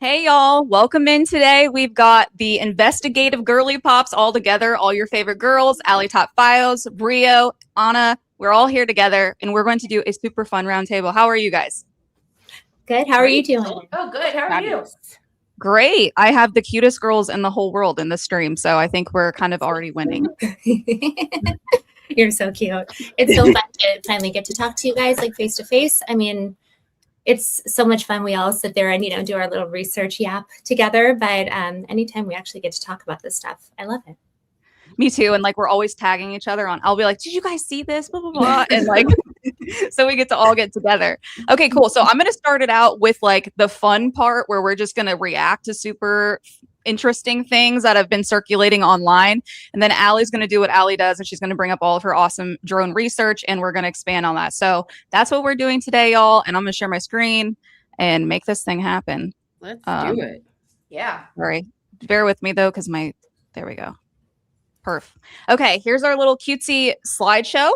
Hey y'all, welcome in today. We've got the investigative girly pops all together, all your favorite girls, Allie Top Files, Brio, Anna. We're all here together and we're going to do a super fun roundtable. How are you guys? Good. How are you doing? Oh, good. How are you? Great. I have the cutest girls in the whole world in the stream, so I think we're kind of already winning. You're so cute. It's so fun to finally get to talk to you guys like face to face. I mean, it's so much fun. We all sit there and, do our little research yap together. But anytime we actually get to talk about this stuff, I love it. Me too. And like we're always tagging each other on. I'll be like, "Did you guys see this?" Blah blah blah. And like, so we get to all get together. Okay, cool. So I'm gonna start it out with like the fun part where we're just gonna react to super interesting things that have been circulating online. And then Allie's gonna do what Allie does, and she's gonna bring up all of her awesome drone research, and we're gonna expand on that. So that's what we're doing today, y'all. And I'm gonna share my screen and make this thing happen. Let's do it. Yeah. Sorry. Bear with me though, because there we go. Perf. Okay, here's our little cutesy slideshow.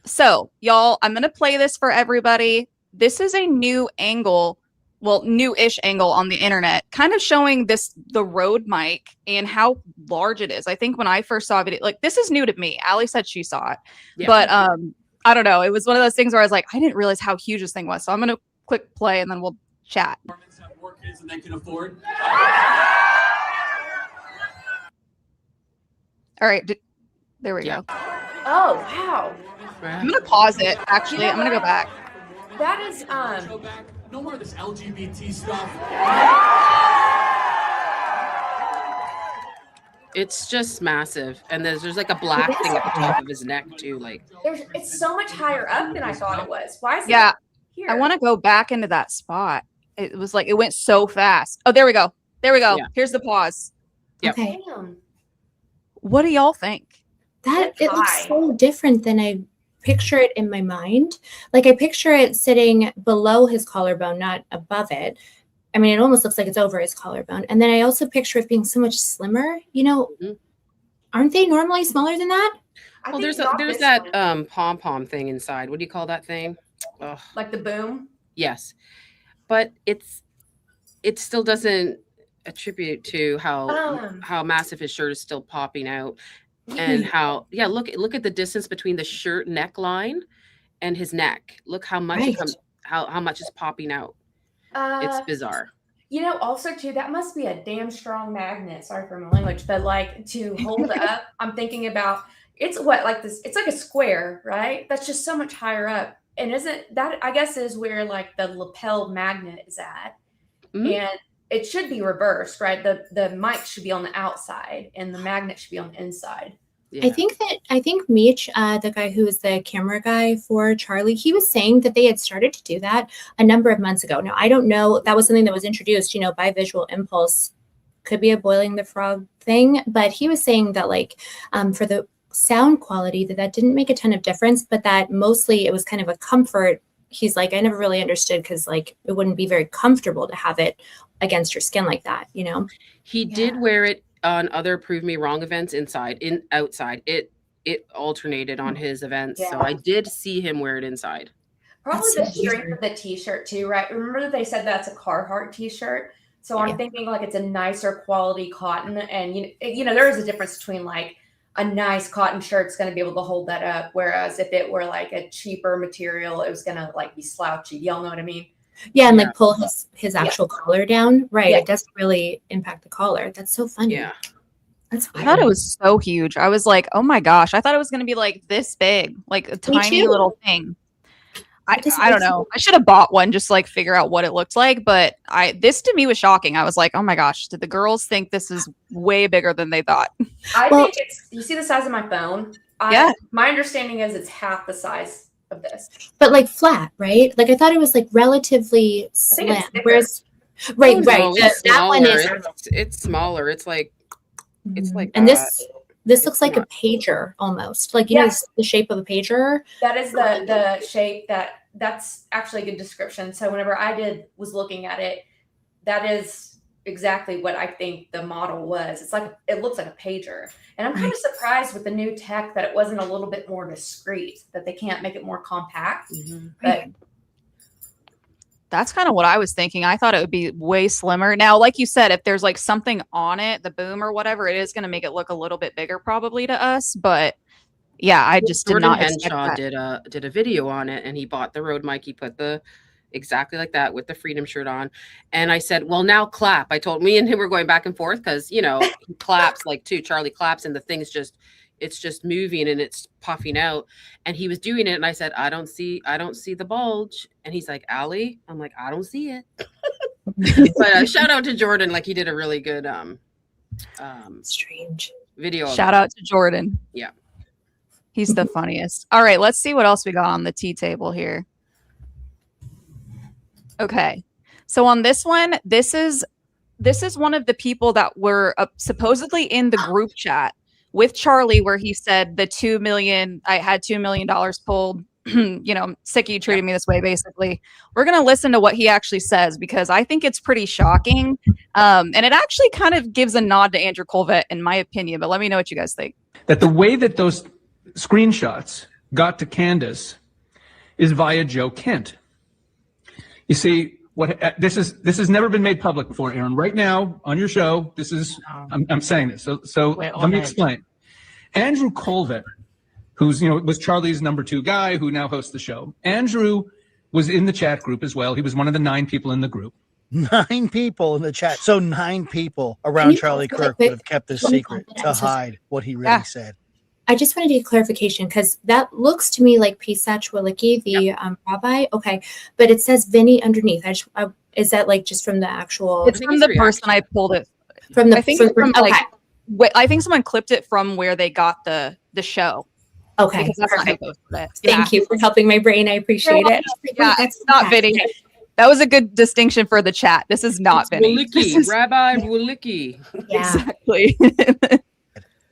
So y'all, I'm gonna play this for everybody. This is a new angle, well, new-ish angle on the internet, kind of showing the Rode mic and how large it is. I think when I first saw it, like this is new to me. Allie said she saw it, but I don't know. It was one of those things where I was like, I didn't realize how huge this thing was. So I'm gonna click play and then we'll chat. Have more kids than they can afford. All right, there we go. Oh, wow. I'm gonna pause it. Actually, I'm gonna go back. That is Go back. No more of this LGBT stuff. It's just massive, and there's like a black thing at the top of his neck too. Like it's so much higher up than I thought it was. Why is Yeah, it here? I want to go back into that spot. It was like it went so fast. Oh, there we go. There we go. Yeah. Here's the pause. Yep. Okay. Damn. What do y'all think? That it looks high. so different than I picture it in my mind. Like I picture it sitting below his collarbone, not above it. I mean, it almost looks like it's over his collarbone. And then I also picture it being so much slimmer. Aren't they normally smaller than that? I well, think there's not this that one. pom pom thing inside. What do you call that thing? Ugh. Like the boom. Yes, but it still doesn't attribute to how massive his shirt is still popping out, and how look at the distance between the shirt neckline and his neck. Look how much Right. how much is popping out. It's bizarre. Also too, that must be a damn strong magnet. Sorry for my language, but like to hold up, I'm thinking about it's what like this. It's like a square, right? That's just so much higher up, and isn't that? I guess is where like the lapel magnet is at, and it should be reversed, right? The mic should be on the outside, and the magnet should be on the inside. Yeah. I think Meech, the guy who is the camera guy for Charlie, he was saying that they had started to do that a number of months ago. Now, I don't know. That was something that was introduced, by Visual Impulse. Could be a boiling the frog thing. But he was saying that like for the sound quality, that didn't make a ton of difference, but that mostly it was kind of a comfort. He's like, I never really understood because like it wouldn't be very comfortable to have it against your skin like that, He did wear it on other Prove Me Wrong events outside. It alternated on his events. Yeah. So I did see him wear it inside. Probably That's the so strength weird. of the t-shirt too, right? Remember that they said that's a Carhartt t-shirt. So I'm thinking like it's a nicer quality cotton, and there is a difference between like a nice cotton shirt's going to be able to hold that up, whereas if it were like a cheaper material, it was going to like be slouchy. Y'all know what I mean? Yeah, and like pull his actual collar down. Right. Yeah. It doesn't really impact the collar. That's so funny. Yeah. That's I thought it was so huge. I was like, oh my gosh. I thought it was going to be like this big, like a tiny too. little thing. I don't know. I should have bought one just to like figure out what it looked like. But this to me was shocking. I was like, oh my gosh, did the girls think this is way bigger than they thought? I think you see the size of my phone? Yeah. My understanding is it's half the size of this. But like flat, right? Like I thought it was like relatively slim. it's thicker. Whereas right. No, it's That one is it's smaller. It's like like and that. this looks It's like a not. pager almost. Like you know the shape of a pager. That is the shape that's actually a good description. So whenever I was looking at it, that is exactly what I think the model was. It looks like a pager. And I'm kind of surprised with the new tech that it wasn't a little bit more discreet, that they can't make it more compact. Mhm. But That's kind of what I was thinking. I thought it would be way slimmer. Now, like you said, if there's like something on it, the boom or whatever, it is going to make it look a little bit bigger probably to us. But yeah, I just did Jordan not expect Henshaw that. did a video on it, and he bought the Rode mic. He put the exactly like that with the Freedom shirt on, and I said, "Well, now clap." I told me and him were going back and forth because he claps like too. Charlie claps, and the thing's just moving and it's puffing out, and he was doing it, and I said, I don't see the bulge, and he's like, Allie, I'm like, I don't see it. But shout out to Jordan, like he did a really good Strange video. Shout out to Jordan. Yeah. He's the funniest. All right, let's see what else we got on the tea table here. Okay. So on this one, this is one of the people that were supposedly in the group chat with Charlie, where he said the $2 million, I had $2 million pulled, sick of you treating me this way, basically. We're going to listen to what he actually says, because I think it's pretty shocking. And it actually kind of gives a nod to Andrew Colvett, in my opinion, but let me know what you guys think. That the way that those screenshots got to Candace is via Joe Kent. You see, this has never been made public before, Aaron. Right now on your show, this is I'm saying this. So let me explain. Andrew Colvett, who's was Charlie's number 2 guy, who now hosts the show. Andrew was in the chat group as well. He was one of the 9 people in the group. 9 people in the chat. So 9 people around Charlie Kirk would have kept this secret to hide what he really said. I just wanted to get clarification, because that looks to me like Pisach Walicki, the rabbi. Okay, but it says Vinny underneath. Is that like just from the actual? It's from the person I pulled it from. The I think I think someone clipped it from where they got the show. Okay, because that's not who posted it. Thank you for helping my brain. I appreciate it. Yeah, it's not Vinny. That was a good distinction for the chat. This is not Vinny. Rabbi Walicki. Yeah. Exactly.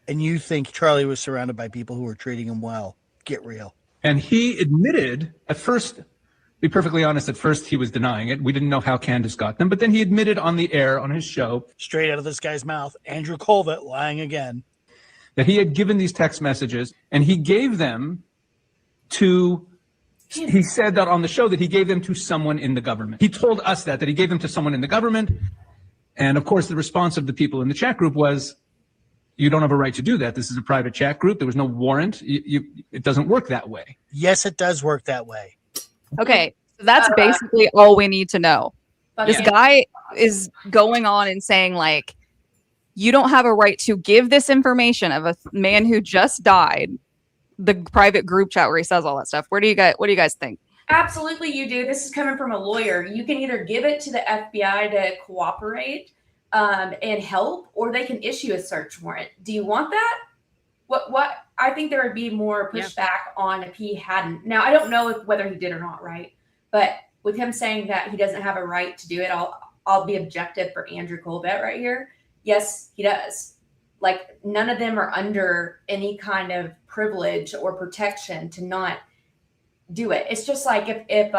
And you think Charlie was surrounded by people who were treating him well. Get real. And he admitted at first, be perfectly honest, at first he was denying it. We didn't know how Candace got them, but then he admitted on the air on his show, straight out of this guy's mouth, Andrew Colvett lying again, that he had given these text messages and he gave them to, he said that on the show that he gave them to someone in the government. He told us that he gave them to someone in the government. And of course, the response of the people in the chat group was, you don't have a right to do that. This is a private chat group. There was no warrant. It doesn't work that way. Yes, it does work that way. Okay, so that's basically all we need to know. This guy is going on and saying, like, you don't have a right to give this information of a man who just died, the private group chat where he says all that stuff. What do you guys think? Absolutely, you do. This is coming from a lawyer. You can either give it to the FBI to cooperate and help, or they can issue a search warrant. Do you want that? What I think there would be more pushback on if he hadn't. Now, I don't know whether he did or not, right? But with him saying that he doesn't have a right to do it, I'll be objective for Andrew Colvett right here. Yes, he does. Like, none of them are under any kind of privilege or protection to not do it. It's just like if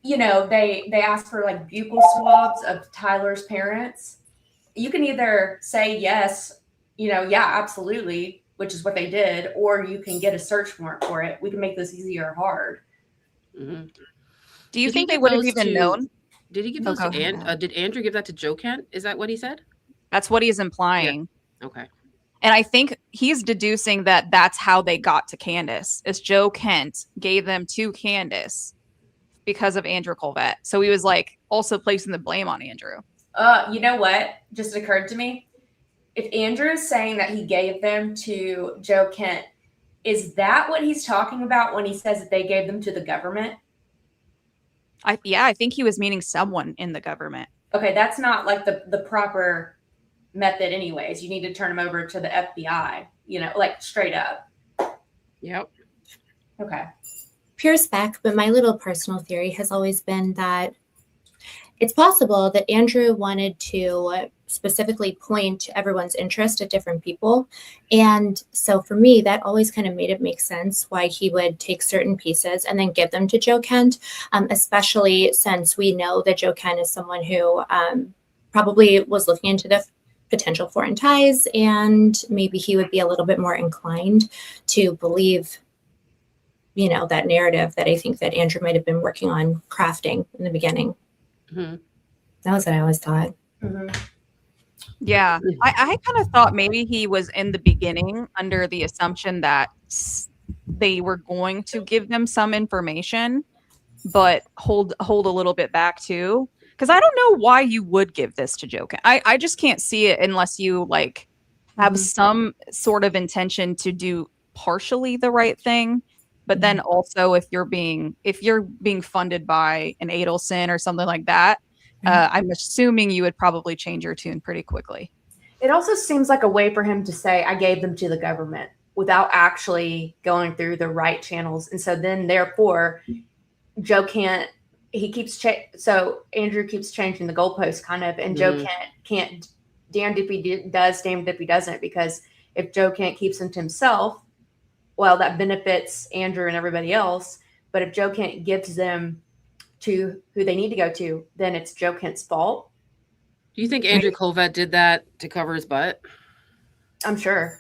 they ask for like buccal swabs of Tyler's parents. You can either say yes, yeah, absolutely, which is what they did, or you can get a search warrant for it. We can make this easy or hard. Mm-hmm. Do you think they would have even known? Did he give those to did Andrew give that to Joe Kent? Is that what he said? That's what he's implying. Yeah. Okay. And I think he's deducing that that's how they got to Candace, is Joe Kent gave them to Candace because of Andrew Colvett. So he was like also placing the blame on Andrew. You know what just occurred to me? If Andrew is saying that he gave them to Joe Kent, is that what he's talking about when he says that they gave them to the government? I think he was meaning someone in the government. Okay, that's not like the proper method anyways. You need to turn them over to the FBI, like straight up. Yep. Okay. Pure spec, but my little personal theory has always been that it's possible that Andrew wanted to specifically point everyone's interest at different people. And so for me, that always kind of made it make sense why he would take certain pieces and then give them to Joe Kent, especially since we know that Joe Kent is someone who probably was looking into the potential foreign ties, and maybe he would be a little bit more inclined to believe that narrative that I think that Andrew might have been working on crafting in the beginning. Mm-hmm. That was what I always thought. Mm-hmm. Yeah, I kind of thought maybe he was in the beginning under the assumption that they were going to give them some information, but hold a little bit back too. Because I don't know why you would give this to Joe Kent. I just can't see it unless you like have some sort of intention to do partially the right thing. But then also if you're being funded by an Adelson or something like that, I'm assuming you would probably change your tune pretty quickly. It also seems like a way for him to say, I gave them to the government without actually going through the right channels. And so then therefore Joe can't, so Andrew keeps changing the goalpost kind of, and Joe can't damned if he does, damned if he doesn't, because if Joe Kent keeps them to himself, well, that benefits Andrew and everybody else. But if Joe Kent gives them to who they need to go to, then it's Joe Kent's fault. Do you think Andrew Colvett did that to cover his butt? I'm sure.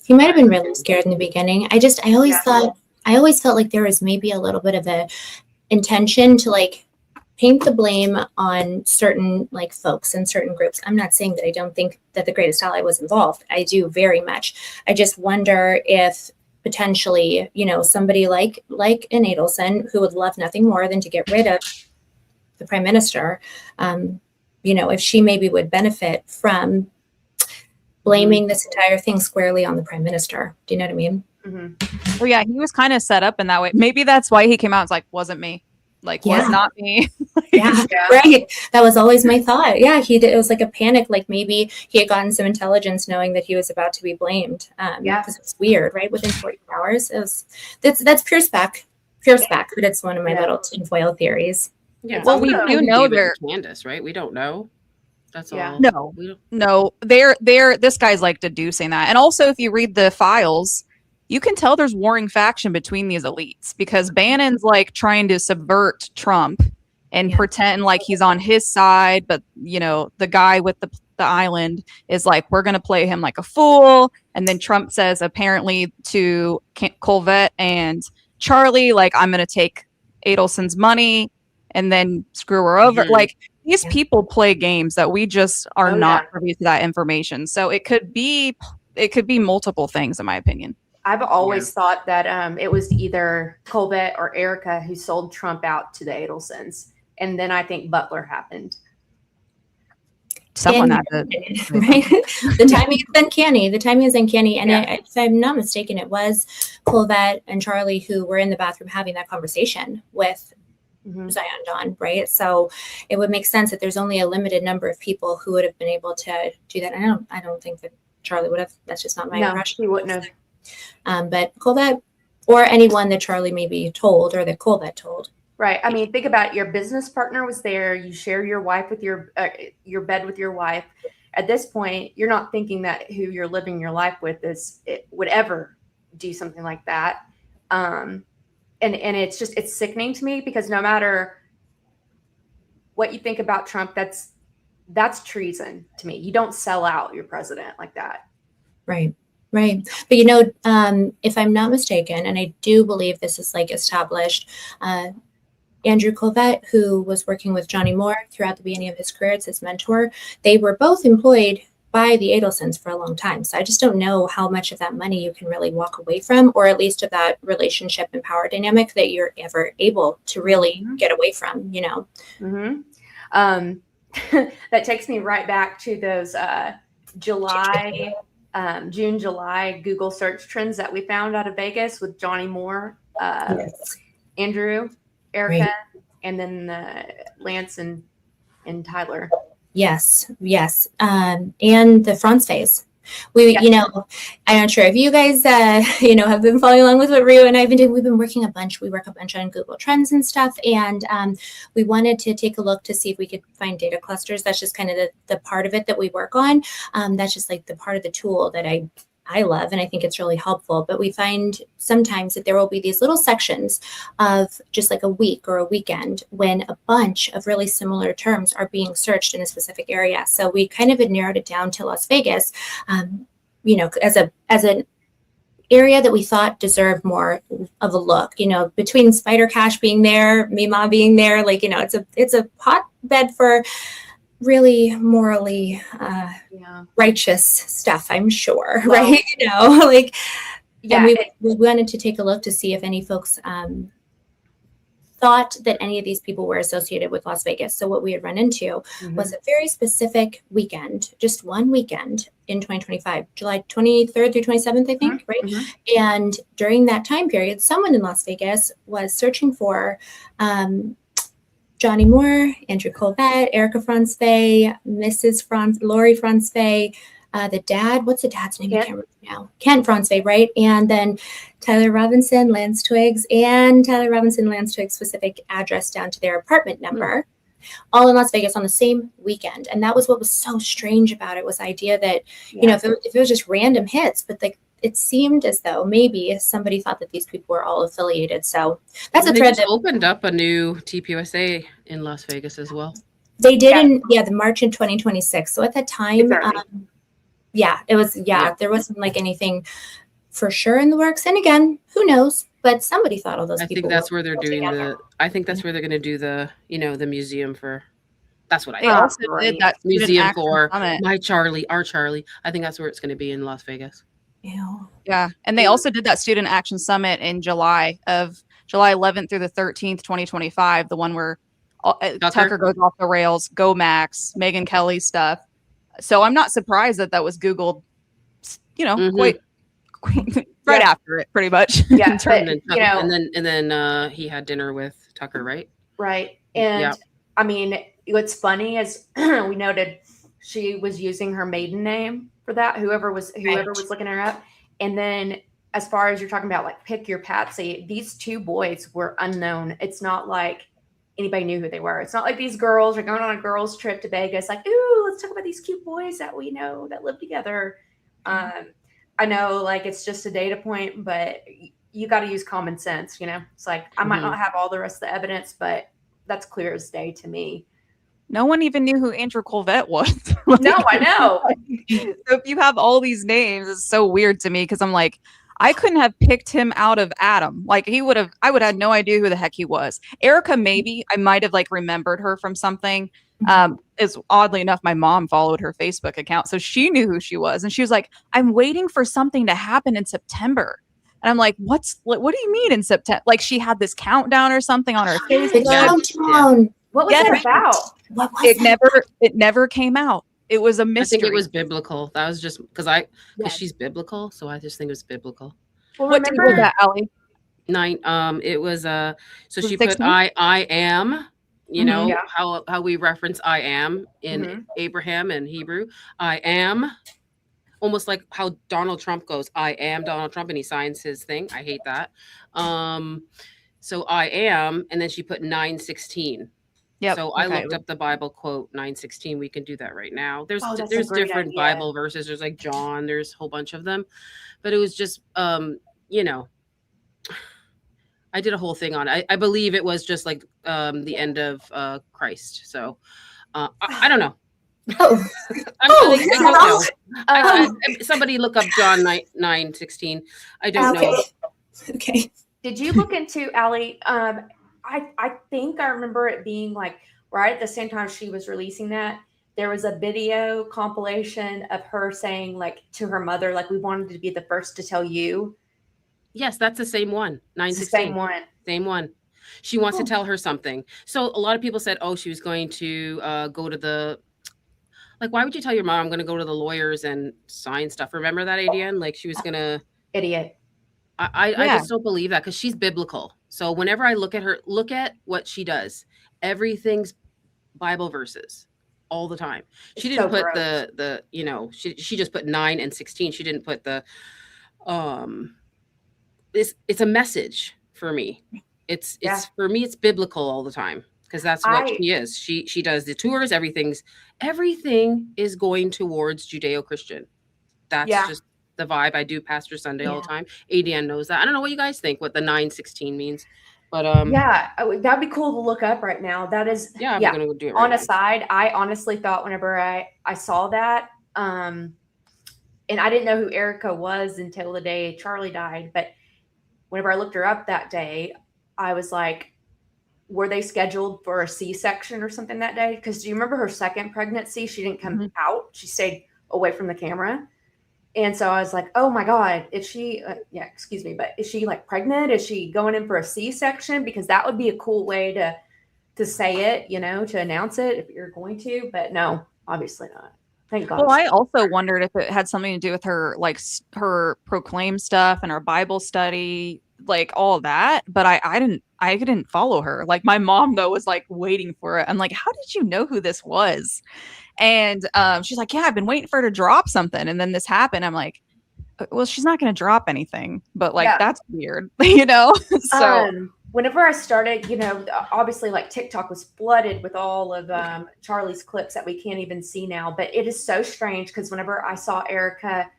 He might have been really scared in the beginning. I always felt like there was maybe a little bit of a intention to like paint the blame on certain like folks and certain groups. I'm not saying that I don't think that the Greatest Ally was involved. I do very much. I just wonder if potentially, somebody like an Adelson who would love nothing more than to get rid of the prime minister, if she maybe would benefit from blaming this entire thing squarely on the prime minister. Do you know what I mean? Mm-hmm. Well, yeah, he was kind of set up in that way. Maybe that's why he came out and was like, wasn't me. Was not me. Yeah, right. That was always my thought. Yeah, it was like a panic. Like maybe he had gotten some intelligence knowing that he was about to be blamed. Because it's weird, right? Within 48 hours. That's pure spec, but it's one of my little tinfoil theories. Yeah. Well, we do know they're Candace, right? We don't know. That's all. No. They're this guy's like deducing that. And also if you read the files, you can tell there's warring faction between these elites because Bannon's like trying to subvert Trump and pretend like he's on his side. But, the guy with the island is like, we're going to play him like a fool. And then Trump says apparently to Colvett and Charlie, like, I'm going to take Adelson's money and then screw her over. Like these people play games that we just are not privy to that information. So it could be multiple things, in my opinion. I've always thought that it was either Colvett or Erica who sold Trump out to the Adelsons. And then I think Butler happened. Someone had to. Right? The timing is uncanny. And if I'm not mistaken, it was Colvett and Charlie who were in the bathroom having that conversation with Zion Dawn, right? So it would make sense that there's only a limited number of people who would have been able to do that. I don't think that Charlie would have. That's just not my impression. He wouldn't have. But Colvett or anyone that Charlie maybe told or that Colvett told. Right. I mean, think about it. Your business partner was there. You share your wife with your bed with your wife. At this point, you're not thinking that who you're living your life with would ever do something like that. And it's sickening to me because no matter what you think about Trump, that's treason to me. You don't sell out your president like that. Right. Right. But, if I'm not mistaken, and I do believe this is like established, Andrew Colvett, who was working with Johnny Moore throughout the beginning of his career as his mentor, they were both employed by the Adelsons for a long time. So I just don't know how much of that money you can really walk away from, or at least of that relationship and power dynamic that you're ever able to really get away from, That takes me right back to those June, July Google search trends that we found out of Vegas with Johnny Moore, Andrew, Erica, and then Lance and Tyler. Yes. And the France phase. I'm not sure if you guys, have been following along with what Rio and I have been doing. We've been working a bunch. We work a bunch on Google Trends and stuff. And we wanted to take a look to see if we could find data clusters. That's just kind of the part of it that we work on. That's just like the part of the tool that I love, and I think it's really helpful. But we find sometimes that there will be these little sections of just like a week or a weekend when a bunch of really similar terms are being searched in a specific area. So we kind of had narrowed it down to Las Vegas, as an area that we thought deserved more of a look, between Spider Cash being there, Mima being there, like, it's a hotbed for really morally righteous stuff, I'm sure. Well, right. Like, and we wanted to take a look to see if any folks thought that any of these people were associated with Las Vegas. So what we had run into was a very specific weekend, just one weekend in 2025, July 23rd through 27th, I think, right? And during that time period, someone in Las Vegas was searching for Johnny Moore, Andrew Colvette, Erica Franzfey, Mrs. Lori Franzfey, the dad, what's the dad's name? I can't remember now. Kent Franzfey, right? And then Tyler Robinson, Lance Twiggs, and Tyler Robinson, Lance Twiggs' specific address down to their apartment number, all in Las Vegas on the same weekend. And that was what was so strange about it, was the idea that, if it was just random hits, but like, it seemed as though maybe somebody thought that these people were all affiliated. So that's a thread that opened up a new TPUSA in Las Vegas as well. They did in the March in 2026. So at that time, it was, there wasn't like anything for sure in the works. And again, who knows? But somebody thought all those people. I think that's where they're doing I think that's where they're going to do the, the museum for. That's what I thought. Also did that museum for our Charlie. I think that's where it's going to be in Las Vegas. Yeah. And they also did that Student Action Summit in July 11th through the 13th, 2025. The one where Tucker goes off the rails, Go Max, Megyn Kelly stuff. So I'm not surprised that was Googled, quite right after it, pretty much. Yeah. And then he had dinner with Tucker, right? Right. And I mean, what's funny is we noted she was using her maiden name for that, whoever was looking her up. And then as far as you're talking about, like, pick your Patsy, these two boys were unknown. It's not like anybody knew who they were. It's not like these girls are going on a girls trip to Vegas, like, ooh, let's talk about these cute boys that we know that live together. I know, like, it's just a data point, but you got to use common sense. It's like, I might not have all the rest of the evidence, but that's clear as day to me. No one even knew who Andrew Colvette was. No, I know. So if you have all these names, it's so weird to me, because I'm like, I couldn't have picked him out of Adam. Like, I would have no idea who the heck he was. Erica, maybe I might have like remembered her from something. Is oddly enough, my mom followed her Facebook account, so she knew who she was, and she was like, "I'm waiting for something to happen in September." And I'm like, what do you mean in September? Like, she had this countdown or something on her Facebook. Countdown. What was it about? What was it never came out. It was a mystery. I think it was biblical. That was just because she's biblical, so I just think it was biblical. Well, what did you put that, Allie? 9. It was so she 16? put I am. How we reference I am in Abraham and Hebrew. I am, almost like how Donald Trump goes, I am Donald Trump, and he signs his thing. I hate that. So I am, and then she put 9:16. Yeah. So I looked up the Bible quote 9:16. We can do that right now. There's different Bible verses. There's like John. There's a whole bunch of them, but it was just I did a whole thing on it. I believe it was just like the end of Christ. So I don't know. I don't know. Somebody look up John 9:16. I don't know. Okay. Did you look into, Allie? I think I remember it being like right at the same time she was releasing that, there was a video compilation of her saying, like, to her mother, like, we wanted to be the first to tell you. Yes, that's the same one. 9:16. Same one. She wants to tell her something. So a lot of people said, she was going to go to the, like, why would you tell your mom I'm going to go to the lawyers and sign stuff? Remember that, Adian? Like, she was going to. Idiot. I just don't believe that, because she's biblical. So whenever I look at what she does, everything's Bible verses all the time. She didn't put the she just put 9 and 16. She didn't put the it's a message for me. It's for me, it's biblical all the time, because that's what she is. She does the tours. Everything is going towards Judeo-Christian. That's just the vibe. I do Pastor Sunday all the time. ADN knows that. I don't know what you guys think, what the 9:16 means, but that'd be cool to look up right now. That is, I'm gonna do it right on now. a side, I honestly thought whenever I saw that, and I didn't know who Erica was until the day Charlie died. But whenever I looked her up that day, I was like, were they scheduled for a C-section or something that day? Because do you remember her second pregnancy? She didn't come out. She stayed away from the camera. And so I was like, oh my God, is she, excuse me, but is she like pregnant? Is she going in for a C-section? Because that would be a cool way to say it, to announce it if you're going to. But no, obviously not. Thank God. Well, I also wondered if it had something to do with her, like her proclaim stuff and her Bible study, like all that. But I didn't follow her. Like my mom though was like waiting for it. I'm like, how did you know who this was? And she's like, yeah, I've been waiting for her to drop something. And then this happened. I'm like, well, she's not going to drop anything, but like, that's weird, So whenever I started, obviously like TikTok was flooded with all of Charlie's clips that we can't even see now. But it is so strange because whenever I saw Erica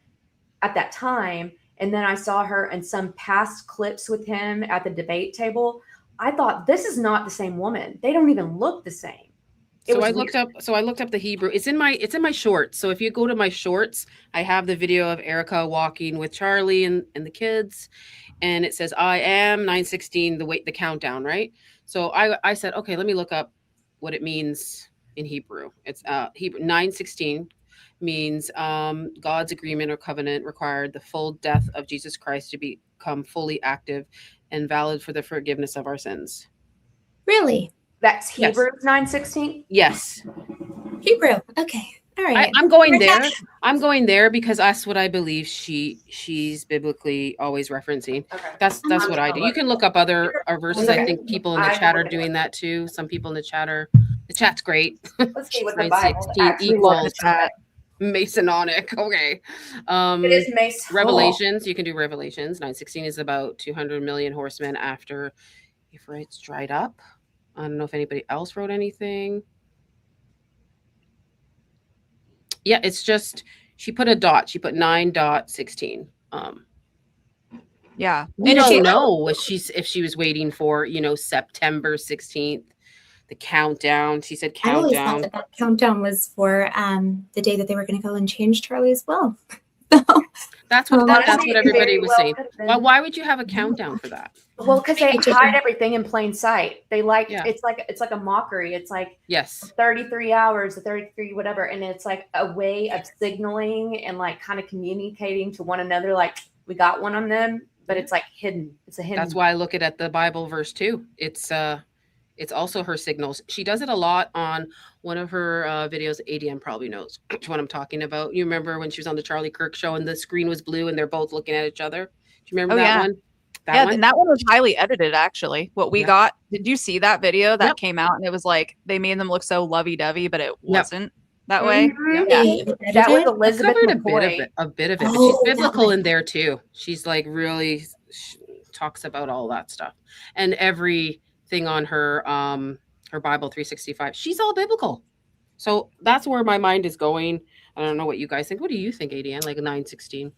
at that time, and then I saw her in some past clips with him at the debate table, I thought this is not the same woman. They don't even look the same. So I looked up the Hebrew. It's in my shorts. So if you go to my shorts, I have the video of Erica walking with Charlie and the kids, and it says I am 9:16, the countdown, right? So I said, okay, let me look up what it means in Hebrew. It's Hebrew 9:16 means God's agreement or covenant required the full death of Jesus Christ to become fully active and valid for the forgiveness of our sins. Really? That's Hebrew 9:16? Yes. Hebrew. Okay. All right. I'm going there. I'm going there because that's what I believe she's biblically always referencing. Okay. That's what I do. You can look up other verses. Okay. I think people in the chat are doing that too. Some people in the chat's great. Let's see what the Bible equals Masonic. Okay. It is Mason. Revelations. You can do Revelations. 9:16 is about 200 million horsemen after Euphrates dried up. I don't know if anybody else wrote anything. Yeah, it's just she put a dot. She put 9:16. Yeah, we don't know if she was waiting for September 16th, the countdown. She said countdown. I always thought that countdown was for the day that they were going to go and change Charlie as well. That's what everybody was saying. Why would you have a countdown for that? Well, because they hide everything in plain sight. They it's like a mockery. It's like 33 hours, 33 whatever, and it's like a way of signaling and like kind of communicating to one another, like we got one on them, but it's like hidden. It's a hidden. That's why I look at the Bible verse too. It's also her signals. She does it a lot on one of her videos. ADM probably knows which one I'm talking about. You remember when she was on the Charlie Kirk show and the screen was blue and they're both looking at each other? Do you remember that one? And that one was highly edited, actually. What we got, did you see that video that came out? And it was like, they made them look so lovey-dovey, but it wasn't that way. Yeah. That was Elizabeth covered a bit of it, but she's biblical in there too. She's like really talks about all that stuff. And everything on her Bible 365, she's all biblical. So that's where my mind is going. I don't know what you guys think. What do you think, ADN? Like 9:16?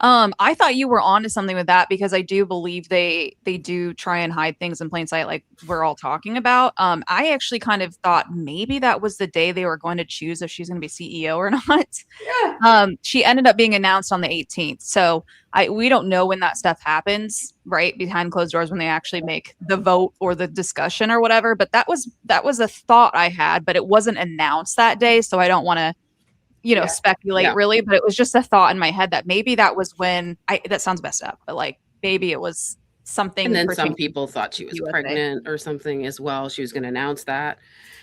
I thought you were onto something with that because I do believe they do try and hide things in plain sight, like we're all talking about. I actually kind of thought maybe that was the day they were going to choose if she's going to be CEO or not. Yeah. She ended up being announced on the 18th, so we don't know when that stuff happens, right, behind closed doors, when they actually make the vote or the discussion or whatever. But that was a thought I had, but it wasn't announced that day, so I don't want to speculate really, but it was just a thought in my head that maybe that was when that sounds messed up, but like maybe it was something. And then some people thought she was pregnant or something as well. She was going to announce that.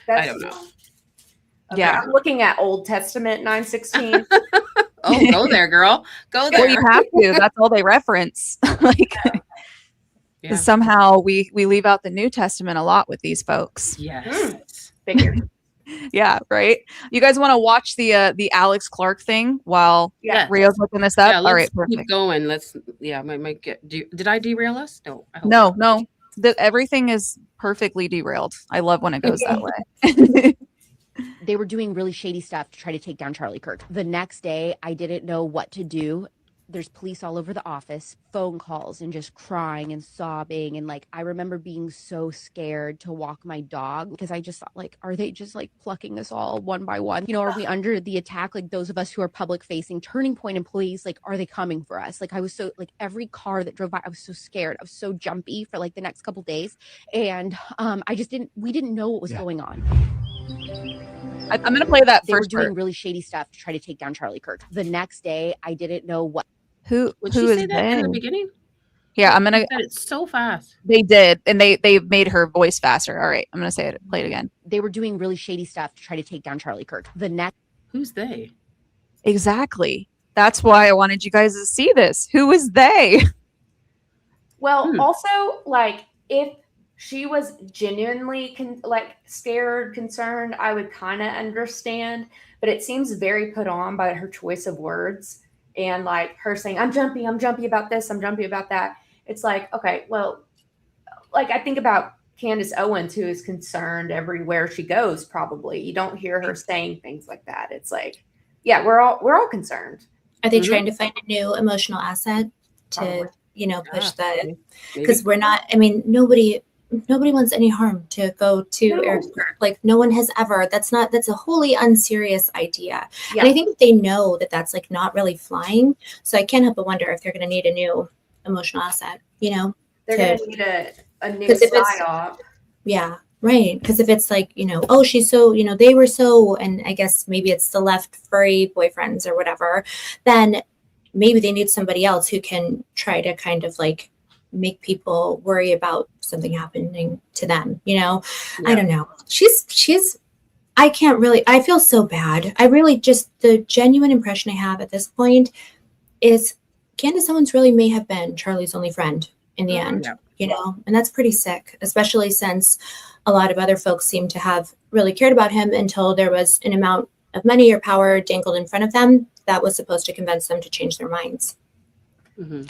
I don't know. Okay, yeah. I'm looking at Old Testament 9:16. Oh, go there, girl. Go there. Well, you have to. That's all they reference. Somehow we leave out the New Testament a lot with these folks. Yes. Figured. Yeah, right. You guys want to watch the Alex Clark thing while Rio's looking this up? All right, perfect. Keep going. Let's. Yeah, might get. Did I derail us? No. No. Everything is perfectly derailed. I love when it goes that way. They were doing really shady stuff to try to take down Charlie Kirk. The next day, I didn't know what to do there's police all over the office, phone calls, and just crying and sobbing. And like, I remember being so scared to walk my dog because I just thought, like, are they just like plucking us all one by one? You know, are we under the attack? Like those of us who are public facing Turning Point employees, like, are they coming for us? Like, I was so, like, every car that drove by, I was so scared. I was so jumpy for like the next couple days. And we didn't know what was going on. I'm going to play that They were first doing part. really shady stuff to try to take down Charlie Kirk. The next day, I didn't know what. Who she is say that in the they? beginning? Yeah, I'm gonna. You said it so fast. They did, and they made her voice faster. All right, I'm gonna say it. Play it again. They were doing really shady stuff to try to take down Charlie Kirk. The next. Who's they? Exactly. That's why I wanted you guys to see this. Who is they? Well, also, like, if she was genuinely scared, concerned, I would kind of understand. But it seems very put on by her choice of words and like her saying, I'm jumpy about this, I'm jumpy about that. It's like, okay, well, like I think about Candace Owens, who is concerned everywhere she goes. Probably you don't hear her saying things like that. It's like, yeah, we're all concerned. Are they trying to find a new emotional asset to, push that? Because we're not, I mean, nobody wants any harm to go to Eric Kirk. Like no one has ever. That's a wholly unserious idea. Yeah. And I think they know that that's like not really flying. So I can't help but wonder if they're going to need a new emotional asset, They're going to need a new psyop. Yeah. Right. Because if it's like, oh, she's so, they were so, and I guess maybe it's the left furry boyfriends or whatever, then maybe they need somebody else who can try to kind of like make people worry about something happening to them. Yeah. I don't know. I feel so bad. I really the genuine impression I have at this point is Candace Owens really may have been Charlie's only friend in the end, and that's pretty sick, especially since a lot of other folks seem to have really cared about him until there was an amount of money or power dangled in front of them that was supposed to convince them to change their minds. Mm-hmm.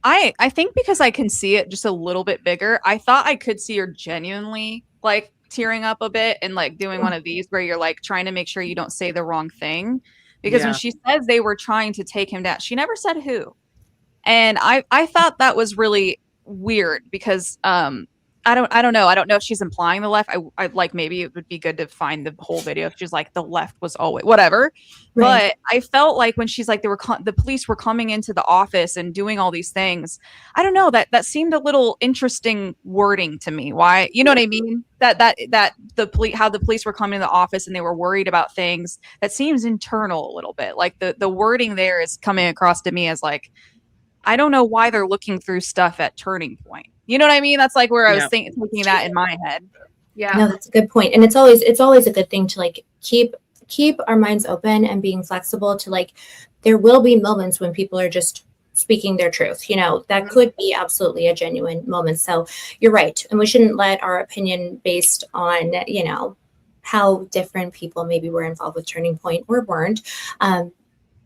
I think because I can see it just a little bit bigger, I thought I could see her genuinely like tearing up a bit and like doing one of these where you're like trying to make sure you don't say the wrong thing. Because when she says they were trying to take him down, she never said who. And I thought that was really weird because I don't know. I don't know if she's implying the left. I like maybe it would be good to find the whole video if she's like the left was always whatever. Right. But I felt like when she's like the police were coming into the office and doing all these things. I don't know, that seemed a little interesting wording to me. Why? You know what I mean? That how the police were coming to the office and they were worried about things. That seems internal a little bit. Like the wording there is coming across to me as like, I don't know why they're looking through stuff at Turning Point. You know what I mean? That's like where I was thinking that in my head. Yeah. No, that's a good point. And it's always a good thing to like keep our minds open and being flexible to like, there will be moments when people are just speaking their truth, that could be absolutely a genuine moment. So you're right. And we shouldn't let our opinion based on, how different people maybe were involved with Turning Point or weren't.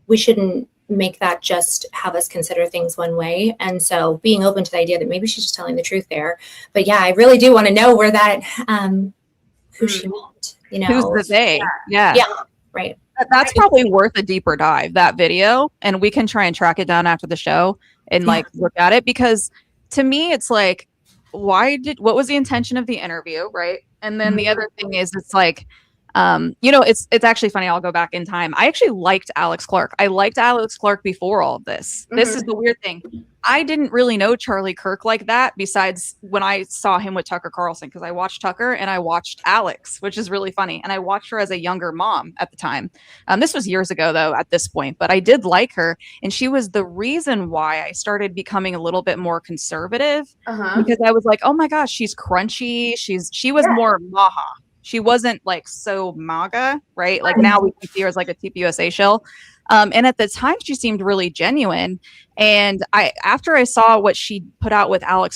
We shouldn't make that just have us consider things one way. And so being open to the idea that maybe she's just telling the truth there. But yeah, I really do want to know where that, who she meant, Who's the they? Yeah. Yeah. Right. That's probably worth a deeper dive, that video. And we can try and track it down after the show and like look at it, because to me, it's like, what was the intention of the interview? Right. And then the other thing is, it's like, it's actually funny. I'll go back in time. I actually liked Alex Clark. I liked Alex Clark before all of this. Mm-hmm. This is the weird thing. I didn't really know Charlie Kirk like that besides when I saw him with Tucker Carlson, because I watched Tucker and I watched Alex, which is really funny. And I watched her as a younger mom at the time. This was years ago, though, at this point. But I did like her. And she was the reason why I started becoming a little bit more conservative, because I was like, oh, my gosh, she's crunchy. She was more Maha. She wasn't like so MAGA, right? Like now we can see her as like a TPUSA shell. And at the time she seemed really genuine. And after I saw what she put out with Andrew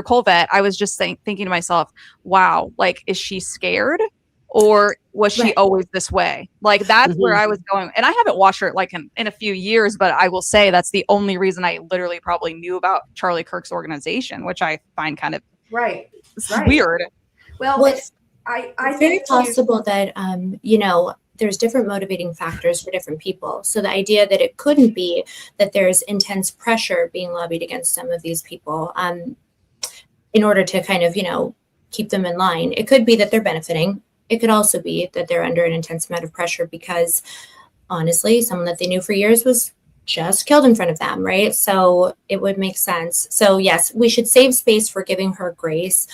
Colvett, I was just thinking to myself, wow, like, is she scared or was she always this way? Like, that's where I was going. And I haven't watched her like in a few years, but I will say that's the only reason I literally probably knew about Charlie Kirk's organization, which I find kind of weird. Well, it's very possible that, there's different motivating factors for different people. So the idea that it couldn't be that there's intense pressure being lobbied against some of these people in order to kind of, keep them in line. It could be that they're benefiting. It could also be that they're under an intense amount of pressure because, honestly, someone that they knew for years was just killed in front of them, right? So it would make sense. So yes, we should save space for giving her grace,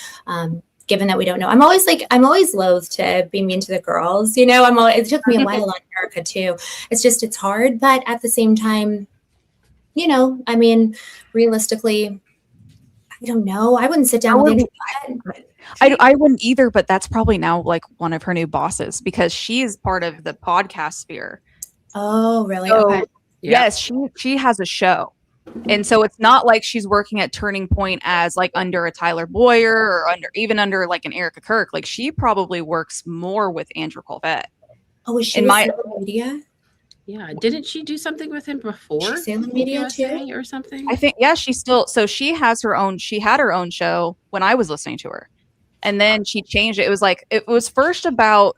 given that we don't know. I'm always loath to be mean to the girls. It took me a while on Erica too. It's hard, but at the same time, realistically, I don't know. I wouldn't sit down with anyone. I wouldn't either, but that's probably now like one of her new bosses because she's part of the podcast sphere. Oh, really? So, okay. Yes, she has a show. And so it's not like she's working at Turning Point as like under a Tyler Boyer or under like an Erica Kirk. Like she probably works more with Andrew Colvette. Oh, is she in Salem Media? Yeah, didn't she do something with him before? Salem Media too, or something? I think she's still. So she had her own show when I was listening to her, and then she changed it. It was first about.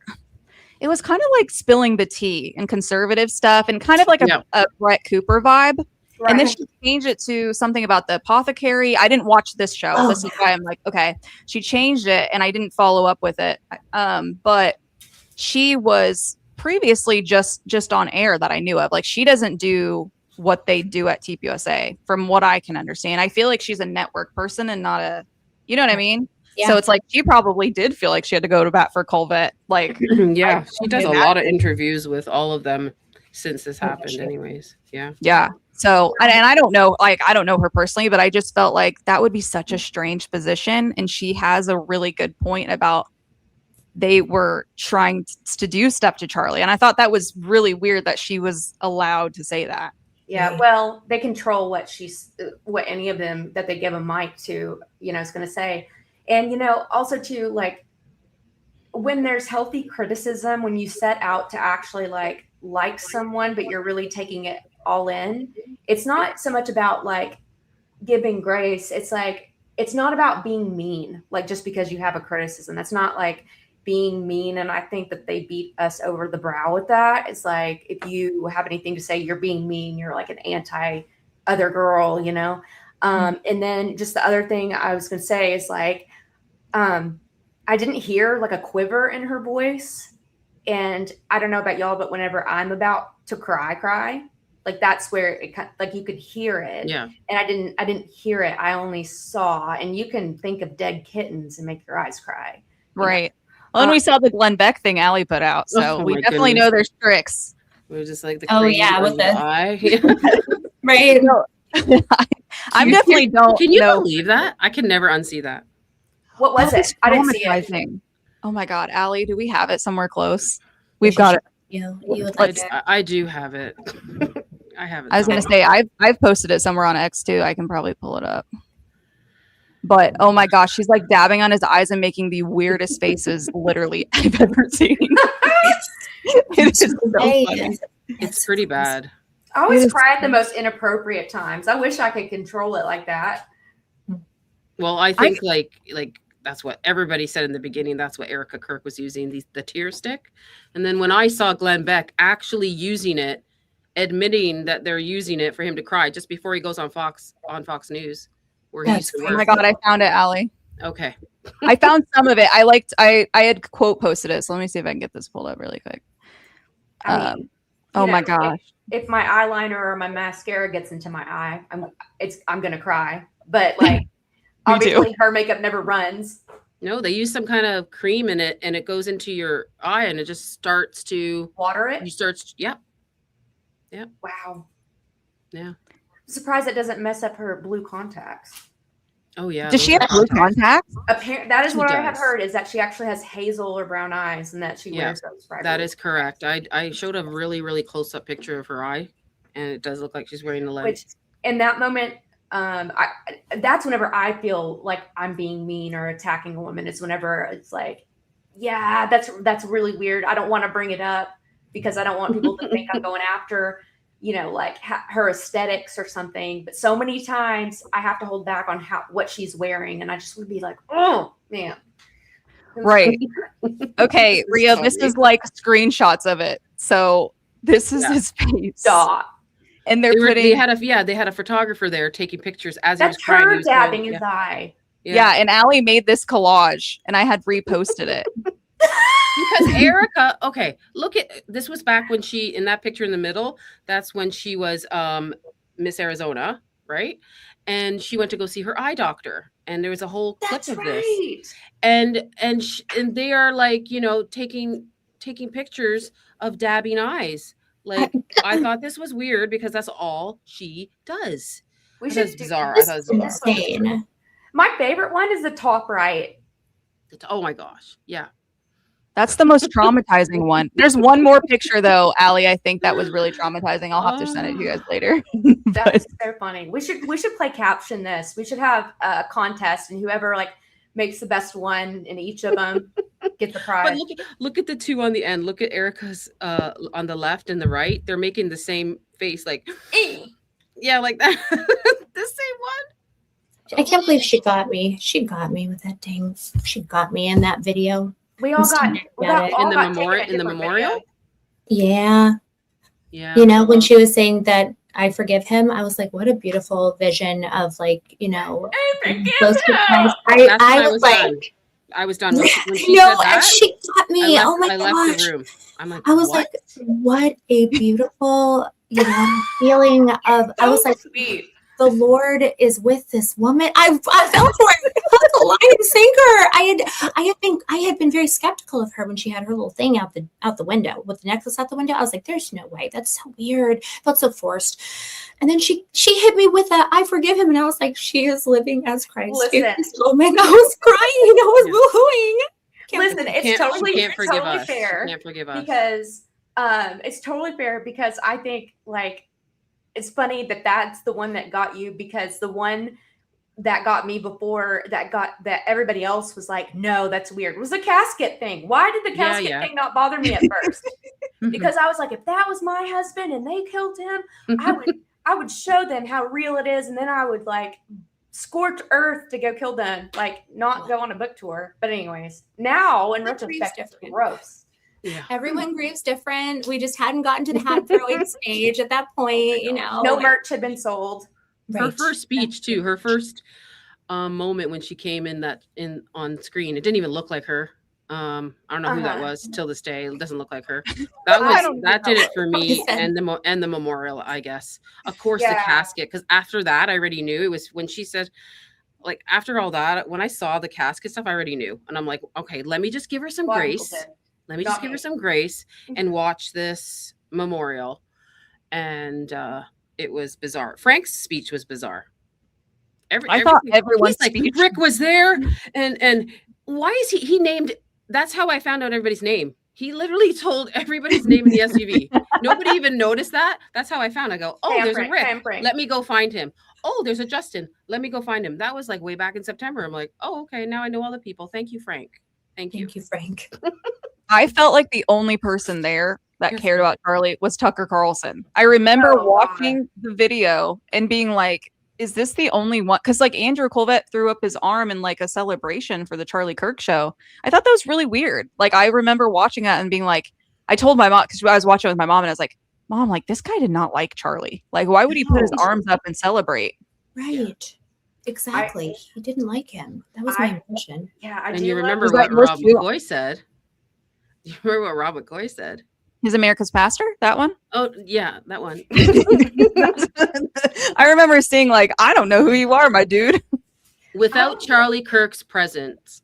It was kind of like spilling the tea and conservative stuff, and kind of like a Brett Cooper vibe. Right. And then she changed it to something about the apothecary. I didn't watch this show. Oh. This is why I'm like, okay. She changed it, and I didn't follow up with it. But she was previously just on air that I knew of. Like she doesn't do what they do at TPUSA, from what I can understand. I feel like she's a network person and not a, you know what I mean? Yeah. So it's like she probably did feel like she had to go to bat for Colvette. Like, yeah, she does a lot of interviews with all of them since this happened, anyways. Yeah. Yeah. So, and I don't know, like, I don't know her personally, but I just felt like that would be such a strange position. And she has a really good point about they were trying to do stuff to Charlie. And I thought that was really weird that she was allowed to say that. Yeah, well, they control what any of them that they give a mic to, is going to say. And, also too, like when there's healthy criticism, when you set out to actually like someone, but you're really taking it all in, it's not so much about like giving grace. It's like, it's not about being mean, like just because you have a criticism. That's not like being mean. And I think that they beat us over the brow with that. It's like, if you have anything to say, you're being mean, you're like an anti other girl, And then just the other thing I was going to say is like, I didn't hear like a quiver in her voice. And I don't know about y'all, but whenever I'm about to cry, like that's where it like you could hear it. Yeah. And I didn't hear it. I only saw, and you can think of dead kittens and make your eyes cry. Right. Well, and we saw the Glenn Beck thing Allie put out. So we definitely know there's tricks. We're just like the with the eye. Right. I'm definitely don't. Can you believe that? I can never unsee that. What was it? I didn't see it. Oh my God, Allie, do we have it somewhere close? We've got it. You would like it. I do have it. I have it. I was gonna say I've posted it somewhere on X too. I can probably pull it up. But oh my gosh, she's like dabbing on his eyes and making the weirdest faces literally I've ever seen. It's just so funny. It's pretty bad. I always cry at the most inappropriate times. I wish I could control it like that. Well, I think like that's what everybody said in the beginning. That's what Erica Kirk was using, the tear stick. And then when I saw Glenn Beck actually using it, admitting that they're using it for him to cry just before he goes on Fox News, where he used to work. Oh my God, I found it, Allie. Okay. I found some of it. I had quote posted it. So let me see if I can get this pulled up really quick. My gosh. If my eyeliner or my mascara gets into my eye, I'm gonna cry. But like obviously her makeup never runs. No, they use some kind of cream in it and it goes into your eye and it just starts to water it. Yep. Wow. Yeah. I'm surprised it doesn't mess up her blue contacts. Oh yeah. Does she have blue contacts? That is what I have heard, is that she actually has hazel or brown eyes and that she wears those. That is correct. I showed a really, really close up picture of her eye and it does look like she's wearing the lens. Which, in that moment, that's whenever I feel like I'm being mean or attacking a woman. It's whenever it's like, yeah, that's really weird. I don't want to bring it up because I don't want people to think I'm going after, like her aesthetics or something. But so many times I have to hold back on what she's wearing, and I just would be like, oh man. Right. Okay, This is Ria, this funny. is like screenshots of it. So this is his face. Stop. And they're They putting had a photographer there taking pictures as he was That's crying. He her was going, dabbing his eye. yeah, and Allie made this collage and I had reposted it. Because Erica, okay, look at this was back when she in that picture in the middle, that's when she was Miss Arizona, right? And she went to go see her eye doctor. And there was a whole clip That's of right. this. And they are like, you know, taking pictures of dabbing eyes. Like I thought this was weird because that's all she does. We That's should do bizarre. I This thought it is was bizarre. insane. My favorite one is the top right. Oh my gosh. Yeah. That's the most traumatizing one. There's one more picture though, Allie. I think that was really traumatizing. I'll have to send it to you guys later. That's so funny. We should play caption this. We should have a contest, and whoever like makes the best one in each of them gets the prize. But look at the two on the end. Look at Erica's on the left and the right. They're making the same face, like yeah, like that. The same one. I can't believe she got me. She got me with that thing. She got me in that video. We all got In the memorial. Yeah. Yeah. You know, when she was saying that I forgive him, I was like, what a beautiful vision of like, you know, those two guys. I was like, done. I was done. When she no, said that, and she got me. Oh my I left gosh. the room. I'm like, I was what? like, what a beautiful, you know, feeling of, I was like, sweet. the Lord is with this woman. I fell for it. It was a lion sinker. I had been very skeptical of her when she had her little thing out the window with the necklace out the window. I was like, there's no way. That's so weird. Felt so forced. And then she hit me with a I forgive him. And I was like, she is living as Christ. Listen. In this moment, I was crying. I was woohooing. Listen, it's totally us. fair. You can't forgive us. Because it's totally fair because I think like it's funny that that's the one that got you, because the one that got me before that everybody else was like, no, that's weird, was the casket thing. Why did the casket thing not bother me at first? Because I was like, if that was my husband and they killed him, I would show them how real it is, and then I would like scorch earth to go kill them, like not go on a book tour. But anyways, now in retrospect, it's gross. Yeah. Everyone grieves different. We just hadn't gotten to the hat throwing stage at that point, you know. No merch had been sold. Her first speech too, her first moment when she came in on screen, it didn't even look like her. I don't know who that was till this day. It doesn't look like her. That did it for me, and the memorial, I guess. Of course, the casket, because after that, I already knew it was when she said, like after all that, when I saw the casket stuff, I already knew, and I'm like, okay, let me just give her some grace. Let me just give her some grace and watch this memorial. And it was bizarre. Frank's speech was bizarre. I thought everyone's speech. Like, Rick was there, and why is he named? That's how I found out everybody's name. He literally told everybody's name in the SUV. Nobody even noticed that. That's how I found. I go, oh, there's a Rick. Let me go find him. Oh, there's a Justin. Let me go find him. That was like way back in September. I'm like, oh, okay. Now I know all the people. Thank you, Frank. Thank you, Frank. I felt like the only person there that cared about Charlie was Tucker Carlson. I remember watching the video and being like, is this the only one? Because like Andrew Colvett threw up his arm in like a celebration for the Charlie Kirk show. I thought that was really weird. Like I remember watching that and being like, I told my mom, because I was watching with my mom and I was like, Mom, like this guy did not like Charlie. Like why would he put his arms up and celebrate? Right. Exactly. He didn't like him. That was my impression. Yeah. And you remember what Rob McCoy said? You remember what Rob McCoy said? He's America's Pastor? That one? Oh, yeah, that one. I remember seeing like, I don't know who you are, my dude. Without Charlie Kirk's presence,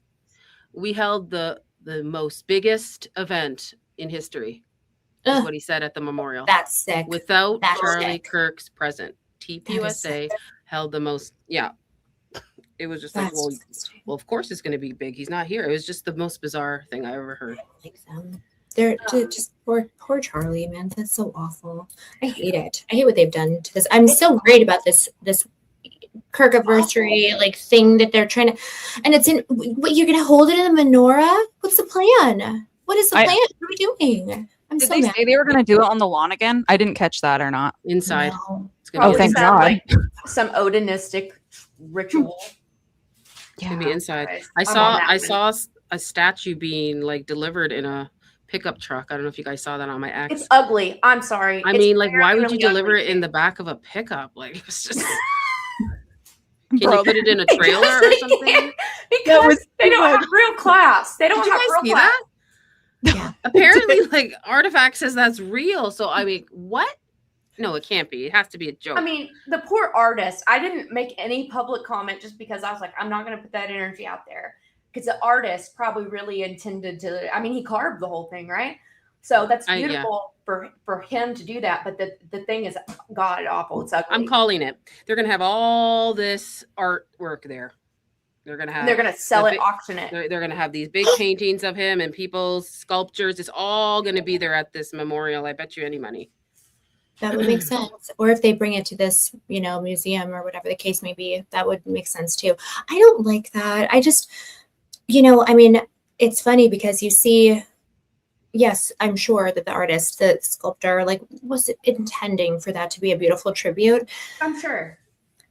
we held the most biggest event in history. Is what he said at the memorial. That's sick. Without Charlie Kirk's presence, TPUSA held the most. Yeah. It was just like, well, of course it's going to be big. He's not here. It was just the most bizarre thing I ever heard. They're just poor Charlie, man. That's so awful. I hate it. I hate what they've done to this. I'm so worried about this Kirk anniversary like thing that they're trying to, and it's in. What, you're gonna hold it in the menorah? What's the plan? What is the plan? What are we doing? Did they say they were going to do it on the lawn again? I didn't catch that or not. Inside. No. Oh, thank God. Like some Odinistic ritual. It's gonna be inside. I saw a statue being like delivered in a pickup truck. I don't know if you guys saw that on my X. It's ugly. I'm sorry. I It's mean, like, why would really you deliver ugly it in too. the back of a pickup? Like, it's just. Can you put it in a trailer or something? Because they don't have real class. They don't Did you have guys real see class. that? Yeah. Apparently, like, Artifact says that's real. So, I mean, what? No, it can't be. It has to be a joke. I mean, the poor artist. I didn't make any public comment just because I was like, I'm not going to put that energy out there. Because the artist probably really intended to. I mean, he carved the whole thing, right? So that's beautiful for him to do that. But the thing is, god awful. It's ugly. I'm calling it. They're going to have all this artwork there. They're going to have. And they're going to sell it, auction it. They're going to have these big paintings of him and people's sculptures. It's all going to be there at this memorial. I bet you any money. That would make sense. Or if they bring it to this, museum or whatever the case may be, that would make sense too. I don't like that. I just, I mean, it's funny because you see, yes, I'm sure that the artist, the sculptor, like, was intending for that to be a beautiful tribute. I'm sure.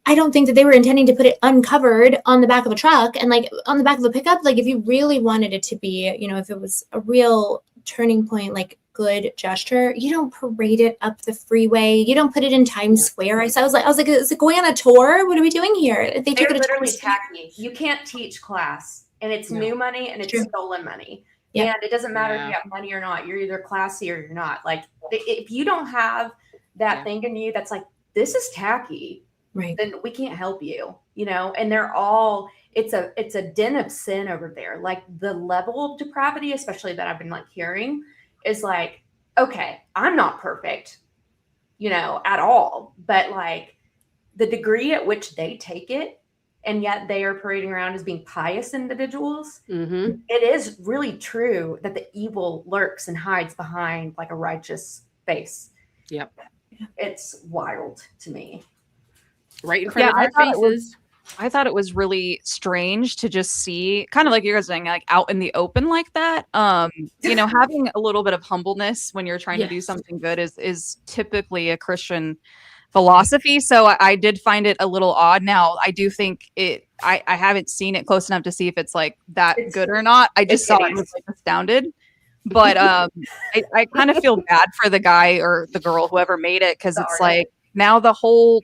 I don't think that they were intending to put it uncovered on the back of a truck and like on the back of a pickup. Like if you really wanted it to be, if it was a real turning point, like good gesture, you don't parade it up the freeway. You don't put it in Times Square. I was like, is it going on a tour? What are we doing here? They took it literally tacky. You can't teach class, and it's new money and it's stolen money. Yeah. And it doesn't matter if you have money or not. You're either classy or you're not. Like if you don't have that thing in you that's like, this is tacky, right? Then we can't help you, and they're all, it's a den of sin over there. Like the level of depravity, especially that I've been like hearing, is like, okay, I'm not perfect, at all. But like the degree at which they take it, and yet they are parading around as being pious individuals. Mm-hmm. It is really true that the evil lurks and hides behind like a righteous face. Yep. It's wild to me. Right in front of our faces. I thought it was really strange to just see, kind of like you guys saying, like out in the open like that. Having a little bit of humbleness when you're trying to do something good is typically a Christian philosophy. So I did find it a little odd. Now I do think I haven't seen it close enough to see if it's like that good or not. I just saw it and was like astounded. But I kind of feel bad for the guy or the girl, whoever made it, because it's like now the whole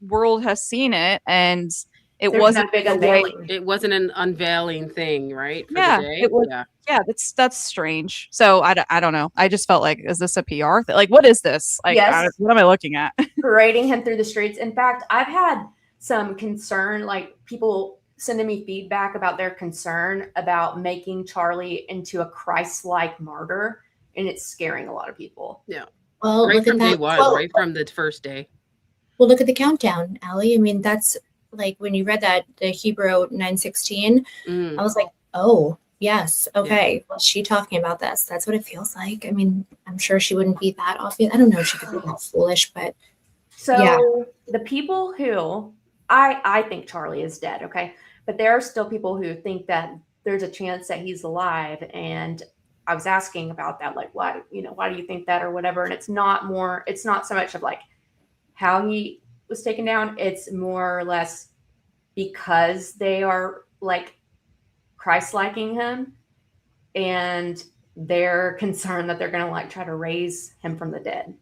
world has seen it, and it wasn't a big unveiling. It wasn't an unveiling thing, right? For yeah, the day? it was. Yeah, that's strange. So I don't know. I just felt like, is this a PR thing? Like, what is this? Like, what am I looking at? Parading him through the streets. In fact, I've had some concern, like people sending me feedback about their concern about making Charlie into a Christ-like martyr, and it's scaring a lot of people. Yeah. Well, right from day one, right from the first day. Well, look at the countdown, Allie. I mean, that's like when you read that, the Hebrew 9:16, I was like, oh, yes. Okay. Yeah. What's she talking about this? That's what it feels like. I mean, I'm sure she wouldn't be that obvious. I don't know if she could be that foolish, but. So the people who, I think Charlie is dead. Okay. But there are still people who think that there's a chance that he's alive. And I was asking about that, like, why do you think that or whatever? And it's not so much of like how he was taken down. It's more or less because they are like Christ-liking him, and they're concerned that they're going to like try to raise him from the dead.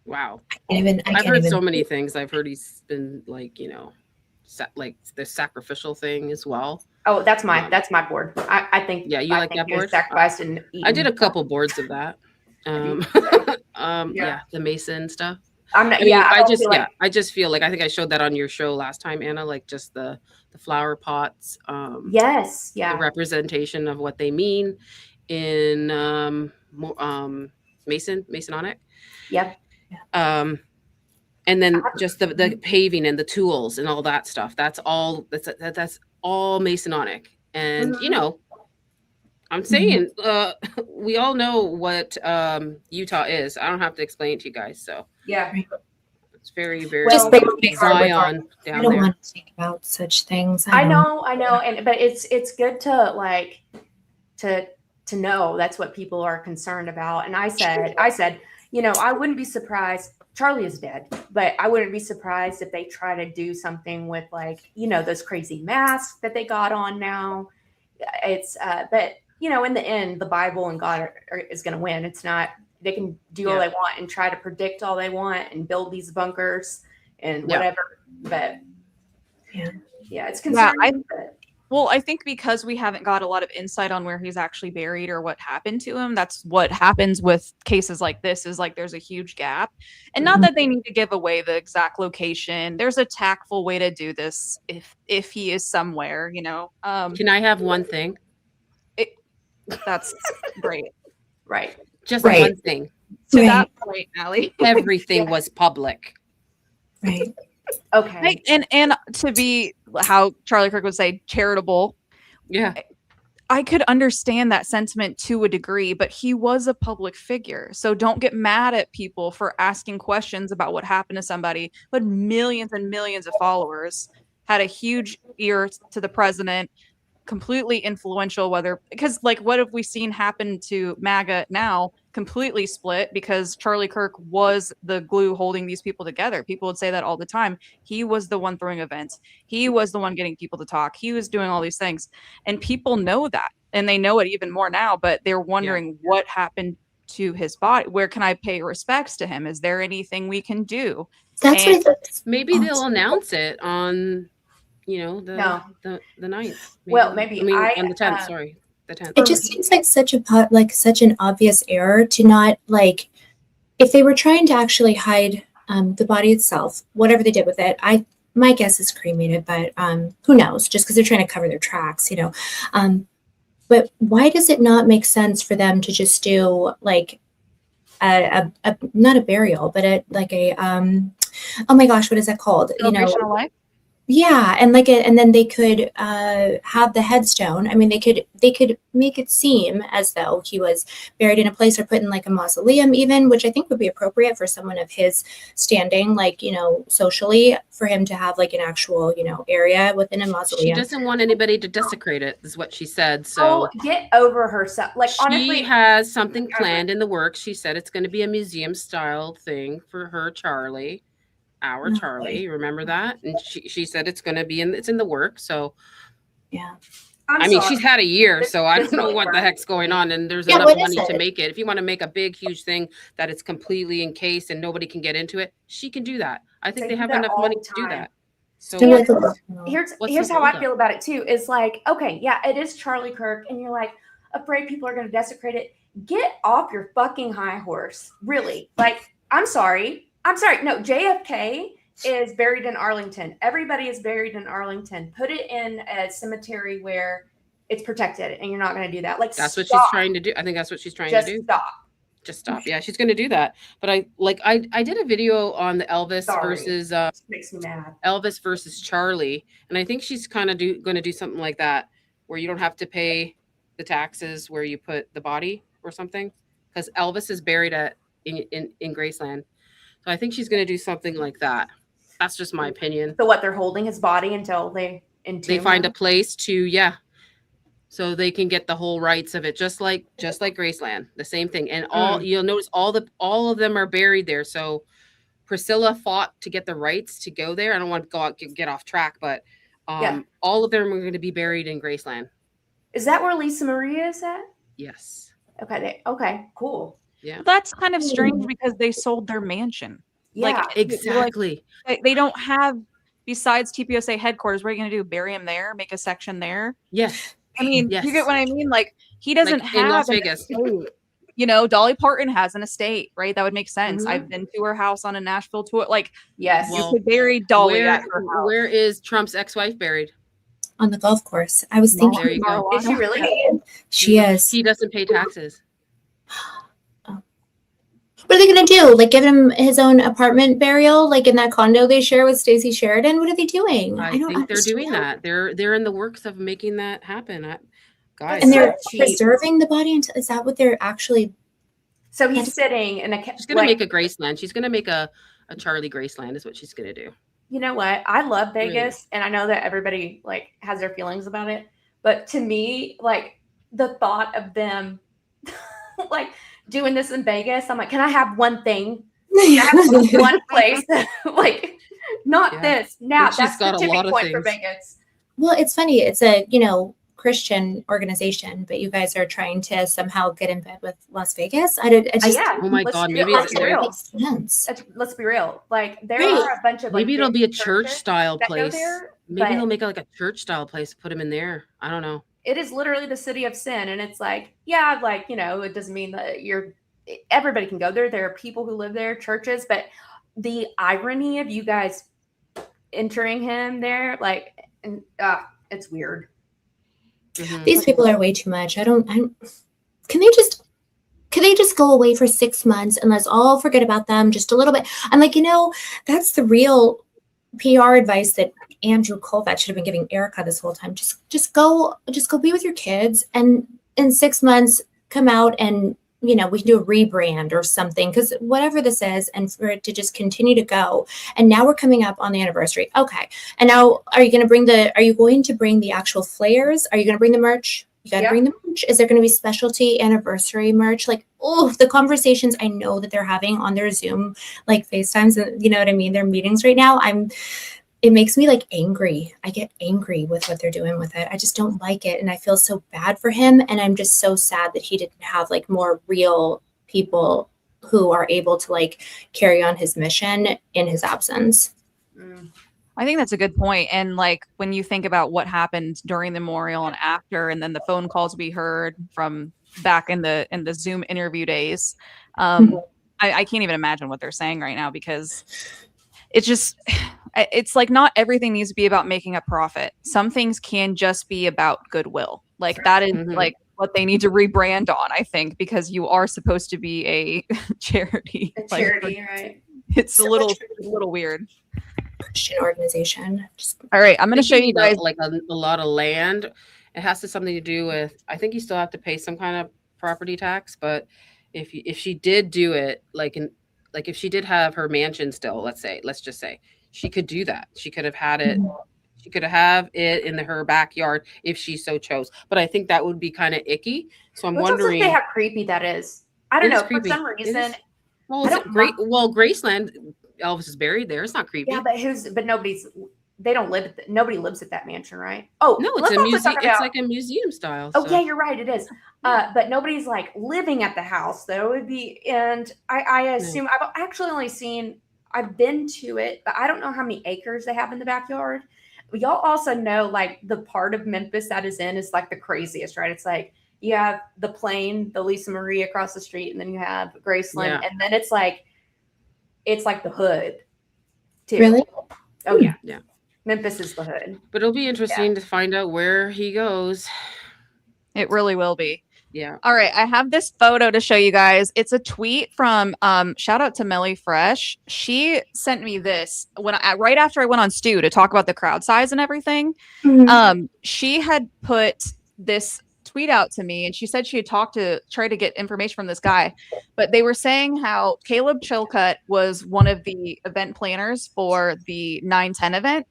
Wow. I've heard so many things. I've heard he's been like, like the sacrificial thing as well. Oh, that's my board. I think. Yeah, you like that board? Sacrificed and eaten. I did a couple boards of that. The Mason stuff. I just feel like, I think I showed that on your show last time, Anna, like just the flower pots. Yes. Yeah. The representation of what they mean in Masonic. Yep. And then just the paving and the tools and all that stuff. That's all Masonic. And I'm saying we all know what Utah is. I don't have to explain it to you guys. So yeah, it's very, very just Zion down I don't there. want to think about such things. I know, but it's good to like to know that's what people are concerned about. And I said, I wouldn't be surprised Charlie is dead, but I wouldn't be surprised if they try to do something with like, those crazy masks that they got on now. It's, but in the end, the Bible and God is going to win. It's not, they can do all they want and try to predict all they want and build these bunkers and whatever. But it's concerning. Well, I think because we haven't got a lot of insight on where he's actually buried or what happened to him, that's what happens with cases like this, is like there's a huge gap. And not that they need to give away the exact location. There's a tactful way to do this if he is somewhere, Can I have one thing? That's great. Right. Just one thing. To that point, Allie. Everything was public. Right. Okay. And to be, how Charlie Kirk would say, charitable. Yeah. I could understand that sentiment to a degree, but he was a public figure. So don't get mad at people for asking questions about what happened to somebody who had millions and millions of followers, had a huge ear to the president, completely influential, because like what have we seen happen to MAGA now? Completely split, because Charlie Kirk was the glue holding these people together. People would say that all the time. He was the one throwing events. He was the one getting people to talk. He was doing all these things, and people know that, and they know it even more now, but they're wondering what happened to his body. Where can I pay respects to him? Is there anything we can do? Maybe they'll announce it on the 9th. Well, maybe on the 10th. Sorry, the 10th. It just seems like such an obvious error to not, like, if they were trying to actually hide the body itself, whatever they did with it. My guess is cremated, but who knows? Just because they're trying to cover their tracks, But why does it not make sense for them to just do like a not a burial, but oh my gosh, what is that called? Celebration of life? Yeah, and and then they could have the headstone. I mean, they could make it seem as though he was buried in a place, or put in like a mausoleum even, which I think would be appropriate for someone of his standing, socially, for him to have like an actual, area within a mausoleum. She doesn't want anybody to desecrate it, is what she said. So get over herself. Like, honestly, she has something planned in the works. She said it's going to be a museum style thing for her Charlie. Our Charlie, you remember that? And she said it's going to be it's in the work. So yeah, I mean, she's had a year, so I don't know what the heck's going on. And there's enough money to make it. If you want to make a big, huge thing that it's completely encased and nobody can get into it, she can do that. I think they have enough money to do that. So here's how I feel about it too. Is like, okay, yeah, it is Charlie Kirk, and you're like afraid people are going to desecrate it. Get off your fucking high horse, really. Like, I'm sorry. No, JFK is buried in Arlington. Everybody is buried in Arlington. Put it in a cemetery where it's protected, and you're not going to do that. Like, that's what she's trying to do. I think that's what she's trying to do. Just stop. Yeah, she's going to do that. But I did a video on the Elvis versus makes me mad. Elvis versus Charlie, and I think she's kind of going to do something like that, where you don't have to pay the taxes where you put the body or something, because Elvis is buried in Graceland. So I think she's going to do something like that. That's just my opinion. So what, they're holding his body until they find a place to, so they can get the whole rights of it, just like Graceland, the same thing. And you'll notice all of them are buried there. So Priscilla fought to get the rights to go there. I don't want to get off track, but all of them are going to be buried in Graceland. Is that where Lisa Maria is at? Yes. Okay, cool. Yeah, well, that's kind of strange because they sold their mansion. Yeah, exactly. They don't have, besides TPOSA headquarters, what are you going to do? Bury him there? Make a section there? Yes. I mean, you get what I mean? Like, he doesn't have in Las Vegas. Dolly Parton has an estate, right? That would make sense. Mm-hmm. I've been to her house on a Nashville tour. Like, yes, you could bury Dolly at her house. Where is Trump's ex-wife buried? On the golf course. I was thinking. There you go. Is she really? She is. He doesn't pay taxes. What are they going to do? Like, give him his own apartment burial, like in that condo they share with Stacey Sheridan? What are they doing? I think they're doing that. They're in the works of making that happen. Guys, and they're preserving the body until, is that what they're actually? So he's sitting in a. She's going to make a Graceland. She's going to make a Charlie Graceland is what she's going to do. You know what? I love Vegas, and I know that everybody like has their feelings about it, but to me, like the thought of them, like. Doing this in Vegas, I'm like, can I have one thing? That's one place. Like, not this. Now She's that's the got a tipping lot of point for things. Vegas. Well, it's funny. It's a, Christian organization, but you guys are trying to somehow get in bed with Las Vegas. Yeah. Oh my let's God, be- maybe let's it's be real. Makes sense. Let's be real. Like, there Right. are a bunch of Maybe like it'll be a big church churches style that go place. there, Maybe but they'll make it like a church style place. Put them in there. I don't know. it is literally the city of sin, and it's like, yeah, like, it doesn't mean that everybody can go there. There are people who live there, churches, but the irony of you guys entering him there, like, and it's weird. Mhm. These people are way too much. Can they just go away for 6 months and let's all forget about them just a little bit? I'm like, that's the real PR advice that Andrew Colvett should have been giving Erica this whole time. Just go be with your kids, and in 6 months come out and we can do a rebrand or something, because whatever this is, and for it to just continue to go. And now we're coming up on the anniversary. Okay. And now are you going to bring the actual flares? Are you going to bring the merch? You got to bring the merch. Is there going to be specialty anniversary merch? Like, the conversations I know that they're having on their Zoom, like FaceTimes, and you know what I mean? Their meetings right now. It makes me like angry. I get angry with what they're doing with it. I just don't like it. And I feel so bad for him. And I'm just so sad that he didn't have like more real people who are able to like carry on his mission in his absence. I think that's a good point. And like when you think about what happened during the memorial and after, and then the phone calls we heard from back in the Zoom interview days, I can't even imagine what they're saying right now, because it's like not everything needs to be about making a profit. Some things can just be about goodwill. Like that is like what they need to rebrand on, I think, because you are supposed to be a charity. A charity, right? It's a little weird. Christian organization. All right, I'm going to show you guys like a lot of land. It has something to do with, I think you still have to pay some kind of property tax, but if she did do it, like if she did have her mansion still, let's just say, she could do that. She could have had it. She could have it in her backyard if she so chose. But I think that would be kind of icky. So I'm wondering how creepy that is. I don't know. For some reason, well, Graceland, Elvis is buried there. It's not creepy. Yeah, but nobody lives at that mansion, right? Oh no, it's a museum. It's like a museum style. Oh yeah, you're right. It is. But nobody's like living at the house, though. It would be, and I assume I've actually only I've been to it, but I don't know how many acres they have in the backyard. Y'all also know, like, the part of Memphis that is in is like the craziest, right? It's like you have the Plain, the Lisa Marie across the street, and then you have Graceland, and then it's like the hood too. Really? Oh yeah. Yeah. Memphis is the hood. But it'll be interesting to find out where he goes. It really will be. Yeah. All right. I have this photo to show you guys. It's a tweet from shout out to Melly Fresh. She sent me this right after I went on Stu to talk about the crowd size and everything. She had put this tweet out to me, and she said she had tried to get information from this guy, but they were saying how Caleb Chilcutt was one of the event planners for the 9/10 event.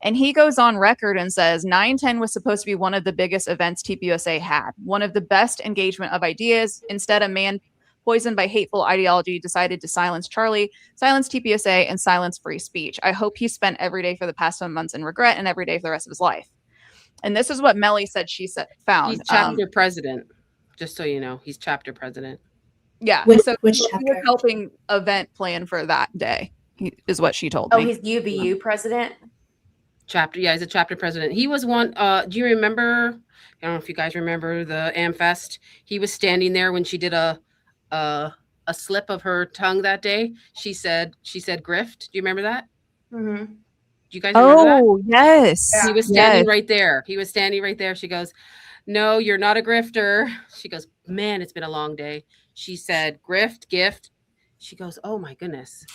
And he goes on record and says 9/10 was supposed to be one of the biggest events TPUSA had, one of the best engagement of ideas. Instead, a man poisoned by hateful ideology decided to silence Charlie, silence TPUSA, and silence free speech. I hope he spent every day for the past 7 months in regret and every day for the rest of his life. And this is what Melly said found. He's chapter president, just so you know. He's chapter president. Yeah. Which he was helping event plan for that day, is what she told me. Oh, he's UBU president? He's a chapter president. He was one. Do you remember? I don't know if you guys remember the AmFest. He was standing there when she did a slip of her tongue that day. She said grift. Do you remember that? Mm-hmm. Do you guys remember that? Oh, yes. He was standing right there. She goes, "No, you're not a grifter." She goes, "Man, it's been a long day." She said, "Grift, gift." She goes, "Oh my goodness.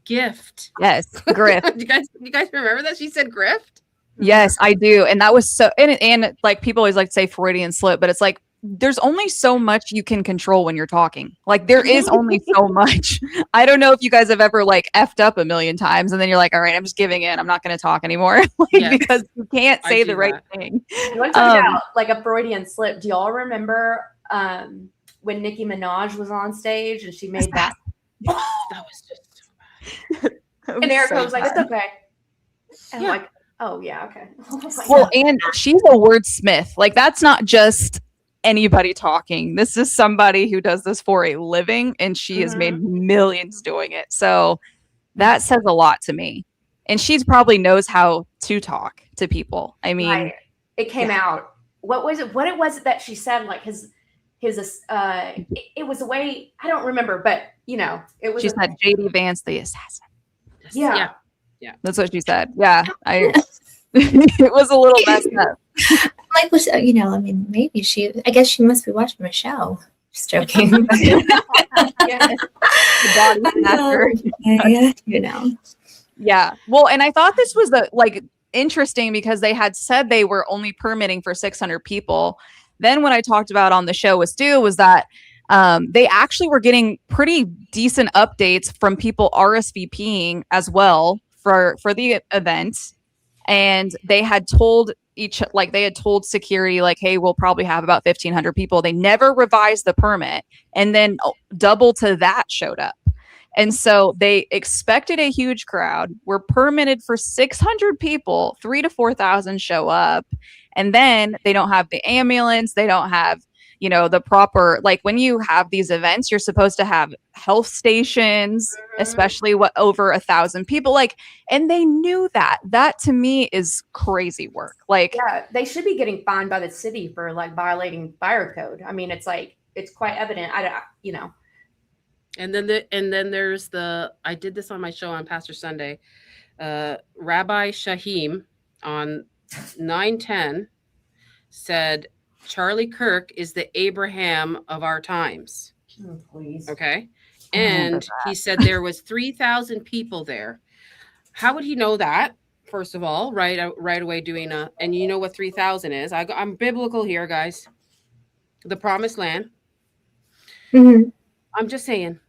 Gift." Yes, grift. you guys remember that? She said grift? Yes, I do. And that was so, and like people always like to say Freudian slip, but it's like there's only so much you can control when you're talking. Like there is only so much. I don't know if you guys have ever like effed up a million times and then you're like, all right, I'm just giving in. I'm not going to talk anymore. Because you can't say the right thing. You want to talk about like a Freudian slip? Do y'all remember when Nicki Minaj was on stage and she made that? That was just And Erica was like, sad. "It's okay." And Yeah. I'm like, "Oh yeah, okay." Well, and she's a wordsmith. Like, that's not just anybody talking. This is somebody who does this for a living, and she has made millions doing it. So that says a lot to me. And she's probably knows how to talk to people. I mean, Right. It came out. What was it? What it was that she said? Like his it was a way, I don't remember, but it was. she said JD Vance, the assassin. Yeah. That's what she said. Yeah, it was a little messed up. Like, I mean, maybe I guess she must be watching my show. Just joking. Yeah. The body snatcher. Yeah. Well, and I thought this was interesting because they had said they were only permitting for 600 people. Then what I talked about on the show with Stu was that they actually were getting pretty decent updates from people RSVPing as well for the event. And they had told security, like, hey, we'll probably have about 1,500 people. They never revised the permit. And then double to that showed up. And so they expected a huge crowd. We're permitted for 600 people, 3,000 to 4,000 show up. And then they don't have the ambulance. They don't have, the proper, like, when you have these events, you're supposed to have health stations, especially over 1,000 people. Like, and they knew that. That to me is crazy work. Like, yeah, they should be getting fined by the city for like violating fire code. I mean, it's quite evident. And then there's I did this on my show on Pastor Sunday. Rabbi Shahim on 910 said Charlie Kirk is the Abraham of our times. Oh, please. Okay. And he said there was 3,000 people there. How would he know that? First of all, right away doing and you know what 3,000 is? I'm biblical here, guys. The promised land. Mm-hmm. I'm just saying.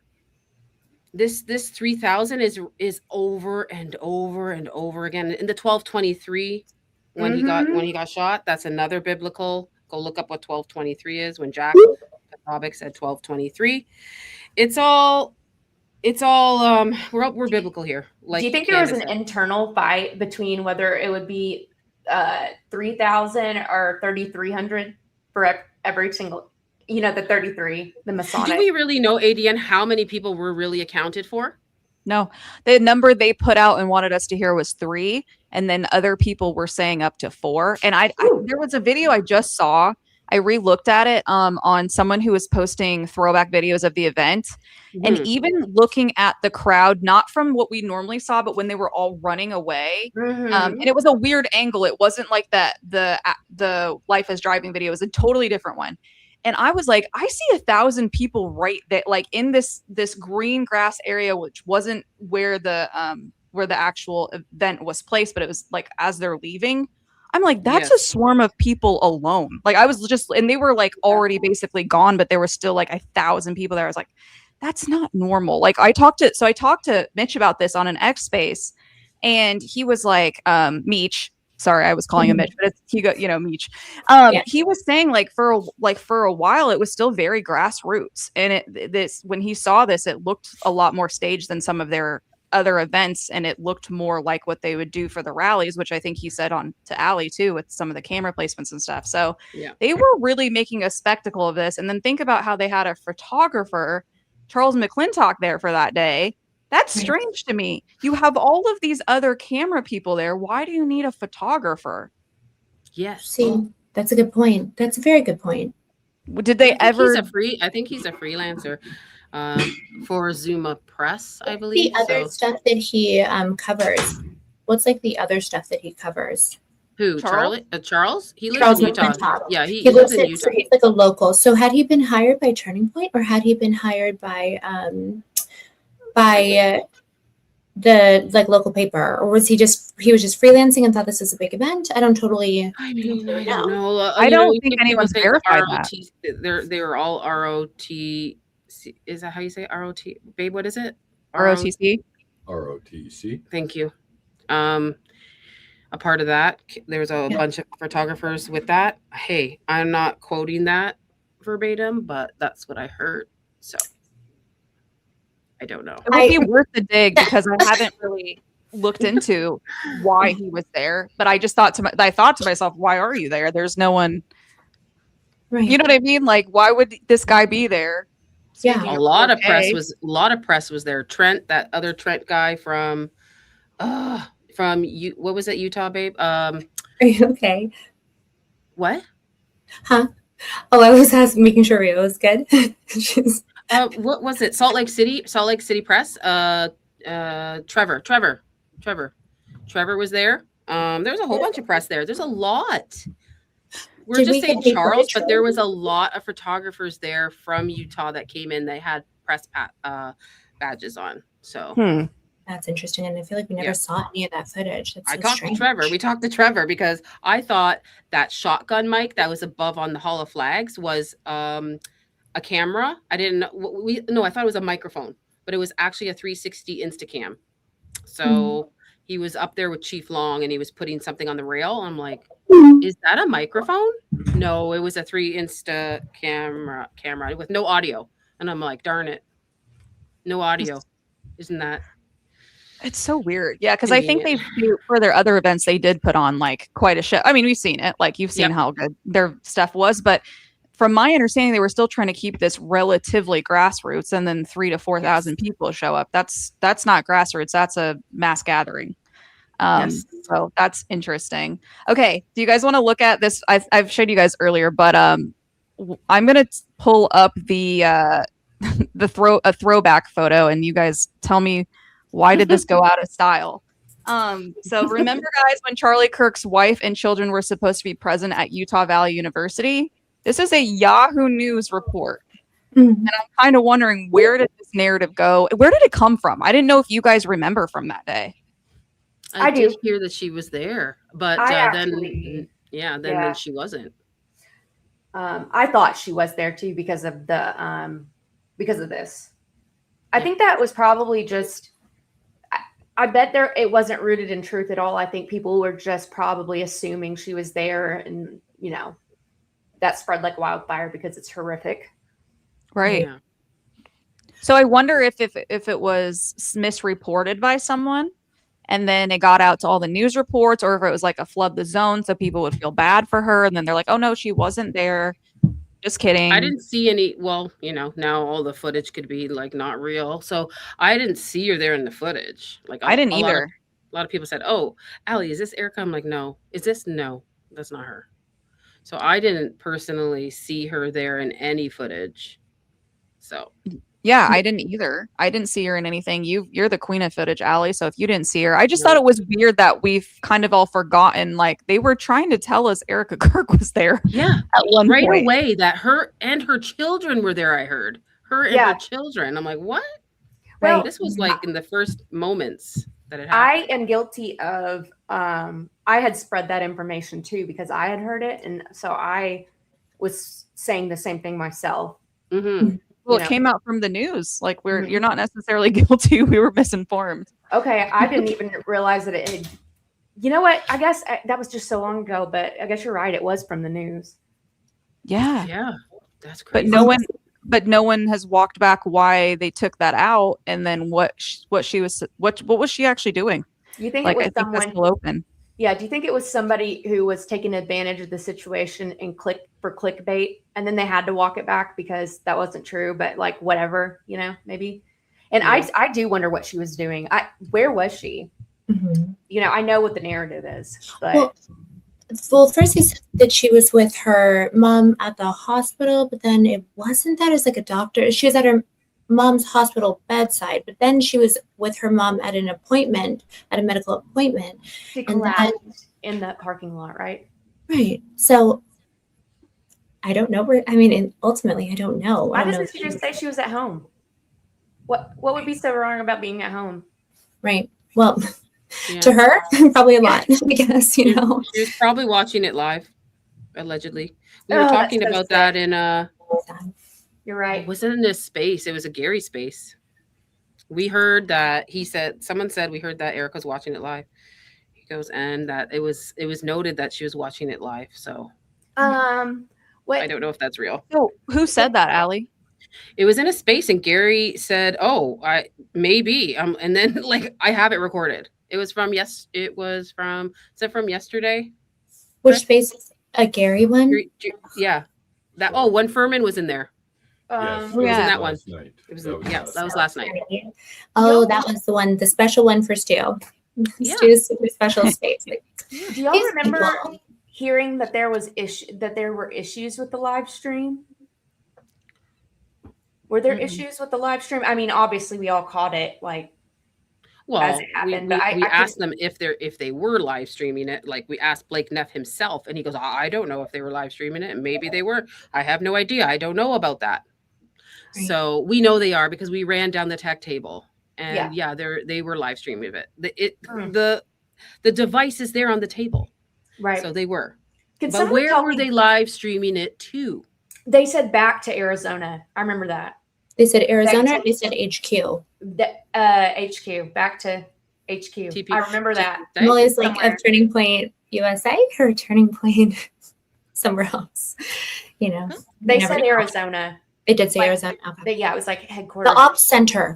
This 3,000 is over and over and over again. In the 1223, when he got shot, that's another biblical. Go look up what 1223 is. When Jack Popovic said 1223, it's all we're biblical here. Like, do you think there was an internal fight between whether it would be 3,000 or 3,300 for every single? The 33, the Masonic. Do we really know, ADN, how many people were really accounted for? No, the number they put out and wanted us to hear was 3. And then other people were saying up to 4. And there was a video I just saw. I re-looked at it on someone who was posting throwback videos of the event. Mm-hmm. And even looking at the crowd, not from what we normally saw, but when they were all running away. Mm-hmm. And it was a weird angle. It wasn't like that the Life is Driving video. It was a totally different one. And I was like, I see 1,000 people right there, like in this green grass area, which wasn't where the actual event was placed, but it was like as they're leaving. I'm like, that's a swarm of people alone. Like, I was and they were like already basically gone, but there were still like 1,000 people there. I was like, that's not normal. Like, I talked to Mitch about this on an X Space, and he was like, Meech. Sorry, I was calling him Mitch, but Meech. He was saying for a while it was still very grassroots, and when he saw this, it looked a lot more staged than some of their other events, and it looked more like what they would do for the rallies, which I think he said on to Allie too, with some of the camera placements and stuff. So they were really making a spectacle of this. And then think about how they had a photographer, Charles McClintock, there for that day. That's strange to me. You have all of these other camera people there. Why do you need a photographer? Yes. See, that's a good point. That's a very good point. Did they ever? I think he's a freelancer for Zuma Press, I believe. The other stuff that he covers. What's like the other stuff that he covers? Who? Charlie? Charles? He lives Charles in Utah. McClintock. Yeah, he lives in Utah. He's like a local. So had he been hired by Turning Point, or had he been hired by the local paper, or was he just freelancing and thought this was a big event? I don't totally. I mean, I don't know. I don't think anyone's verified that. They were all ROT. Is that how you say it? ROT? Babe, what is it? ROTC. ROTC. Thank you. A part of that, there was a bunch of photographers with that. Hey, I'm not quoting that verbatim, but that's what I heard. So. I don't know. It would be worth the dig because I haven't really looked into why he was there. But I just thought to myself, why are you there? There's no one. Right. You know what I mean? Like, why would this guy be there? Yeah. A lot of press was there. Trent, that other Trent guy from what was it, Utah, babe? Are you okay? What? Huh? Oh, I was making sure it was good. What was it? Salt Lake City Press. Trevor was there. There's a whole bunch of press there. There's a lot. We're just saying Charles, but there was a lot of photographers there from Utah that came in. They had press badges on. So that's interesting. And I feel like we never saw any of that footage. That's so talked to Trevor. We talked to Trevor because I thought that shotgun mic that was above on the Hall of Flags was a camera. I didn't know. I thought it was a microphone, but it was actually a 360 Instacam. So he was up there with Chief Long and he was putting something on the rail. I'm like, is that a microphone? No, it was a 3 Insta camera with no audio. And I'm like, darn it. No audio. Isn't that? It's so weird. Yeah, because I think for their other events, they did put on like quite a show. I mean, we've seen it. Like you've seen how good their stuff was. But from my understanding, they were still trying to keep this relatively grassroots, and then 3,000 to 4,000 people show up. That's not grassroots. That's a mass gathering. So that's interesting. Okay, do you guys want to look at this? I've showed you guys earlier, but I'm gonna pull up the throwback photo, and you guys tell me why did this go out of style. So remember, guys, when Charlie Kirk's wife and children were supposed to be present at Utah Valley University? This is a Yahoo News report. And I'm kind of wondering, where did this narrative go? Where did it come from? I didn't know if you guys remember from that day. I did hear that she was there, but then she wasn't. I thought she was there too because of this. I think that was probably just. I bet it wasn't rooted in truth at all. I think people were just probably assuming she was there, and that spread like wildfire because it's horrific. Right. Yeah. So I wonder if it was misreported by someone and then it got out to all the news reports, or if it was like a flood the zone so people would feel bad for her. And then they're like, oh no, she wasn't there. Just kidding. I didn't see any. Well, now all the footage could be like not real. So I didn't see her there in the footage. Like I didn't either. A lot of people said, oh, Allie, is this Erica? I'm like, no. Is this? No, that's not her. So I didn't personally see her there in any footage. So yeah, I didn't either. I didn't see her in anything. You're the queen of footage, Allie. So if you didn't see her, I just thought it was weird that we've kind of all forgotten. Like they were trying to tell us Erica Kirk was there. Yeah, at one right point. away that her and her children were there. I heard her and her children. I'm like, what? Well, this was like in the first moments that it happened. I am guilty of. I had spread that information too because I had heard it, and so I was saying the same thing myself. Mm-hmm. Well, it came out from the news. Like you're not necessarily guilty. We were misinformed. Okay, I didn't even realize that it had. You know what? I guess that was just so long ago, but I guess you're right. It was from the news. Yeah. Yeah, that's crazy. But no one has walked back why they took that out, and then what was she actually doing? You think like it was I think that's still open. Yeah. Do you think it was somebody who was taking advantage of the situation and clickbait, and then they had to walk it back because that wasn't true? But like whatever, maybe. And I do wonder what she was doing. Where was she? Mm-hmm. I know what the narrative is, but. Well, first he said that she was with her mom at the hospital, but then it wasn't that. It was like a doctor. She was at her mom's hospital bedside, but then she was with her mom at a medical appointment. She collapsed in the parking lot, right? Right. So I don't know where. I mean, and ultimately, I don't know. Why doesn't she just say she was at home? What would be so wrong about being at home? Right. Well. Yeah. To her, probably a lot, I guess, She was probably watching it live, allegedly. We were talking about that in You're right. Was it in this space? It was a Gary space. We heard that someone said we heard that Erica's watching it live. He goes, and that it was noted that she was watching it live. So what? I don't know if that's real. So who said that, Allie? It was in a space, and Gary said, "Oh, I maybe." And then like I have it recorded. It was from It was from. Is it from yesterday? Which space is a Gary one? Yeah, that. Oh, one Furman was in there. Yes, it was yeah. in that one. last night. It was That that was last night. Oh, that was the one, the special one for Stu. Yeah. Stu's super special space. Like, Do y'all these remember people- hearing that there were issues with the live stream? Were there issues with the live stream? I mean, obviously we all caught it like Well, as it happened, we but I asked them if they were live streaming it. Like we asked Blake Neff himself, and he goes, "I don't know if they were live streaming it, and maybe they were. I have no idea. I don't know about that." Right. So we know they are because we ran down the tech table, and Yeah. they were live streaming it. The device is there on the table, right. so they were. Can But someone where tell were me- they live streaming it to? They said back to Arizona. I remember that. They said Arizona, Back to- they said HQ. HQ, back to HQ. TP. I remember that. Well, it's like Somewhere. a Turning Point USA or Turning Point somewhere else. You know, They never said know. Arizona. It did say Like, Arizona. Okay. But yeah, it was like headquarters. The Ops Center.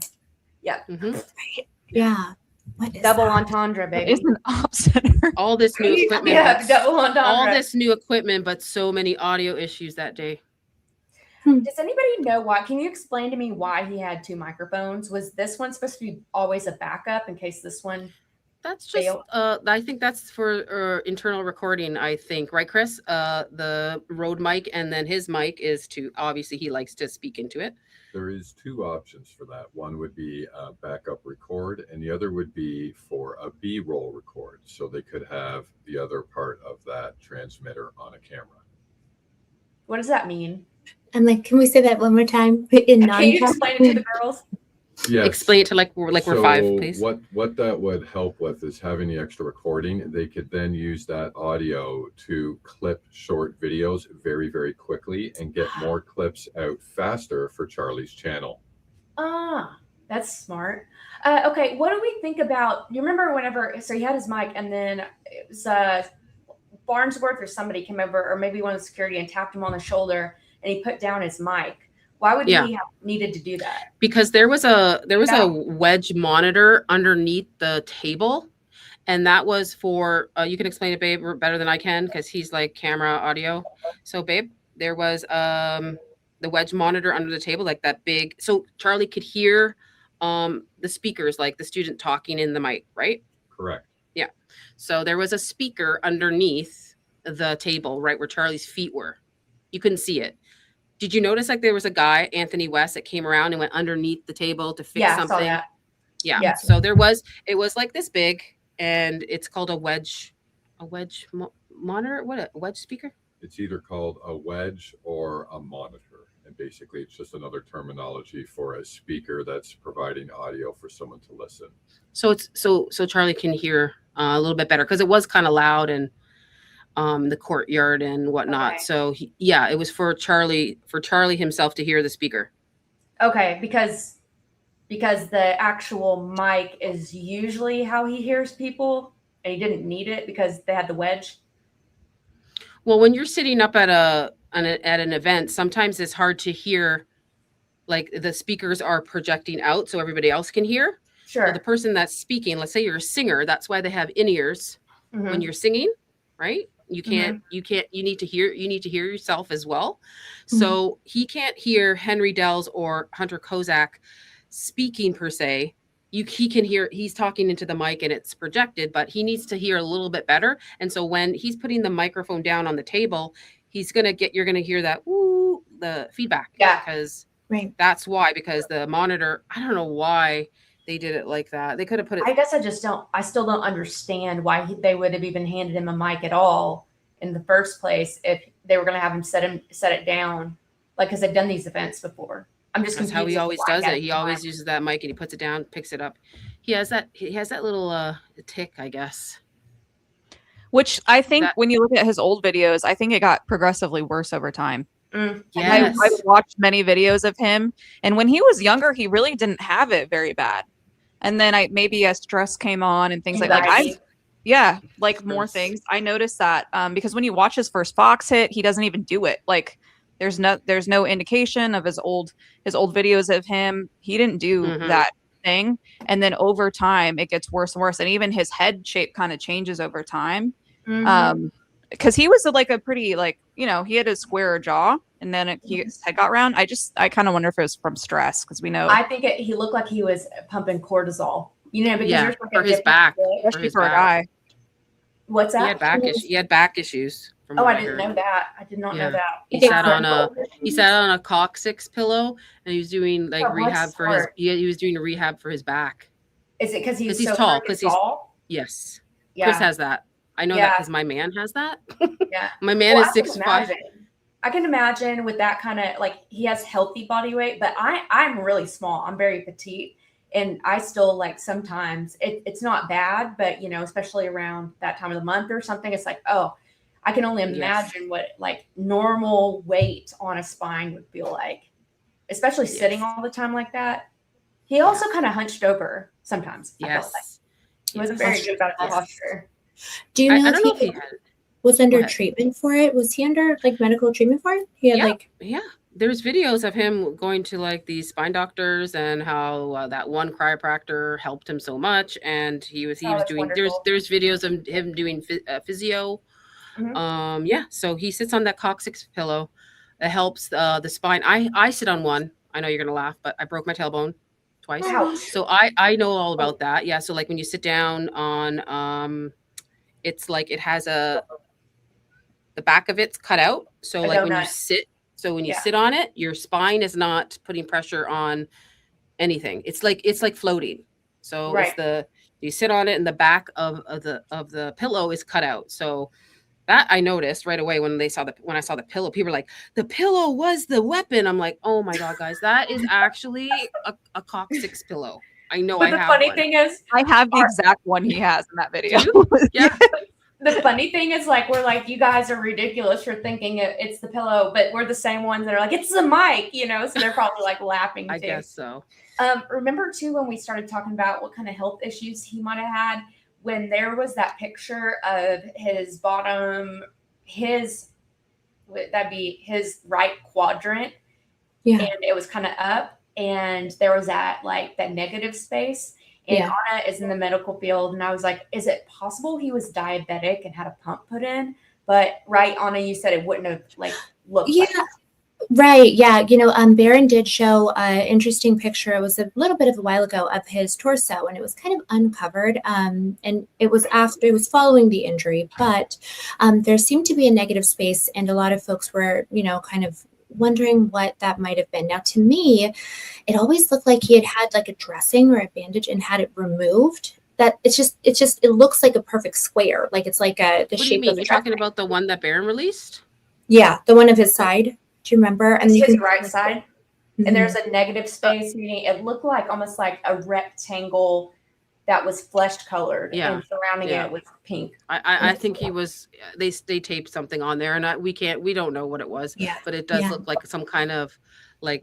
Mhm. Yeah. What is Double that? entendre, baby. It's an op center. All this new equipment. Yeah, double entendre. all this new equipment, but so many audio issues that day. Does anybody know why? Can you explain to me why he had two microphones? Was this one supposed to be always a backup in case this one? That's just Fail. I think that's for internal recording, I think, right, Chris? The Rode mic, and then his mic is to, obviously he likes to speak into it. There is two options for that. One would be a backup record, and the other would be for a B-roll record. So they could have the other part of that transmitter on a camera. What does that mean? I'm like, can we say that one more time in Can you explain it to the girls? Yes. Explain it to like we're five, So please. What that would help with is having the extra recording. They could then use that audio to clip short videos very, very quickly and get more clips out faster for Charlie's channel. Ah, that's smart. Okay, what do we think about? You remember whenever? So he had his mic, and then it was Barnesworth or somebody came over, or maybe one of the security, and tapped him on the shoulder, and he put down his mic. Why would Yeah. he have needed to do that? Because there was a Yeah. wedge monitor underneath the table, and that was for you can explain it, babe, better than I can because he's like camera audio. So babe, there was the wedge monitor under the table, like that big, so Charlie could hear the speakers, like the student talking in the mic, right? Correct. Yeah. So there was a speaker underneath the table, right where Charlie's feet were. You couldn't see it. Did you notice like there was a guy, Anthony West, that came around and went underneath the table to fix Yeah, I something? saw that. Yeah. Yeah. So it was like this big, and it's called a wedge monitor. What, a wedge speaker? It's either called a wedge or a monitor. And basically it's just another terminology for a speaker that's providing audio for someone to listen. So it's so Charlie can hear a little bit better because it was kind of loud and the courtyard and whatnot. Okay. So it was for Charlie himself to hear the speaker. Okay, because the actual mic is usually how he hears people, and he didn't need it because they had the wedge. Well, when you're sitting up at an event, sometimes it's hard to hear, like the speakers are projecting out so everybody else can hear. Sure. So the person that's speaking, let's say you're a singer, that's why they have in-ears Mhm. when you're singing, right? You need to hear yourself as well. So he can't hear Henry Dells or Hunter Kozak speaking per se. He can hear, he's talking into the mic and it's projected, but he needs to hear a little bit better. And so when he's putting the microphone down on the table, you're going to hear that, woo, the feedback. Yeah. Because Right. that's why, because the monitor, I don't know why they did it like that. They could have put it. I guess I still don't understand why they would have even handed him a mic at all in the first place if they were going to have him set it down, like, because they've done these events before. I'm just That's confused. how he as to always why does had it. He the always mic. uses that mic and he puts it down, picks it up. He has that little tick, I guess. Which I think That- when you look at his old videos, I think it got progressively worse over time. Yes. I watched many videos of him, and when he was younger, he really didn't have it very bad. And then maybe as stress came on and things Anxiety. more things. I noticed that because when you watch his first Fox hit, he doesn't even do it. Like There's no indication of his old videos of him. He didn't do that thing. And then over time it gets worse and worse. And even his head shape kind of changes over time. Because he was like a pretty, like, you know, he had a square jaw, and then his head got round. I kind of wonder if it was from stress, because we know. I think he looked like he was pumping cortisol. You know, because yeah, for his back, especially for a guy. What's that? He had back issues. Oh, I didn't know that. I did not know that. He sat on a coccyx pillow, and he was doing like rehab for his. He was doing a rehab for his back. Is it because he's so tall? Because he's tall. Yes. Yeah. Chris has that. I know that because my man has that. Yeah. My man is 6'5". I can imagine with that kind of, like, he has healthy body weight, but I'm really small. I'm very petite. And I still, like, sometimes it's not bad, but, you know, especially around that time of the month or something, it's like, oh, I can only imagine what, like, normal weight on a spine would feel like, especially sitting all the time like that. He also kind of hunched over sometimes. I felt like. He wasn't very good about his posture. Do you know if he was under treatment for it? Was he under, like, medical treatment for it? He had there's videos of him going to, like, these spine doctors, and how that one chiropractor helped him so much, and he was doing there's videos of him doing physio. So he sits on that coccyx pillow. It helps the spine. I sit on one. I know you're gonna laugh, but I broke my tailbone twice. So I know all about that. Yeah, so like when you sit down on it's like it has the back of it's cut out, so like when you sit. So when you sit on it, your spine is not putting pressure on anything. It's like floating. So it's you sit on it, and the back of the pillow is cut out. So that I noticed right away when I saw the pillow. People were like, the pillow was the weapon. I'm like, oh my God, guys, that is actually a coccyx pillow. I know. But the funny thing is, I have the exact one he has in that video. Yeah. The funny thing is, like, we're like, you guys are ridiculous for thinking it's the pillow, but we're the same ones that are like, it's the mic, you know? So they're probably like laughing too. I guess so. Remember too, when we started talking about what kind of health issues he might have had, when there was that picture of his bottom, that'd be his right quadrant. Yeah. And it was kind of up, and there was that negative space. And Anna is in the medical field, and I was like, is it possible he was diabetic and had a pump put in? But Anna, you said it wouldn't have looked like that. Right. Yeah. You know, Barron did show an interesting picture. It was a little bit of a while ago of his torso, and it was kind of uncovered. And it was following the injury, but there seemed to be a negative space, and a lot of folks were, you know, kind of wondering what that might have been. Now, to me, it always looked like he had like a dressing or a bandage and had it removed. That it looks like a perfect square. Like it's like the what shape do you mean? of the You're talking about the one that Barron released? Yeah, the one of his side. Do you remember? And his right side. Mm-hmm. And there's a negative space, meaning it looked like almost like a rectangle that was flesh colored, and surrounding it was pink. I think he was. They taped something on there, and we don't know what it was. Yeah, but it does look like some kind of like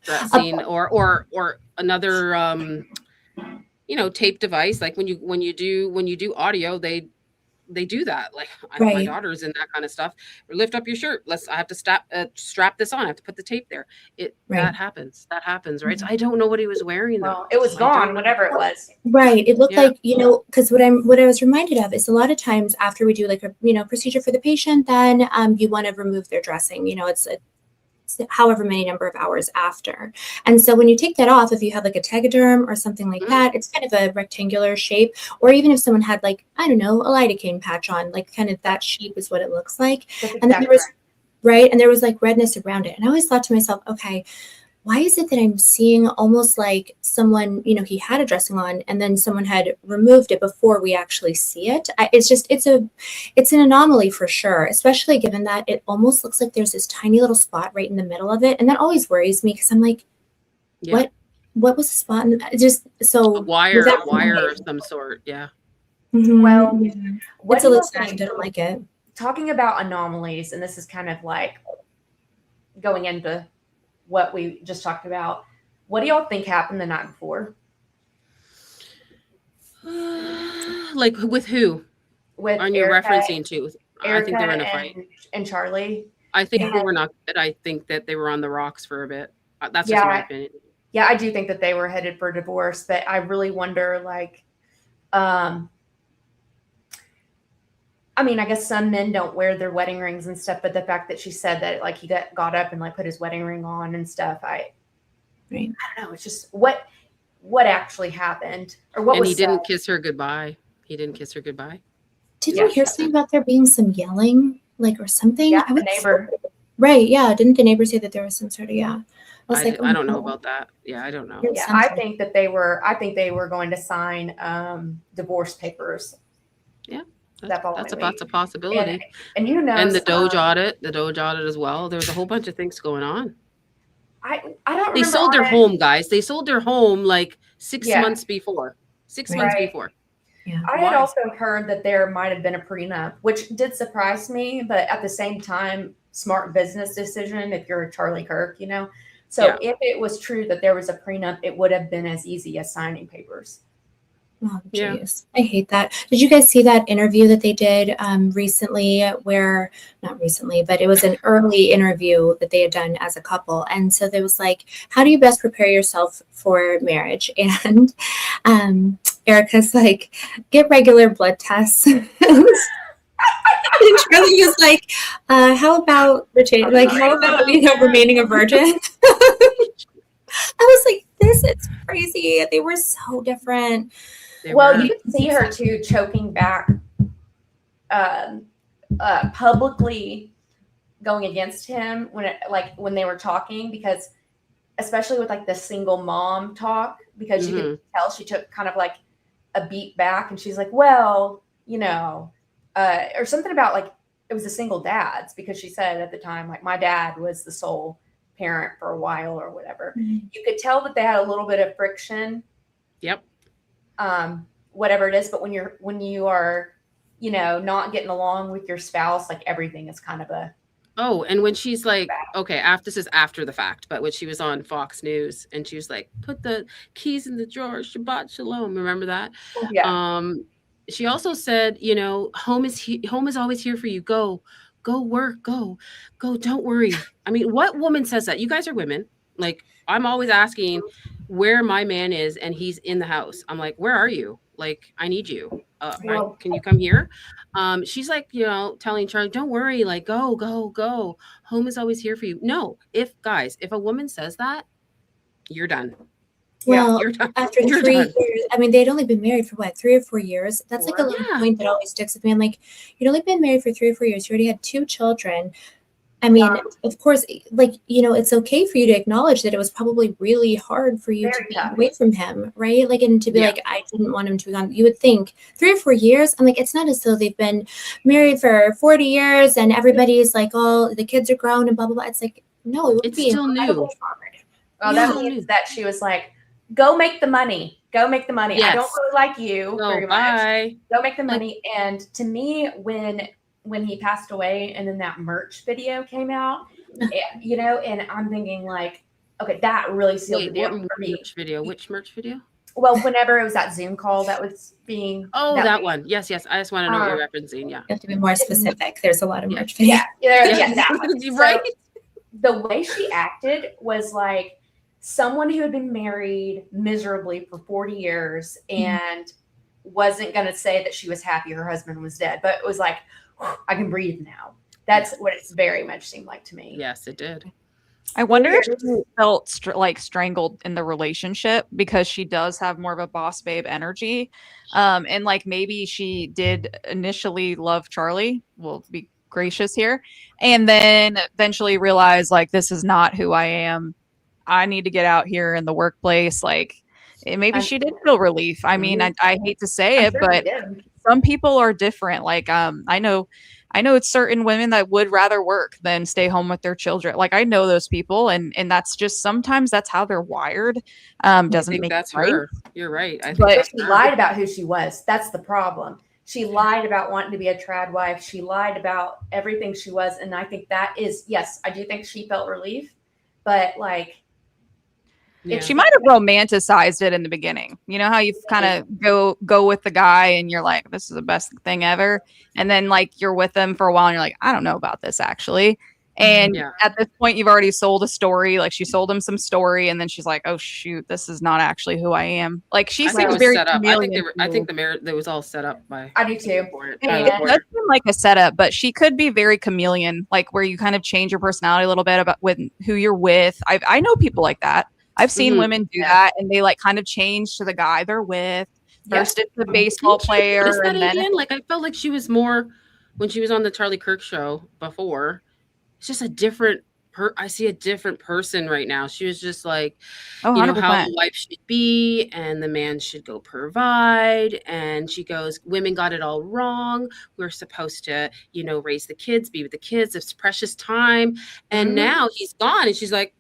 that scene or another tape device. Like when you do audio, they do that. Like my daughter's in that kind of stuff. Or lift up your shirt. I have to strap this on. I have to put the tape there. That happens. That happens, right? So I don't know what he was wearing though. Well, it was gone, whatever it was. Right. It looked like, because what I was reminded of is a lot of times after we do like a procedure for the patient, then you want to remove their dressing. It's however many number of hours after. And so when you take that off, if you have like a tegaderm or something like that, it's kind of a rectangular shape. Or even if someone had like, I don't know, a lidocaine patch on, like kind of that shape is what it looks like. And then there was like redness around it. And I always thought to myself, okay, why is it that I'm seeing almost like someone, he had a dressing on and then someone had removed it before we actually see it? It's an anomaly for sure, especially given that it almost looks like there's this tiny little spot right in the middle of it. And that always worries me because I'm like, what was the spot? A wire of some sort. Yeah. Mm-hmm. Well, it's a little strange. I don't like it. Talking about anomalies, and this is kind of like going into what we just talked about. What do y'all think happened the night before? Like with who? With Are you referencing to? Erica I think they were in a fight. And Charlie. I think they were not good. I think that they were on the rocks for a bit. That's Yeah. just my opinion. Yeah, I do think that they were headed for divorce, but I really wonder, like, I mean, I guess some men don't wear their wedding rings and stuff, but the fact that she said that, like, he got up and like put his wedding ring on and stuff, I don't know. It's just what actually happened, or what And was he didn't said. kiss her goodbye. He didn't kiss her goodbye. Didn't you hear something about there being some yelling, like, or something? Yeah, the neighbor. Right. Yeah. Didn't the neighbor say that there was some sort of I was like, I don't know about that. Yeah, I don't know. Yeah, I think they were going to sign divorce papers. Yeah, that's a possibility. And you know, and the Doge audit as well. There was a whole bunch of things going on. I don't. They sold their home, guys. They sold their home like 6 months before. 6 months before. Yeah. I had also heard that there might have been a prenup, which did surprise me, but at the same time, smart business decision if you're Charlie Kirk, you know. So if it was true that there was a prenup, it would have been as easy as signing papers. Oh, jeez. I hate that. Did you guys see that interview that they did recently where, not recently, but it was an early interview that they had done as a couple. And so there was like, how do you best prepare yourself for marriage? And Erica's like, get regular blood tests. And Charlie was like, how about remaining a virgin? I was like, this is crazy. They were so different. You could see her too choking back, publicly going against him when they were talking, because especially with like the single mom talk, because you could tell she took kind of like a beat back, and she's like, well, you know, or something about like it was the single dads, because she said at the time, like, my dad was the sole parent for a while or whatever. You could tell that they had a little bit of friction. Yep. Whatever it is, but when you are, you know, not getting along with your spouse, like everything is kind of a. Oh, and when she's like, okay, this is after the fact, but when she was on Fox News and she was like, put the keys in the drawer, Shabbat Shalom. Remember that? Yeah. She also said, you know, home is always here for you. Go work, go, don't worry. I mean, what woman says that? You guys are women. Like, I'm always asking where my man is, and he's in the house. I'm like, where are you? Like, I need you. Can you come here? She's like, you know, telling Charlie, don't worry, like, go. Home is always here for you. No, if a woman says that, you're done. Well, you're done. After 3 years, I mean, they'd only been married for 3 or 4 years. That's like a little point that always sticks with me. I'm like, you'd only been married for 3 or 4 years. You already had 2 children. I mean, of course, like, you know, it's okay for you to acknowledge that it was probably really hard for you to be away from him, right? Like, and to be like, I didn't want him to be gone. You would think 3 or 4 years. I'm like, it's not as though they've been married for 40 years and everybody's like, oh, the kids are grown and blah, blah, blah. It's like, no, it would be still new. Well, that means that she was like, go make the money. Go make the money. Yes. I don't really like you very bye. much. Go make the money. And to me, when he passed away and then that merch video came out, you know, and I'm thinking like, okay, that really sealed the deal for me. Which merch video? Well, whenever it was that Zoom call that was being. Oh, that one. Yes. I just want to know what you're referencing. Yeah. You have to be more specific. There's a lot of merch videos. Yeah, that one. Right. So, the way she acted was like someone who had been married miserably for 40 years and wasn't going to say that she was happy her husband was dead, but it was like, I can breathe now. That's what it's very much seemed like to me. Yes, it did. I wonder if she felt strangled in the relationship, because she does have more of a boss babe energy. And like maybe she did initially love Charlie. We'll be gracious here. And then eventually realize like, this is not who I am. I need to get out here in the workplace. Like maybe she did feel relief. I mean, I hate to say it, but some people are different. Like, I know it's certain women that would rather work than stay home with their children. Like I know those people, and that's just, sometimes that's how they're wired. Doesn't make that's right. her. You're right. I think but she lied about who she was. That's the problem. She lied about wanting to be a trad wife. She lied about everything she was. And I think that is, yes, I do think she felt relief, but like, she might have romanticized it in the beginning. You know how you kind of go with the guy and you're like, this is the best thing ever. And then like you're with them for a while and you're like, I don't know about this actually. And Yeah. at this point, you've already sold a story. Like she sold him some story, and then she's like, "Oh shoot, this is not actually who I am." Like she I think it seems was very set up. I think chameleon. I think the marriage that was all set up by. I do too. It does seem like a setup, but she could be very chameleon, like where you kind of change your personality a little bit about with who you're with. I know people like that. I've seen women do that, and they like kind of change to the guy they're with. First, it's the baseball player, Notice that and then again? Like I felt like she was more when she was on the Charlie Kirk show before. It's just a different. I see a different person right now. She was just like, oh, you know, how 100%. a wife should be, and the man should go provide. And she goes, women got it all wrong. We're supposed to, you know, raise the kids, be with the kids. It's precious time. And now he's gone, and she's like,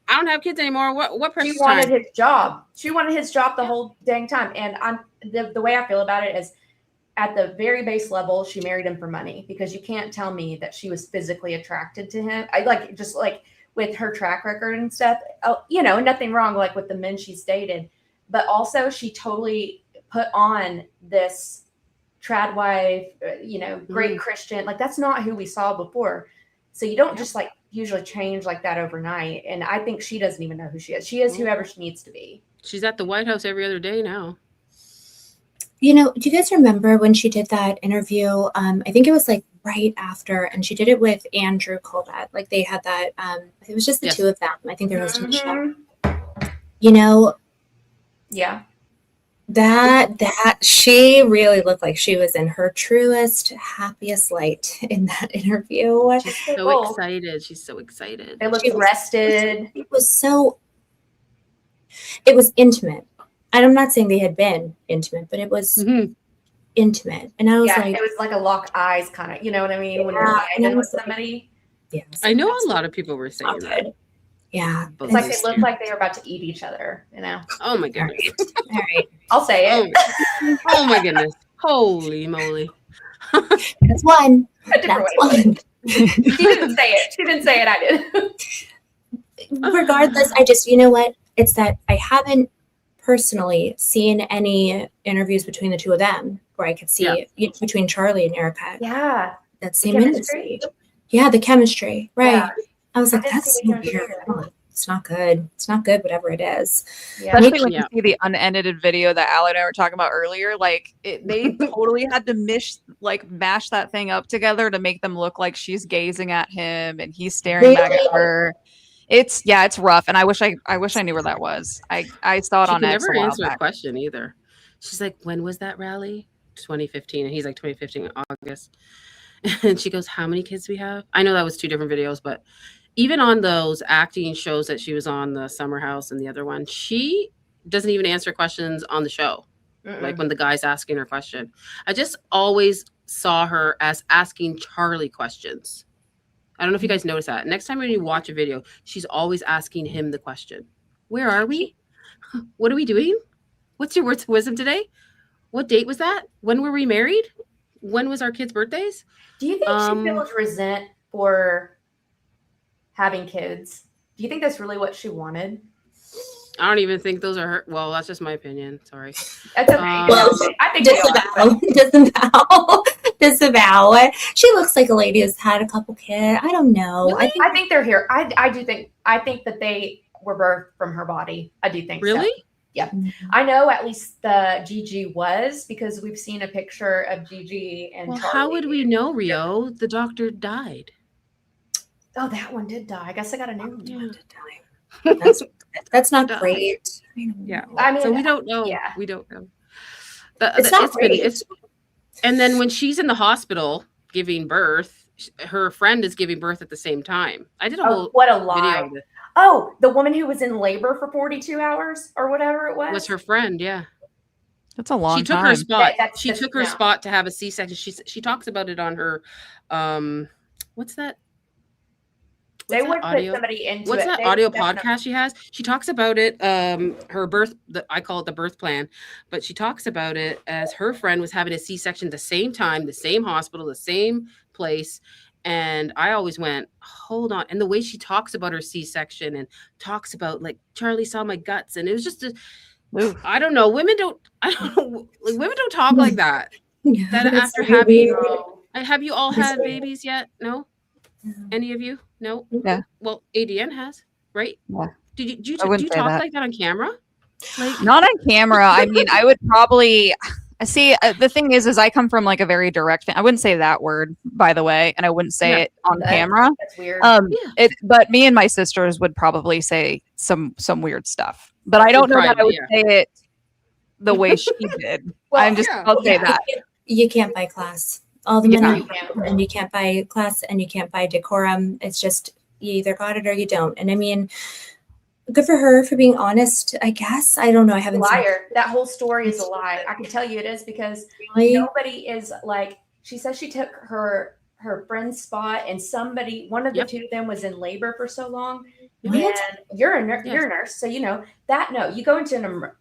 I don't have kids anymore. What precious She wanted time? his job. She wanted his job the whole dang time. And the way I feel about it is, at the very base level, she married him for money, because you can't tell me that she was physically attracted to him. I like, just like with her track record and stuff, you know, nothing wrong like with the men she's dated, but also she totally put on this trad wife, you know, great Christian. Like that's not who we saw before. So you don't just like usually change like that overnight. And I think she doesn't even know who she is. She is whoever she needs to be. She's at the White House every other day now. You know, do you guys remember when she did that interview? I think it was like right after, and she did it with Andrew Colbert. Like they had that, it was just the two of them. I think they're hosting the show. You know, that she really looked like she was in her truest, happiest light in that interview. She's so excited. She's so excited. They looked rested. It was intimate. And I'm not saying they had been intimate, but it was intimate. And I was like, it was like a lock eyes kind of, you know what I mean? When you're hanging with somebody. Yeah. I know a lot of people were saying that. Yeah. It's like they looked like they were about to eat each other, you know? Oh my goodness. All right. I'll say it. Oh my goodness. Holy moly. That's one. That's one. She didn't say it. She didn't say it. I did. Regardless, I just, you know what? It's that I haven't personally seen any interviews between the two of them where I could see between Charlie and Erica. Yeah. That same industry. Yeah, the chemistry. Right. Yeah. I was like, that's so weird. It's not good. It's not good, whatever it is. Yeah. Especially when you see the unedited video that Allie and I were talking about earlier. Like they totally had to mash that thing up together to make them look like she's gazing at him and he's staring back at her. It's rough, and I wish I knew where that was. I saw it on X. She never answered a question either. She's like, "When was that rally?" 2015, and he's like 2015 in August. And she goes, "How many kids do we have?" I know that was two different videos, but even on those acting shows that she was on, the Summer House and the other one, she doesn't even answer questions on the show. Like when the guy's asking her question, I just always saw her as asking Charlie questions. I don't know if you guys notice that. Next time when you watch a video, she's always asking him the question. Where are we? What are we doing? What's your words of wisdom today? What date was that? When were we married? When was our kids' birthdays? Do you think she feels resent for having kids? Do you think that's really what she wanted? I don't even think those are her. Well, that's just my opinion. Sorry. That's okay. I think disavow. She looks like a lady who's had a couple kids. I don't know. Really? I think they're here. I think that they were birthed from her body. I do think really? So. Yeah. I know at least the Gigi was, because we've seen a picture of Gigi and Charlie. How would we know, Rio? The doctor died. Oh, that one did die. I guess I got a new one. Did die. That's not great. Yeah. I mean, so we don't know. Yeah. We don't know. It's not great. And then when she's in the hospital giving birth, her friend is giving birth at the same time. I did a whole what a lie. video of this. Oh, the woman who was in labor for 42 hours or whatever it was? Was her friend, yeah. That's a long time. She took her spot. She took her spot to have a C-section. She talks about it on her, what's that? They would put somebody into What's it. that audio podcast she has? She talks about it, her birth, I call it the birth plan, but she talks about it as her friend was having a C-section at the same time, the same hospital, the same place. And I always went, hold on. And the way she talks about her C-section and talks about like, Charlie saw my guts. And it was just, I don't know. Women don't talk like that. That after having, have you all had babies yet? No? Any of you? No? Yeah. Well, ADN has, right? Yeah. Did you I wouldn't say talk that. like that on camera? Like, Not on camera. I mean, I would probably see. The thing is I come from like a very direct. I wouldn't say that word, by the way, and I wouldn't say it on camera. That's weird. But me and my sisters would probably say some weird stuff. But I don't know that I would say it the way she did. Well, I'll say that. You can't buy class. All the money, and you can't buy class, and you can't buy decorum. It's just you either got it or you don't. And I mean, good for her for being honest, I guess. I don't know. I haven't seen liar. That whole story is a lie. I can tell you it is, because nobody is like, she says she took her friend's spot, and one of the two of them was in labor for so long. What? And you're a nurse, so you know that. No, you go into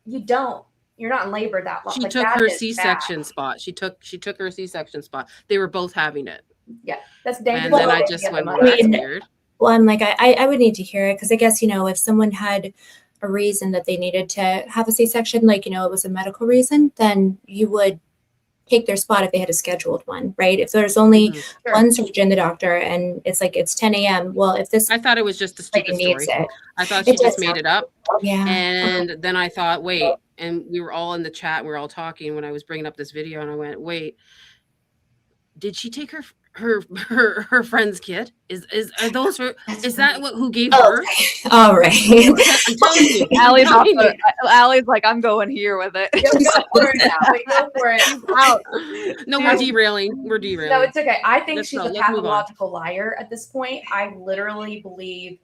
you're not in labor that long. She took her C-section spot. She took her C-section spot. They were both having it. Yeah, that's dangerous. And then I just went, well, that's weird. Well, I'm like, I would need to hear it, because I guess, if someone had a reason that they needed to have a C-section, like, it was a medical reason, then you would take their spot if they had a scheduled one, right? If there's only one surgeon, the doctor, and it's like it's 10 a.m. Well, if this, I thought it was just a stupid story. I thought she just made it up. Yeah. And then I thought, wait, and we were all in the chat, we were all talking when I was bringing up this video, and I went, wait, did she take her friend's kid? Is that who gave her? All right. I'm telling you, Allie's like, I'm going here with it. Go for it. No, we're derailing. No, it's okay. I think she's a pathological liar at this point. I literally believe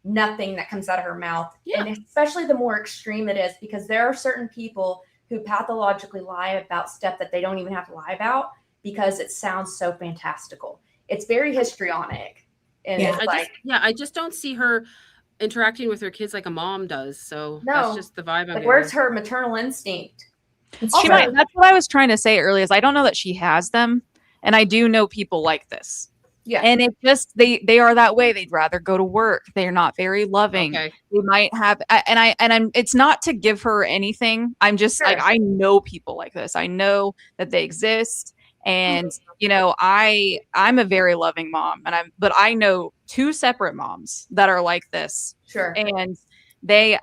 nothing that comes out of her mouth, and especially the more extreme it is, because there are certain people who pathologically lie about stuff that they don't even have to lie about, because it sounds so fantastical. It's very histrionic. And I just don't see her interacting with her kids like a mom does. So that's just the vibe I'm getting. Where's her maternal instinct? That's what I was trying to say earlier, is I don't know that she has them. And I do know people like this. Yeah. And it just, they are that way. They'd rather go to work. They're not very loving. Okay. They might have, it's not to give her anything. I'm just like, I know people like this. I know that they exist. And, I'm a very loving mom, but I know two separate moms that are like this. Sure. And they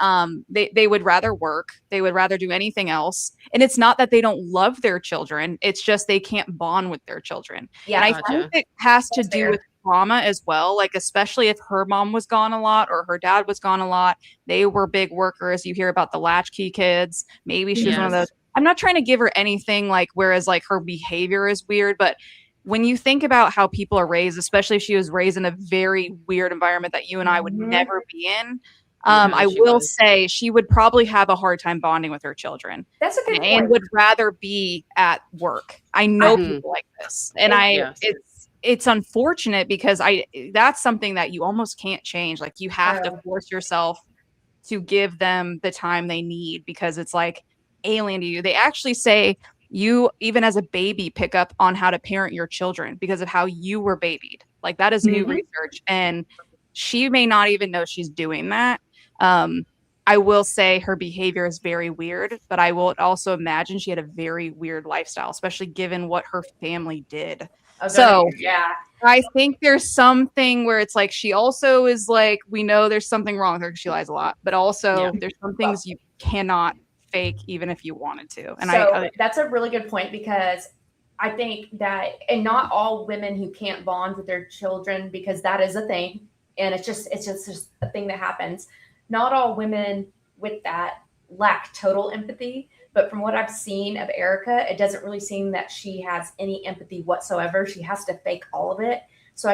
would rather work. They would rather do anything else. And it's not that they don't love their children. It's just they can't bond with their children. Yeah. And I think it has to do with trauma as well. Like, especially if her mom was gone a lot or her dad was gone a lot, they were big workers. You hear about the latchkey kids. Maybe she's one of those. I'm not trying to give her anything whereas her behavior is weird, but when you think about how people are raised, especially if she was raised in a very weird environment that you and I would never be in, I will say she would probably have a hard time bonding with her children. That's a good point. And would rather be at work. I know people like this, and it's unfortunate, because that's something that you almost can't change. Like, you have to force yourself to give them the time they need, because it's like alien to you. They actually say you, even as a baby, pick up on how to parent your children because of how you were babied. Like, that is new research, and she may not even know she's doing that. I will say her behavior is very weird, but I will also imagine she had a very weird lifestyle, especially given what her family did. Okay. So I think there's something where it's like, she also is like, we know there's something wrong with her because she lies a lot, but also there's some things you cannot fake even if you wanted to. And that's a really good point, because I think that, and not all women who can't bond with their children, because that is a thing, and it's just a thing that happens. Not all women with that lack total empathy, but from what I've seen of Erica, it doesn't really seem that she has any empathy whatsoever. She has to fake all of it. So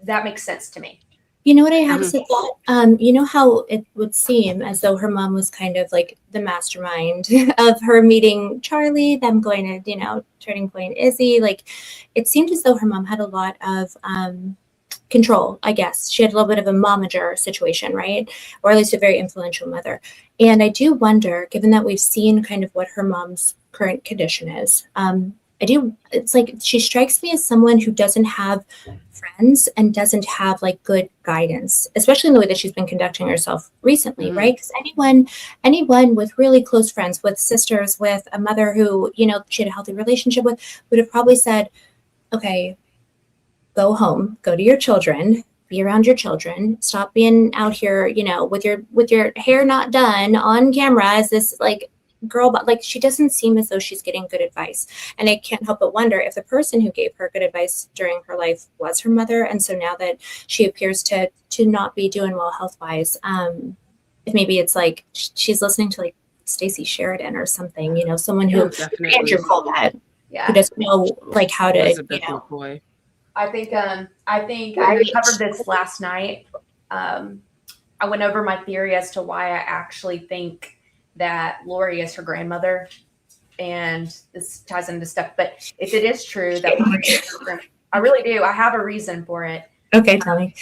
that makes sense to me. You know what I have to thought? You know how it would seem as though her mom was kind of like the mastermind of her meeting Charlie, them going to, Turning Point Izzy. Like, it seemed as though her mom had a lot of control, I guess. She had a little bit of a momager situation, right? Or at least a very influential mother. And I do wonder, given that we've seen kind of what her mom's current condition is, it's like she strikes me as someone who doesn't have friends and doesn't have good guidance, especially in the way that she's been conducting herself recently, right? Because anyone with really close friends, with sisters, with a mother who, she had a healthy relationship with, would have probably said, okay, go home, go to your children, be around your children, stop being out here, you know, with your hair not done on camera as this like girl, but like she doesn't seem as though she's getting good advice. And I can't help but wonder if the person who gave her good advice during her life was her mother. And so now that she appears to not be doing well health-wise, if maybe it's like she's listening to like Stacey Sheridan or something, you know, someone who Andrew called that, who doesn't know like how to, you know. McCoy. I think we covered this last night. I went over my theory as to why I actually think that Lori is her grandmother, and this ties into stuff. But if it is true that Lori is her grandmother, I really do. I have a reason for it. Okay, tell me.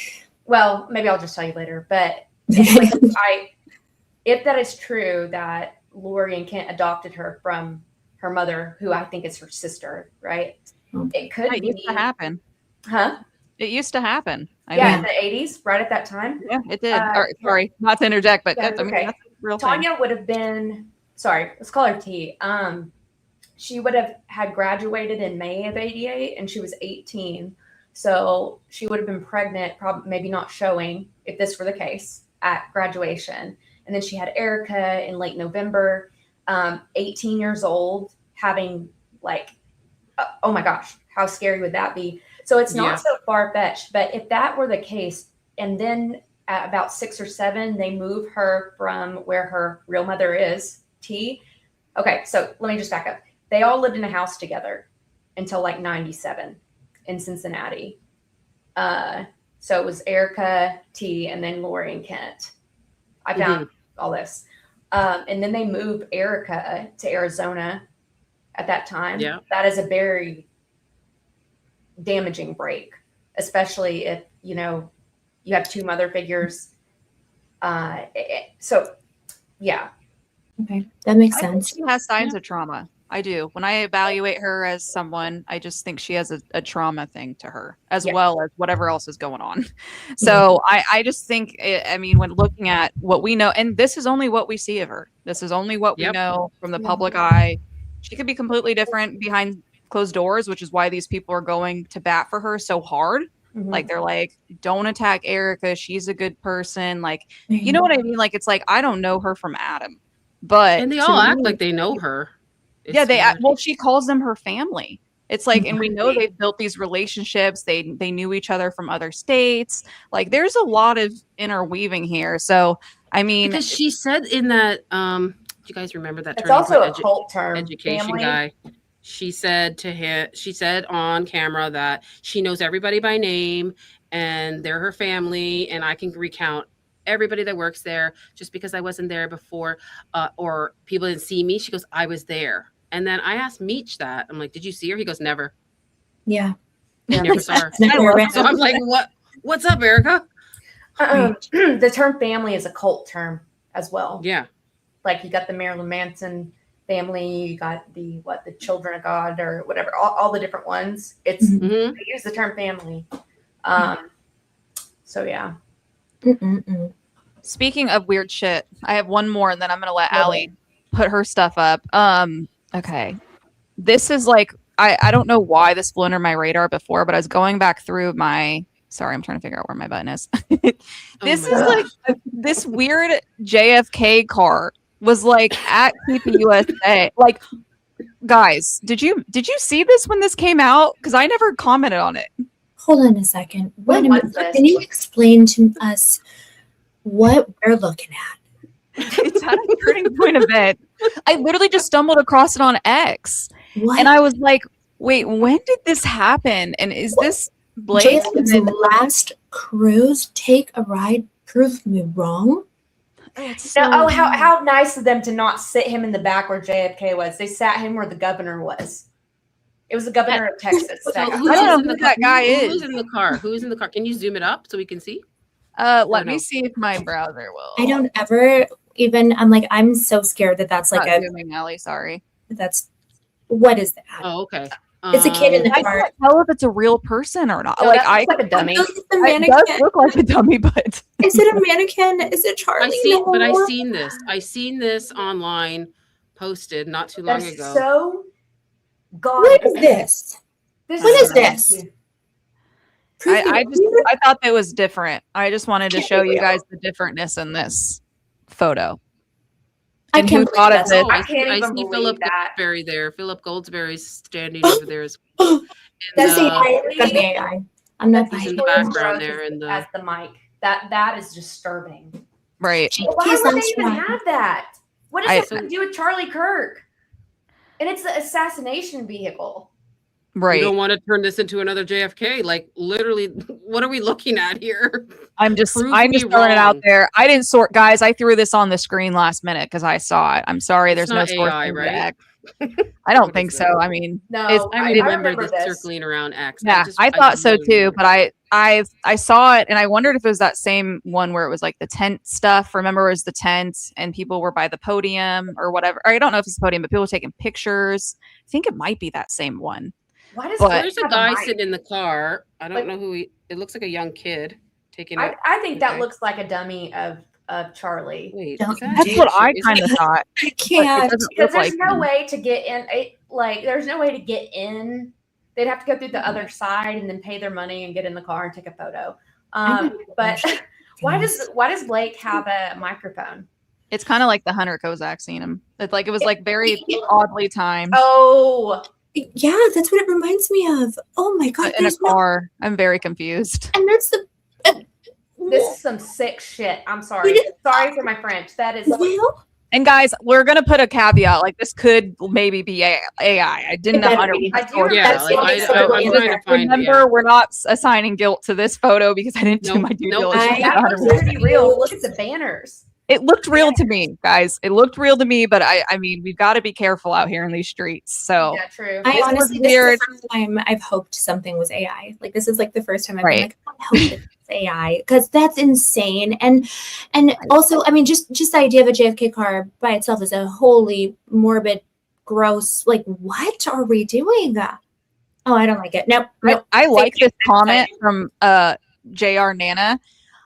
Well, maybe I'll just tell you later. But if that is true, that Lori and Kent adopted her from her mother, who I think is her sister, right? It could be. Used to happen. Huh? It used to happen. In the 80s, right at that time. Yeah, it did. Sorry, not to interject, but that's I mean, okay. that's a real Tanya thing. would have been, sorry, let's call her T. She would have had graduated in May of 88, and she was 18. So she would have been pregnant, probably maybe not showing, if this were the case, at graduation. And then she had Erica in late November, 18 years old, having like, oh my gosh, how scary would that be? So it's not so far-fetched, but if that were the case, and then at about 6 or 7, they move her from where her real mother is, T. Okay, so let me just back up. They all lived in a house together until like 97 in Cincinnati. So it was Erica, T, and then Lori and Kent. I found all this. And then they moved Erica to Arizona at that time. Yeah. That is a very damaging break, especially if, you know, you have 2 mother figures. So, yeah. Okay, that makes I think sense. she has signs of trauma. I do. When I evaluate her as someone, I just think she has a trauma thing to her, as well as whatever else is going on. So I just think, I mean, when looking at what we know, and this is only what we see of her. This is only what we know from the public eye. She could be completely different behind closed doors, which is why these people are going to bat for her so hard. Like, they're like, don't attack Erica. She's a good person. Like, you know what I mean? Like, it's like, I don't know her from Adam, but And they all act like they know her. Well, she calls them her family. It's like, and we know they've built these relationships. They knew each other from other states. Like, there's a lot of interweaving here. So, I mean, because she said in that, do you guys remember that? It's also a cult term. Education family. guy. She said to him, she said on camera that she knows everybody by name and they're her family, and I can recount everybody that works there just because I wasn't there before, or people didn't see me. She goes, I was there. And then I asked Meech that. I'm like, did you see her? He goes, never. Yeah. Never saw her. Never. So I'm like, what's up, Erica? The term family is a cult term as well. Yeah. Like, you got the Marilyn Manson family, you got the Children of God, or whatever, all the different ones. It's they use the term family. So yeah. Speaking of weird shit, I have one more, and then I'm gonna let Allie put her stuff up. Okay, this is like, I don't know why this flew under my radar before, but I was going back through my. Sorry, I'm trying to figure out where my button is. This is like this weird JFK car was like at PPUSA. Like, guys, did you see this when this came out? Because I never commented on it. Hold on a second. Wait a minute. Can you explain to us what we're looking at? It's at a turning point event. I literally just stumbled across it on X. What? And I was like, wait, when did this happen? And is this Blake? JFK's last cruise, take a ride, prove me wrong? Now, how nice of them to not sit him in the back where JFK was. They sat him where the governor was. It was the governor of Texas. So I don't know who that guy is. Who's in the car? Who's in the car? Can you zoom it up so we can see? Let me see if my browser will. I don't ever even. I'm so scared that's like not zooming, Ellie. Sorry. What is that? Oh, okay. It's a kid in the I car. can't tell if it's a real person or not. No, like, that looks like a dummy. It does look like a dummy, but Is it a mannequin? Is it Charlie? I've seen this. I seen this online posted not too long ago. So, God, What is this? What is this? I thought that was different. I just wanted to show you guys the differentness in this photo. And who thought of this? I can't even see believe Philip that. Goldsberry there. Philip Goldsberry's standing over there. That's AI. I'm not he's in the background there. As the mic. That is disturbing. Right. Why would they even have that? What does that do with Charlie Kirk? And it's the assassination vehicle. Right. You don't want to turn this into another JFK. Like, literally, what are we looking at here? I'm just throwing it out there. I didn't sort, guys. I threw this on the screen last minute because I saw it. I'm sorry. There's no AI, right? I don't think so. I mean, no, I remember this circling around X. Yeah, I thought so too. But I saw it and I wondered if it was that same one where it was like the tent stuff. Remember, it was the tent and people were by the podium or whatever. Or I don't know if it's the podium, but people were taking pictures. I think it might be that same one. Why does there's a guy sitting in the car? I don't know who he. It looks like a young kid taking. I think that looks like a dummy of Charlie. Wait, that's what I kind of thought. I can't because there's no way to get in. There's no way to get in. They'd have to go through the other side and then pay their money and get in the car and take a photo. But why does Blake have a microphone? It's kind of like the Hunter Kozak scene. It was like very oddly timed. Oh. Yeah, that's what it reminds me of. Oh my god! In a car, I'm very confused. And that's the. This is some sick shit. I'm sorry. Sorry for my French. That is. And guys, we're gonna put a caveat. Like this could maybe be AI. I didn't 100%. Remember, we're not assigning guilt to this photo because I didn't do my due diligence. That looks pretty real. Look at the banners. It looked real to me, guys. It looked real to me, but I mean, we've got to be careful out here in these streets. So yeah, true. I honestly, this is the first time I've hoped something was AI. Like this is like the first time I've been like, I hope it's AI because that's insane. And also, I mean, just the idea of a JFK car by itself is a wholly morbid, gross. Like, what are we doing? Oh, I don't like it. Nope. I like this comment from JR Nana.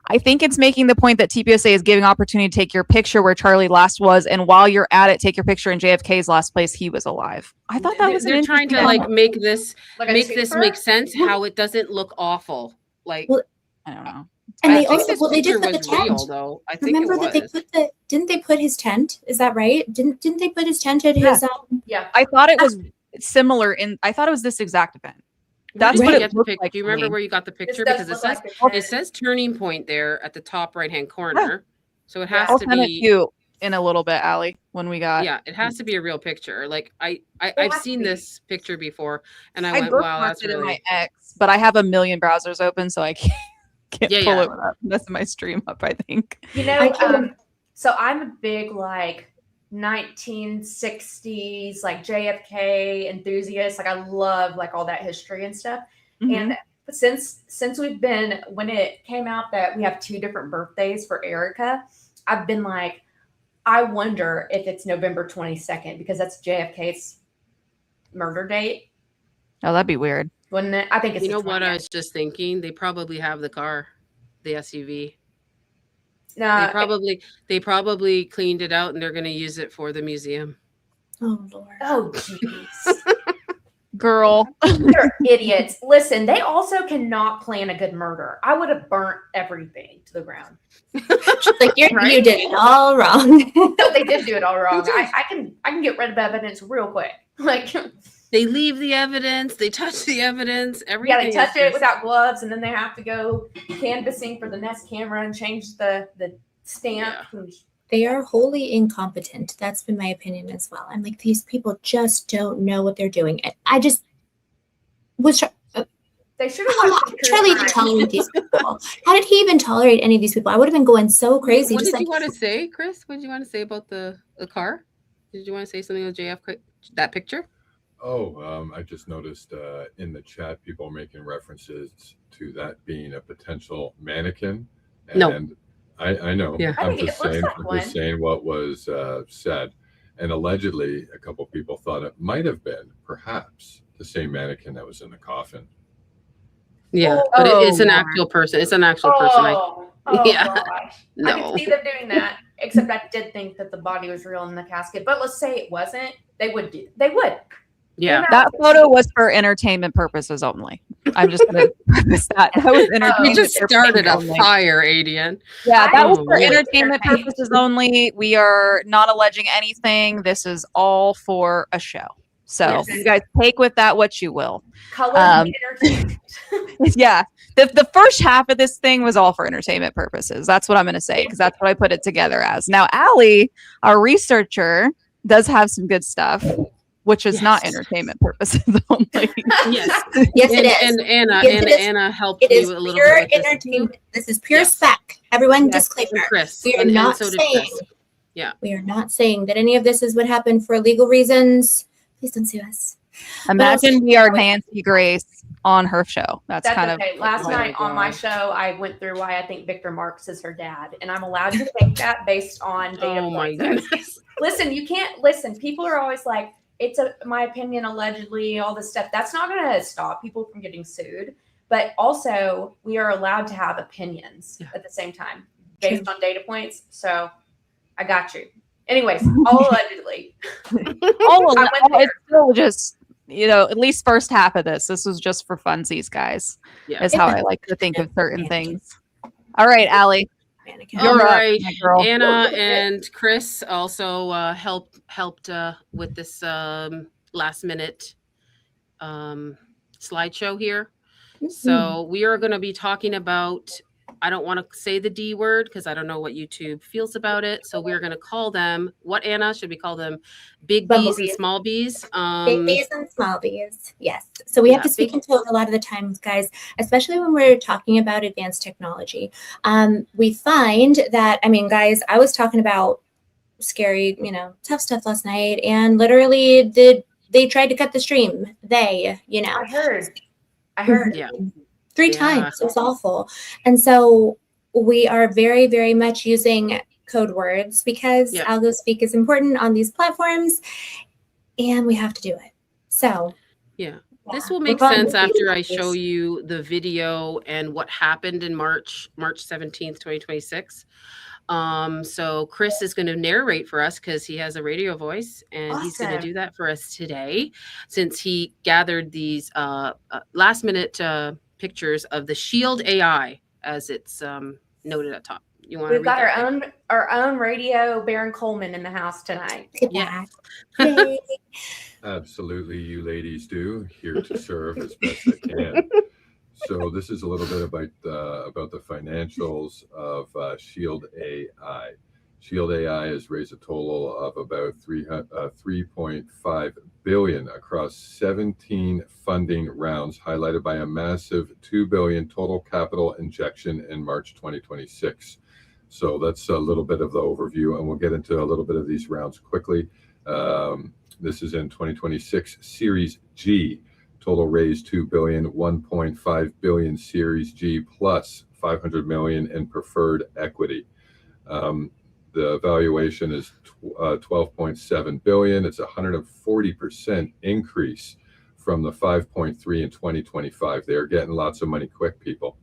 I think it's making the point that TPSA is giving opportunity to take your picture where Charlie last was, and while you're at it, take your picture in JFK's last place he was alive. I thought that was they're trying to like make this make sense how it doesn't look awful. Like I don't know. And they also they did put the tent. Real, though. I think remember that they put didn't they put his tent? Is that right? Didn't they put his tent at his Yeah. I thought it was similar I thought it was this exact event. That's what it looked like. Do you remember where you got the picture? Because it says Turning Point there at the top right hand corner. Yeah. So it has to be you in a little bit, Allie, when we got it has to be a real picture. Like I've seen this picture before and I went, wow, that's really in my X, but I have a million browsers open, so I can't pull it up. That's my stream up, I think. You know, so I'm a big like 1960s like JFK enthusiast. Like I love like all that history and stuff. Mm-hmm. And since we've been, when it came out that we have 2 different birthdays for Erica, I've been like, I wonder if it's November 22nd because that's JFK's murder date. Oh, that'd be weird. Wouldn't it? I think it's. You know what I was just thinking? They probably have the car, the SUV. No, they probably cleaned it out and they're going to use it for the museum. Oh Lord. Oh jeez. Girl. They're idiots. Listen, they also cannot plan a good murder. I would have burnt everything to the ground. Like you did it all wrong. No, they did do it all wrong. I can get rid of evidence real quick. Like they leave the evidence, they touch the evidence, everything. Yeah, they touch it without gloves, and then they have to go canvassing for the next camera and change the stamp. Yeah. They are wholly incompetent. That's been my opinion as well. I'm like, these people just don't know what they're doing. I just was. They should have. Charlie to tolerate these people. How did he even tolerate any of these people? I would have been going so crazy. What did you want to say, Chris? What did you want to say about the car? Did you want to say something with JF? That picture? Oh, I just noticed in the chat people are making references to that being a potential mannequin. And no. I know. Yeah. I'm just saying what was said. And allegedly, a couple of people thought it might have been perhaps the same mannequin that was in the coffin. Yeah, but it's an actual person. It's an actual person. Yeah. Gosh. No. I can see them doing that. Except I did think that the body was real in the casket. But let's say it wasn't. They would. Yeah. That photo was for entertainment purposes only. I'm just gonna miss that. That was You entertainment. just started a only. fire, Adian. Yeah, that was Oh, for man. entertainment purposes only. We are not alleging anything. This is all for a show. So Yes. you guys take with that what you will. Colored entertainment. Yeah, the first half of this thing was all for entertainment purposes. That's what I'm going to say because that's what I put it together as. Now, Allie, our researcher, does have some good stuff, which is not entertainment purposes only. Yes. Yes, it is. And Anna, Yes, it is. Anna helped It is you a little pure bit with entertainment. This is pure Yes. spec. Everyone, Yes. disclaimer. And Chris. We are and not so did saying. Chris. Yeah. We are not saying that any of this is what happened for legal reasons. Please don't sue us. Imagine we are Nancy Grace on her show. That's kind okay. of Last Oh night my on my God. show, I went through why I think Victor Marx is her dad, and I'm allowed to take that based on data. Oh my points. goodness. Listen, you can't listen. People are always like, it's my opinion, allegedly, all this stuff. That's not going to stop people from getting sued. But also, we are allowed to have opinions at the same time based on data points. So I got you. Anyways, all allegedly. all I went there. it's still just, at least first half of this was just for funsies, guys. Yeah. Is how I like to think of certain things. All right, Allie. Mannequin. You're All up, right. my girl. Anna and Chris also helped with this last minute slideshow here. So we are going to be talking about, I don't want to say the D word because I don't know what YouTube feels about it. So we're going to call them, what, Anna? Should we call them big bees and Bumblebees. small bees? Big bees and small bees. Yes. So we have to speak into it a lot of the times, guys, especially when we're talking about advanced technology. We find that, guys, I was talking about scary, tough stuff last night, and literally they tried to cut the stream. I heard. Yeah. 3 times. It was awful. And so we are very, very much using code words because algo speak is important on these platforms, and we have to do it. So this will make sense after I show you the video and what happened in March 17th, 2026. So Chris is going to narrate for us because he has a radio voice, and he's going to do that for us today since he gathered these last minute pictures of the Shield AI, as it's noted at top. You want? We've got our own radio Baron Coleman in the house tonight. Yeah. Absolutely, you ladies do. Here to serve as best I can. So this is a little bit about the financials of Shield AI. Shield AI has raised a total of about 3.5 billion across 17 funding rounds, highlighted by a massive 2 billion total capital injection in March 2026. So that's a little bit of the overview, and we'll get into a little bit of these rounds quickly. This is in 2026 Series G. Total raised 2 billion, 1.5 billion Series G plus 500 million in preferred equity. The valuation is 12.7 billion. It's a 140% increase from the 5.3 in 2025. They are getting lots of money quick, people.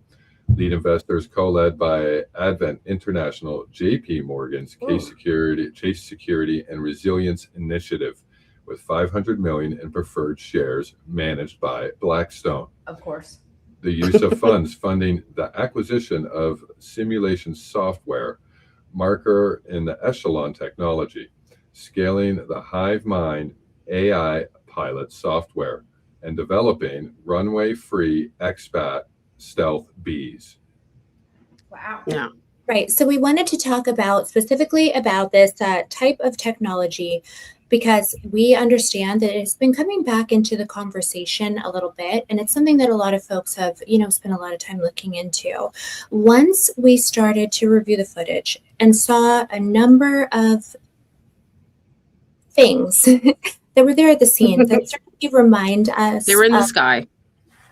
Lead investors co-led by Advent International, JP Morgan's Chase Security and Resilience Initiative, with 500 million in preferred shares managed by Blackstone. Of course. The use of funds funding the acquisition of simulation software, marker in the Echelon technology, scaling the HiveMind AI pilot software, and developing runway-free expat stealth bees. Wow. Yeah. Right. So we wanted to talk specifically about this type of technology because we understand that it's been coming back into the conversation a little bit, and it's something that a lot of folks have, spent a lot of time looking into. Once we started to review the footage and saw a number of things that were there at the scene that certainly remind us. They were in the sky.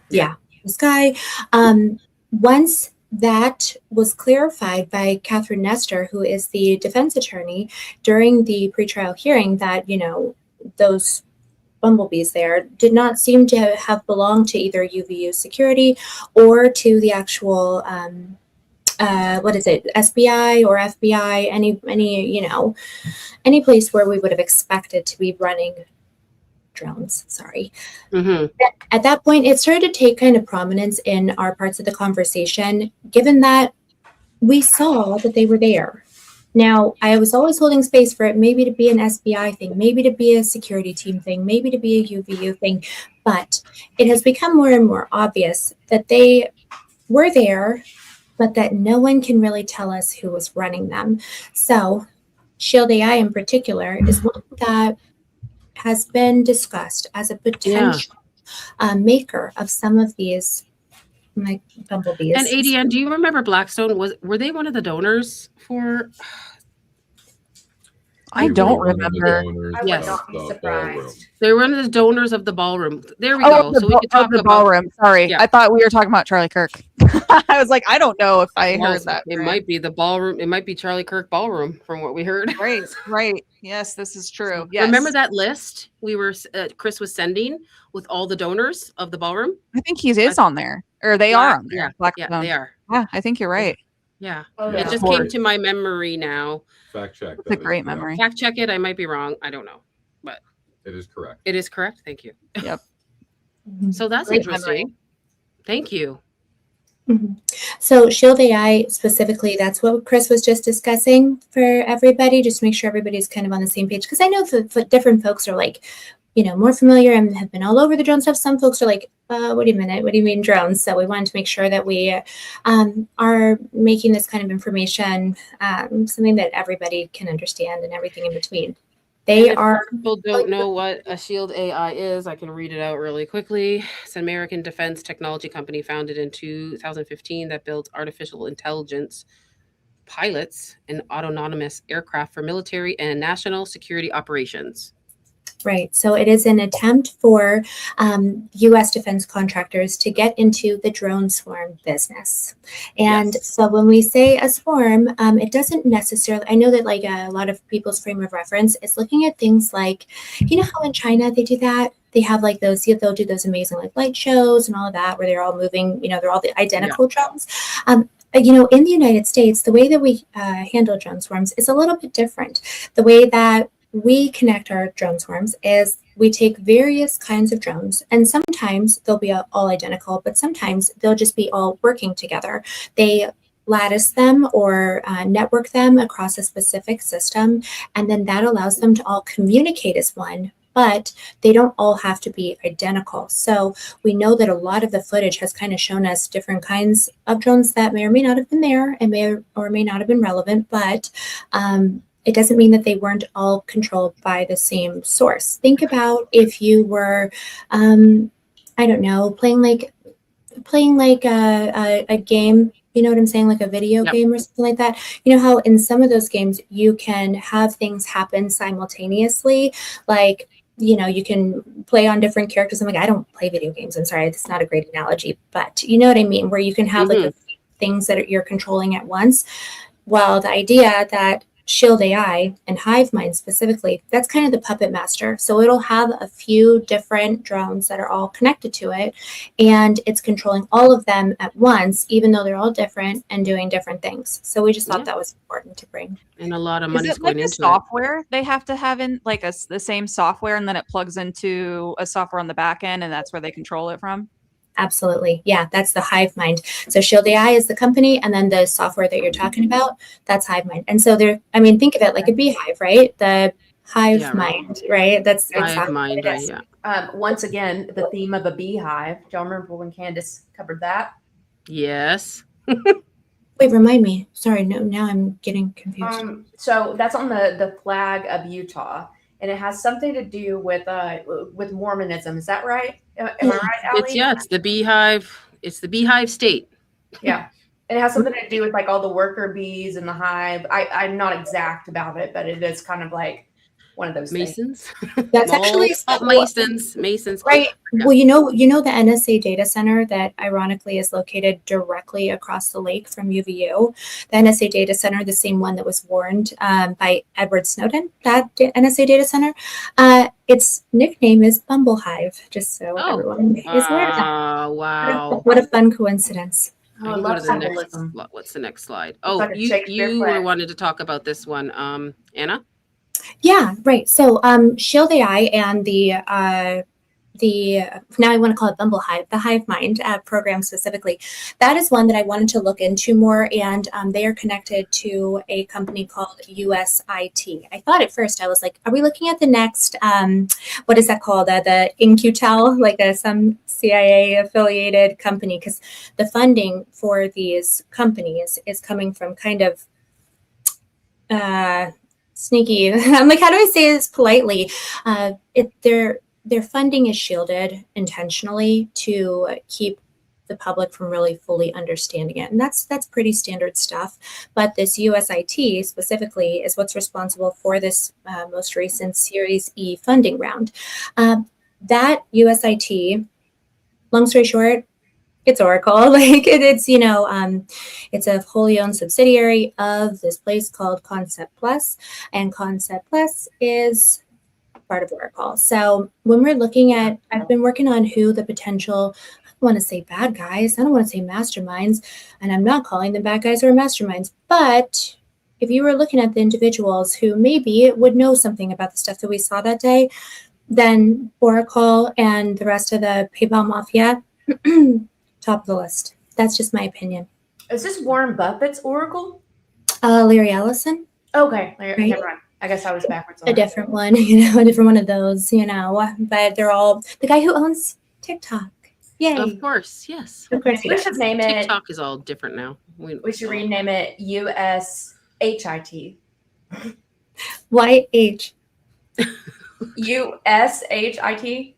Yeah, the sky. Once that was clarified by Catherine Nestor, who is the defense attorney, during the pretrial hearing, that, those bumblebees there did not seem to have belonged to either UVU security or to the actual, SBI or FBI, any place where we would have expected to be running drones. Sorry. Mm-hmm. At that point, it started to take kind of prominence in our parts of the conversation, given that we saw that they were there. Now, I was always holding space for it, maybe to be an SBI thing, maybe to be a security team thing, maybe to be a UVU thing, but it has become more and more obvious that they were there, but that no one can really tell us who was running them. So Shield AI in particular is one that has been discussed as a potential maker of some of these like bumblebees. And ADN, do you remember Blackstone? Were they one of the donors for? I don't remember. I would not be surprised. They were one of the donors of the ballroom. There we Oh, go. So we could talk the about ballroom. Sorry, Yeah. I thought we were talking about Charlie Kirk. I was like, I don't know if I Well, heard that. It right. might be the ballroom. It might be Charlie Kirk ballroom from what we heard. Right. Yes, this is true. Yes. Remember that list we were Chris was sending with all the donors of the ballroom? I think he is on there, or they are on there. Yeah, Blackstone. they are. Yeah, I think you're right. Yeah. Oh, It yeah. just came to my memory now. Fact check. It's a great memory. Fact check it. I might be wrong. I don't know, but It is correct. it is correct. Thank you. Yep. So that's Great interesting. memory. Thank you. So Shield AI specifically, that's what Chris was just discussing for everybody, just to make sure everybody's kind of on the same page. Because I know that different folks are like, more familiar and have been all over the drone stuff. Some folks are like, wait a minute, what do you mean drones? So we wanted to make sure that we are making this kind of information something that everybody can understand and everything in between. People don't know what a Shield AI is. I can read it out really quickly. It's an American defense technology company founded in 2015 that builds artificial intelligence pilots and autonomous aircraft for military and national security operations. Right. So it is an attempt for U.S. defense contractors to get into the drone swarm business. And so when we say a swarm, it doesn't necessarily, I know that like a lot of people's frame of reference is looking at things like, how in China they do that? They have like those, they'll do those amazing like light shows and all of that where they're all moving, they're all the identical drones. In the United States, the way that we handle drone swarms is a little bit different. The way that we connect our drone swarms is we take various kinds of drones, and sometimes they'll be all identical, but sometimes they'll just be all working together. They lattice them or network them across a specific system, and then that allows them to all communicate as one, but they don't all have to be identical. So we know that a lot of the footage has kind of shown us different kinds of drones that may or may not have been there and may or may not have been relevant, but it doesn't mean that they weren't all controlled by the same source. Think about if you were, I don't know, playing like a game, you know what I'm saying, like a video game or something like that. You know how in some of those games you can have things happen simultaneously, like, you can play on different characters. I'm like, I don't play video games. I'm sorry, that's not a great analogy, but you know what I mean, where you can have like things that you're controlling at once. Well, the idea that Shield AI and HiveMind specifically, that's kind of the puppet master. So it'll have a few different drones that are all connected to it, and it's controlling all of them at once, even though they're all different and doing different things. So we just thought that was important to bring. And a lot of money is it going like into software they have to have in like the same software, and then it plugs into a software on the back end, and that's where they control it from? Absolutely. Yeah, that's the HiveMind. So Shield AI is the company, and then the software that you're talking about, that's HiveMind. And so think of it like a beehive, right? The HiveMind, right? That's exactly what it is. Once again, the theme of a beehive. Do y'all remember when Candace covered that? Yes. Wait, remind me. Sorry, no, now I'm getting confused. So that's on the flag of Utah, and it has something to do with Mormonism. Is that right? Am I right, Allie? It's the beehive. It's the beehive state. Yeah. And it has something to do with like all the worker bees in the hive. I'm not exact about it, but it is kind of like one of those Masons. That's actually Masons. Right. Well, you know the NSA data center that ironically is located directly across the lake from UVU. The NSA data center, the same one that was warned by Edward Snowden, that NSA data center, its nickname is Bumblehive, just so everyone is aware of that. Wow. What a fun coincidence. Oh, I love symbolism. What's the next slide? Oh, you were wanted to talk about this one, Anna? Yeah, right. So Shield AI and the now I want to call it Bumble Hive, the Hive Mind program specifically. That is one that I wanted to look into more, and they are connected to a company called USIT. I thought at first I was like, are we looking at the next what is that called? The InQtel, like some CIA affiliated company, because the funding for these companies is coming from kind of sneaky. I'm like, how do I say this politely? Their funding is shielded intentionally to keep the public from really fully understanding it, and that's pretty standard stuff. But this USIT specifically is what's responsible for this most recent Series E funding round. That USIT, long story short, it's Oracle. Like it's it's a wholly owned subsidiary of this place called Concept Plus, and Concept Plus is part of Oracle. So when we're looking at, I've been working on who the potential, I don't want to say bad guys, I don't want to say masterminds, and I'm not calling them bad guys or masterminds, but if you were looking at the individuals who maybe would know something about the stuff that we saw that day, then Oracle and the rest of the PayPal mafia, top of the list. That's just my opinion. Is this Warren Buffett's Oracle? Larry Ellison. Okay, Right? never mind. I guess I was backwards. A different one, a different one of those, but they're all the guy who owns TikTok. Yay. Of course, yes. Of course. We should name it. TikTok is all different now. We should rename it USHIT. YH. USHIT.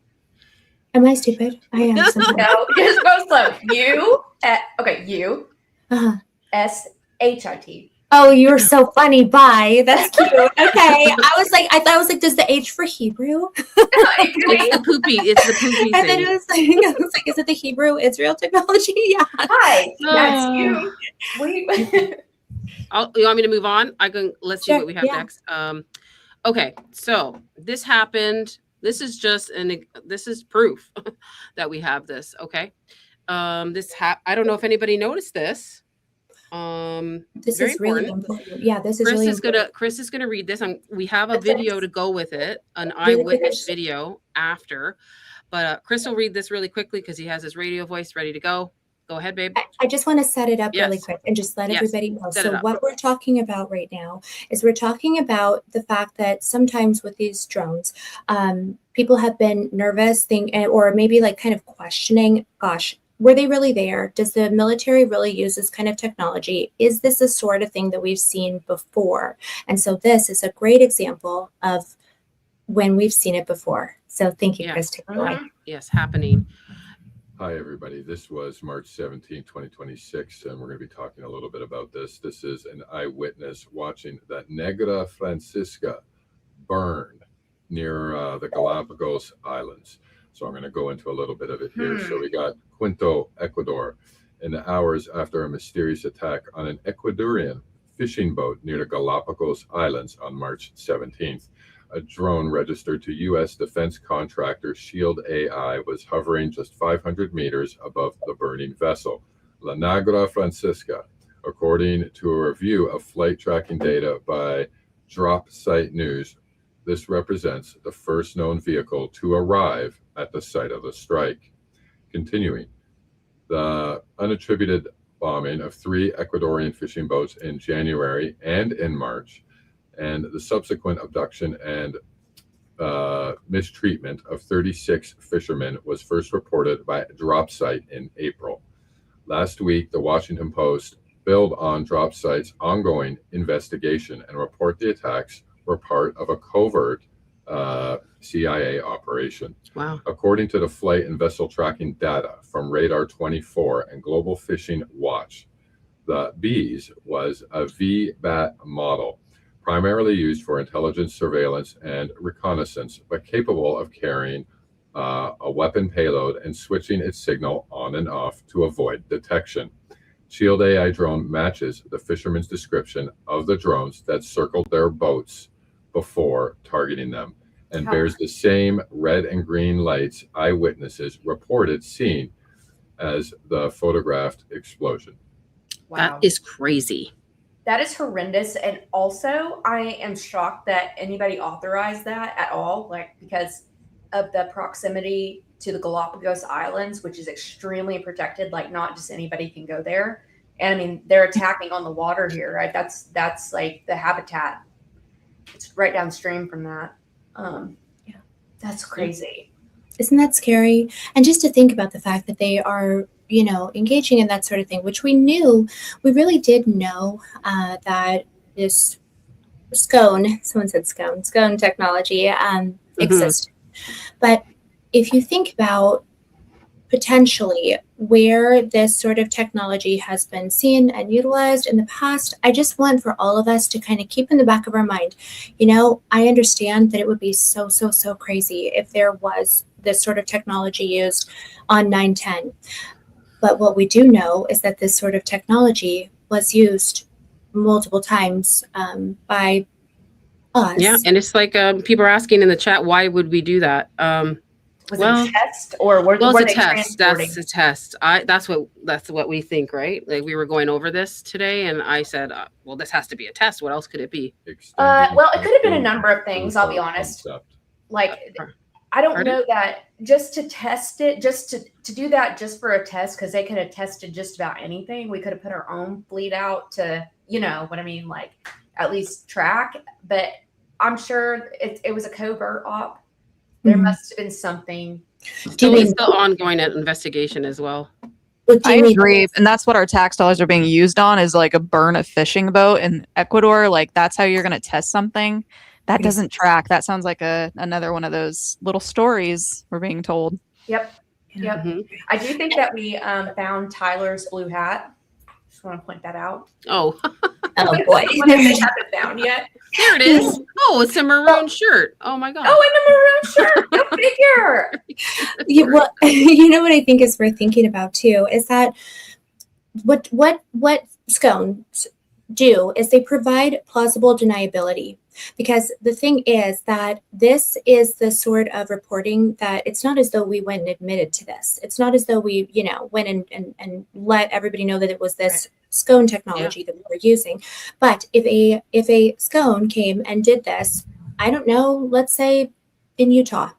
Am I stupid? I am. No, just go slow. U. SHIT. Oh, you're so funny. Bye. That's cute. Okay. I thought it was like, does the H for Hebrew? It's the poopy. It's the poopy And then thing. I was like, is it the Hebrew Israel technology? Yeah. Hi, that's you. You want me to move on? Let's see Sure, what we have yeah. next. Okay, so this happened. This is just this is proof that we have this. Okay. I don't know if anybody noticed this. This very is really important. Yeah, this is really important. Chris is gonna read this. We have a video to go with it, an Really eyewitness quick. video after. But Chris will read this really quickly because he has his radio voice ready to go. Go ahead, babe. I just want to set it up really Yes. quick and just let Yes. everybody know. Set it So up. what we're talking about right now is we're talking about the fact that sometimes with these drones, people have been nervous, or maybe like kind of questioning, gosh, were they really there? Does the military really use this kind of technology? Is this the sort of thing that we've seen before? And so this is a great example of when we've seen it before. So thank you, Yeah. Chris. Take it away. Yes, happening. Hi, everybody. This was March 17, 2026, and we're going to be talking a little bit about this. This is an eyewitness watching the Negra Francisca burn near the Galapagos Islands. So I'm going to go into a little bit of it here. So we got Quinto, Ecuador, in the hours after a mysterious attack on an Ecuadorian fishing boat near the Galapagos Islands on March 17th. A drone registered to U.S. defense contractor Shield AI was hovering just 500 meters above the burning vessel, La Negra Francisca, according to a review of flight tracking data by Drop Site News. This represents the first known vehicle to arrive at the site of the strike. Continuing, the unattributed bombing of 3 Ecuadorian fishing boats in January and in March, and the subsequent abduction and mistreatment of 36 fishermen was first reported by Drop Site in April. Last week, the Washington Post built on Drop Site's ongoing investigation and report the attacks were part of a covert CIA operation. Wow. According to the flight and vessel tracking data from Radar 24 and Global Fishing Watch, the Bees was a VBAT model, primarily used for intelligence, surveillance, and reconnaissance, but capable of carrying a weapon payload and switching its signal on and off to avoid detection. Shield AI drone matches the fishermen's description of the drones that circled their boats before targeting them, and bears the same red and green lights eyewitnesses reported seeing as the photographed explosion. Wow. That is crazy. That is horrendous. And also, I am shocked that anybody authorized that at all, like because of the proximity to the Galapagos Islands, which is extremely protected. Like, not just anybody can go there. And I mean, they're attacking on the water here, right? That's like the habitat. It's right downstream from that. Yeah, that's crazy. Isn't that scary? And just to think about the fact that they are, engaging in that sort of thing, which we really did know that this scone technology existed. But if you think about potentially where this sort of technology has been seen and utilized in the past, I just want for all of us to kind of keep in the back of our mind, I understand that it would be so crazy if there was this sort of technology used on 9/10. But what we do know is that this sort of technology was used multiple times by us. Yeah, and it's like people are asking in the chat, why would we do that? Was it a test, or were it's they a test? transporting? That's a test. That's what we think, right? Like, we were going over this today, and I said, well, this has to be a test. What else could it be? Well, it could have been a number of things. I'll be honest. Like, I don't know that just to test it, just to do that just for a test, because they could have tested just about anything. We could have put our own fleet out to, what I mean, like at least track. But I'm sure it was a covert op. There must have been something. It's still ongoing investigation as well. I agree. And that's what our tax dollars are being used on, is like a fishing boat in Ecuador. Like, that's how you're going to test something. That doesn't track. That sounds like another one of those little stories we're being told. Yep. Mm-hmm. I do think that we found Tyler's blue hat. Just want to point that out. Oh. Oh boy. They haven't found yet. There it is. Oh, it's a maroon shirt. Oh my God. Oh, and a maroon shirt. Go figure. Well, what I think is worth thinking about too is that what scones do is they provide plausible deniability. Because the thing is that this is the sort of reporting that it's not as though we went and admitted to this. It's not as though we, went and let everybody know that it was this scone technology that we were using. But if a scone came and did this, I don't know, let's say in Utah,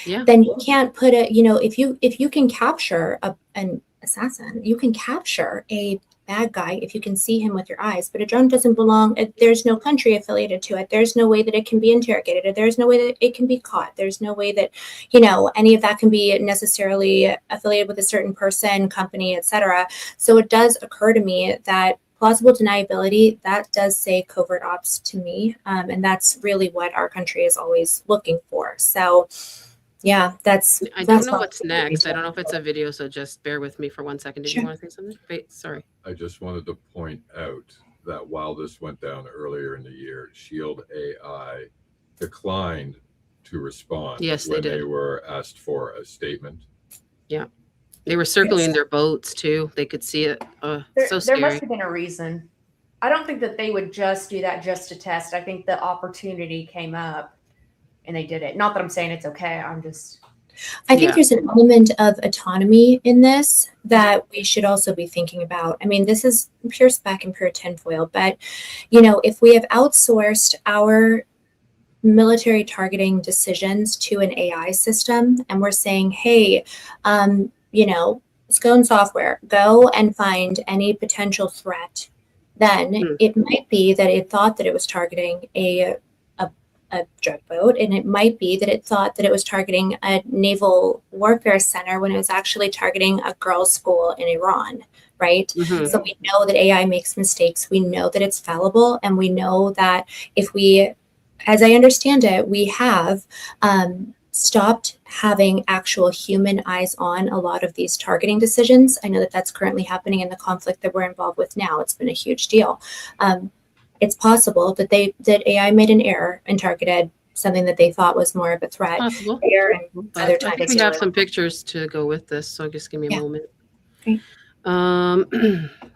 then you can't put it, if you can capture an assassin, you can capture a bad guy if you can see him with your eyes, but a drone doesn't belong. There's no country affiliated to it. There's no way that it can be interrogated, or there's no way that it can be caught. There's no way that any of that can be necessarily affiliated with a certain person, company, etc. So it does occur to me that plausible deniability, that does say covert ops to me, and that's really what our country is always looking for. So yeah, I don't know what's next. I don't know if it's a video, so just bear with me for 1 second. Did you want to say something? Wait, sorry. I just wanted to point out that while this went down earlier in the year, Shield AI declined to respond when they were asked for a statement. Yeah. They were circling their boats too. They could see it. So scary. There must have been a reason. I don't think that they would just do that just to test. I think the opportunity came up and they did it. Not that I'm saying it's okay. I think there's an element of autonomy in this that we should also be thinking about. I mean, this is pure spec and pure tinfoil, but if we have outsourced our military targeting decisions to an AI system, and we're saying, hey, Scone software, go and find any potential threat, then it might be that it thought that it was targeting a drug boat, and it might be that it thought that it was targeting a naval warfare center when it was actually targeting a girls' school in Iran, right? Mm-hmm. So we know that AI makes mistakes. We know that it's fallible, and we know that if we, as I understand it, we have stopped having actual human eyes on a lot of these targeting decisions. I know that that's currently happening in the conflict that we're involved with now. It's been a huge deal. It's possible that AI made an error and targeted something that they thought was more of a threat. Possible. I think we have some pictures to go with this, so just give me a moment. Okay.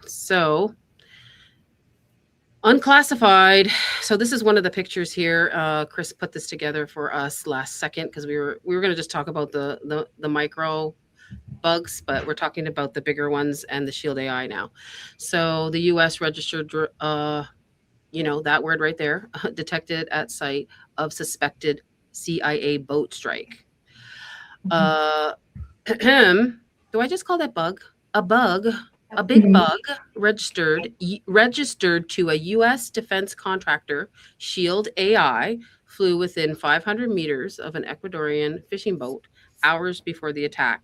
So unclassified. So this is one of the pictures here. Chris put this together for us last second because we were going to just talk about the micro bugs, but we're talking about the bigger ones and the Shield AI now. So the U.S. registered, that word right there, detected at site of suspected CIA boat strike. Do I just call that bug? A bug, a big bug registered to a U.S. defense contractor, Shield AI, flew within 500 meters of an Ecuadorian fishing boat hours before the attack,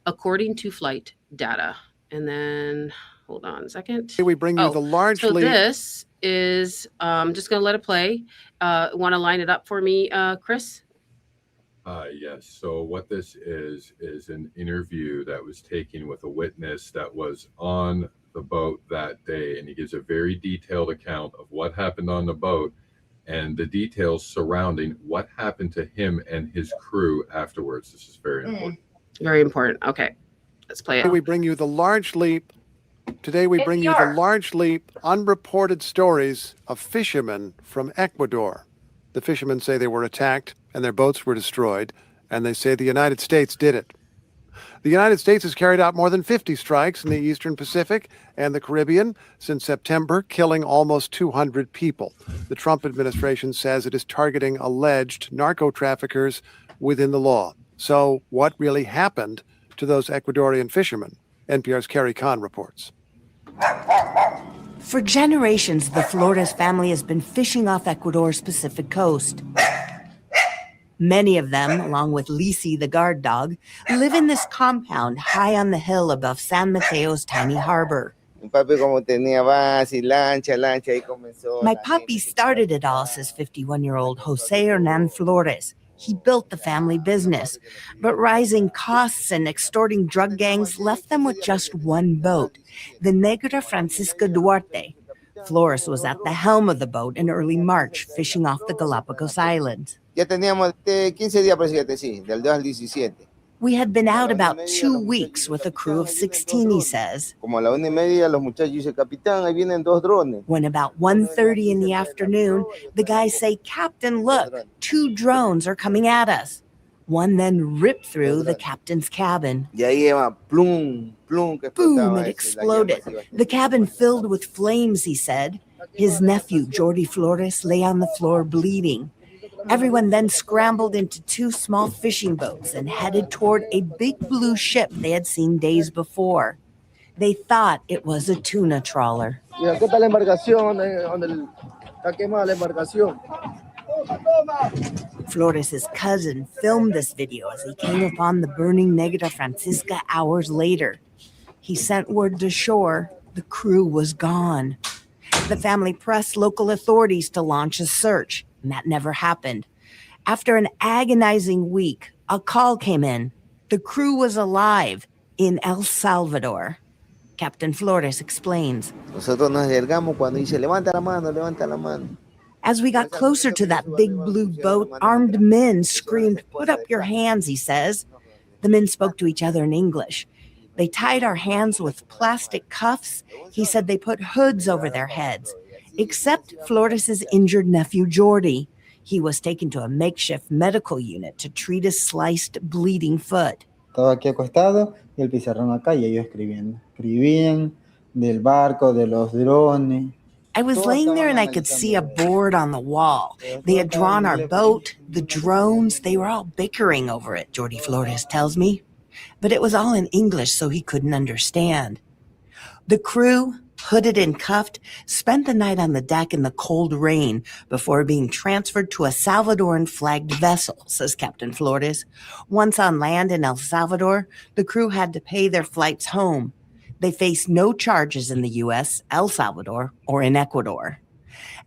according to flight data. And then, hold on a second. We bring you the largely. So this is, just going to let it play. Want to line it up for me, Chris? Yes. So what this is an interview that was taken with a witness that was on the boat that day, and he gives a very detailed account of what happened on the boat and the details surrounding what happened to him and his crew afterwards. This is very important. Very important. Okay, let's play it. We bring you the largely. Today we bring you the largely unreported stories of fishermen from Ecuador. The fishermen say they were attacked and their boats were destroyed, and they say the United States did it. The United States has carried out more than 50 strikes in the Eastern Pacific and the Caribbean since September, killing almost 200 people. The Trump administration says it is targeting alleged narco-traffickers within the law. So what really happened to those Ecuadorian fishermen? NPR's Carrie Kahn reports. For generations, the Flores family has been fishing off Ecuador's Pacific coast. Many of them, along with Lisi, the guard dog, live in this compound high on the hill above San Mateo's tiny harbor. My puppy started it all, says 51-year-old Jose Hernan Flores. He built the family business, but rising costs and extorting drug gangs left them with just one boat, the Negra Francisca Duarte. Flores was at the helm of the boat in early March, fishing off the Galapagos Islands. We had been out about 2 weeks with a crew of 16, he says. When about 1:30 in the afternoon, the guys say, "Captain, look, 2 drones are coming at us." One then ripped through the captain's cabin. Boom, it exploded. The cabin filled with flames, he said. His nephew, Jordi Flores, lay on the floor bleeding. Everyone then scrambled into 2 small fishing boats and headed toward a big blue ship they had seen days before. They thought it was a tuna trawler. Flores' cousin filmed this video as he came upon the burning Negra Francisca hours later. He sent word to shore. The crew was gone. The family pressed local authorities to launch a search, and that never happened. After an agonizing week, a call came in. The crew was alive in El Salvador. Captain Flores explains. As we got closer to that big blue boat, armed men screamed, "Put up your hands," he says. The men spoke to each other in English. They tied our hands with plastic cuffs. He said they put hoods over their heads, except Flores' injured nephew, Jordi. He was taken to a makeshift medical unit to treat his sliced, bleeding foot. Estaba aquí acostado y el pizarrón acá y ellos escribiendo. Escribían del barco, de los drones. I was laying there and I could see a board on the wall. They had drawn our boat, the drones. They were all bickering over it, Jordi Flores tells me. But it was all in English, so he couldn't understand. The crew, hooded and cuffed, spent the night on the deck in the cold rain before being transferred to a Salvadoran-flagged vessel, says Captain Flores. Once on land in El Salvador, the crew had to pay their flights home. They faced no charges in the U.S., El Salvador, or in Ecuador.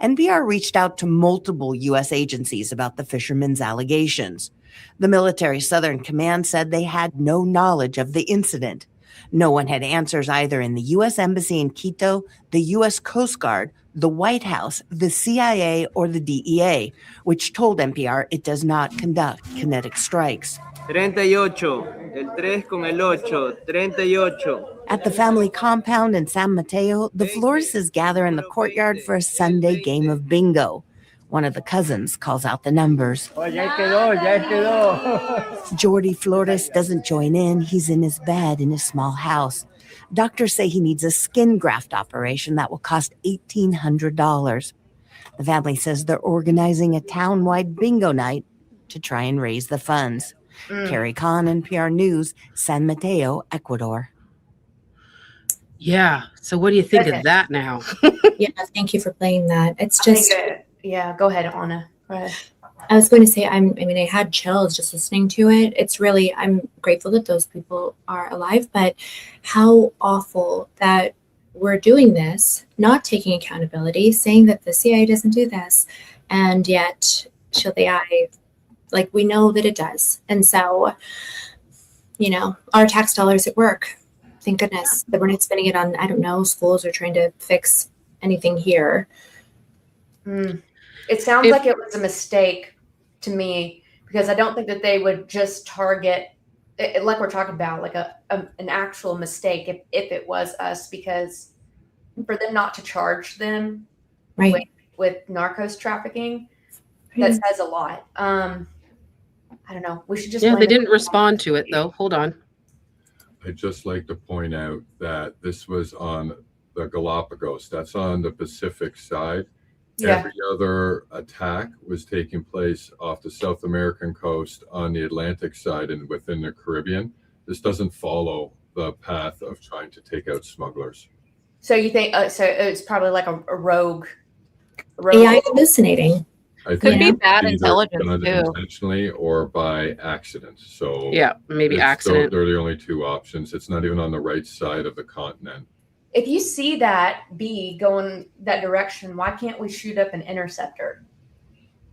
NPR reached out to multiple U.S. agencies about the fishermen's allegations. The military Southern Command said they had no knowledge of the incident. No one had answers either in the U.S. Embassy in Quito, the U.S. Coast Guard, the White House, the CIA, or the DEA, which told NPR it does not conduct kinetic strikes. 38, el 3 con el 8, 38. At the family compound in San Mateo, the Flores gather in the courtyard for a Sunday game of bingo. One of the cousins calls out the numbers. Oh, ya quedó. Jordi Flores doesn't join in. He's in his bed in his small house. Doctors say he needs a skin graft operation that will cost $1,800. The family says they're organizing a town-wide bingo night to try and raise the funds. Carrie Kahn, NPR News, San Mateo, Ecuador. Yeah. So what do you think of that now? Yeah, thank you for playing that. It's just, yeah, go ahead, Anna. Go ahead. I was going to say, I had chills just listening to it. It's really, I'm grateful that those people are alive, but how awful that we're doing this, not taking accountability, saying that the CIA doesn't do this, and yet should the AI, like, we know that it does. And so, our tax dollars at work, thank goodness that we're not spending it on, I don't know, schools or trying to fix anything here. It sounds like it was a mistake to me, because I don't think that they would just target it, like we're talking about, like an actual mistake if it was us, because for them not to charge them with narcos trafficking, that says a lot. I don't know. We should just they didn't respond to it though. Hold on. I'd just like to point out that this was on the Galapagos. That's on the Pacific side. Yeah. Every other attack was taking place off the South American coast, on the Atlantic side, and within the Caribbean. This doesn't follow the path of trying to take out smugglers. So you think so it's probably like a rogue AI hallucinating. I think could be bad either intelligence done too, intentionally or by accident. So yeah, maybe accident. They're the only two options. It's not even on the right side of the continent. If you see that bee going that direction, why can't we shoot up an interceptor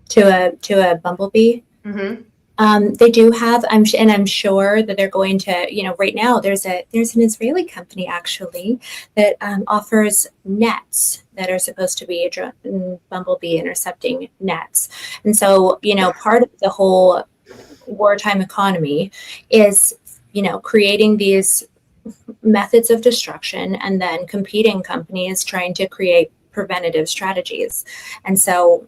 to a bumblebee? They do have, I'm sure that they're going to, right now there's an Israeli company actually that offers nets that are supposed to be bumblebee intercepting nets. And so, part of the whole wartime economy is, creating these methods of destruction and then competing companies trying to create preventative strategies. And so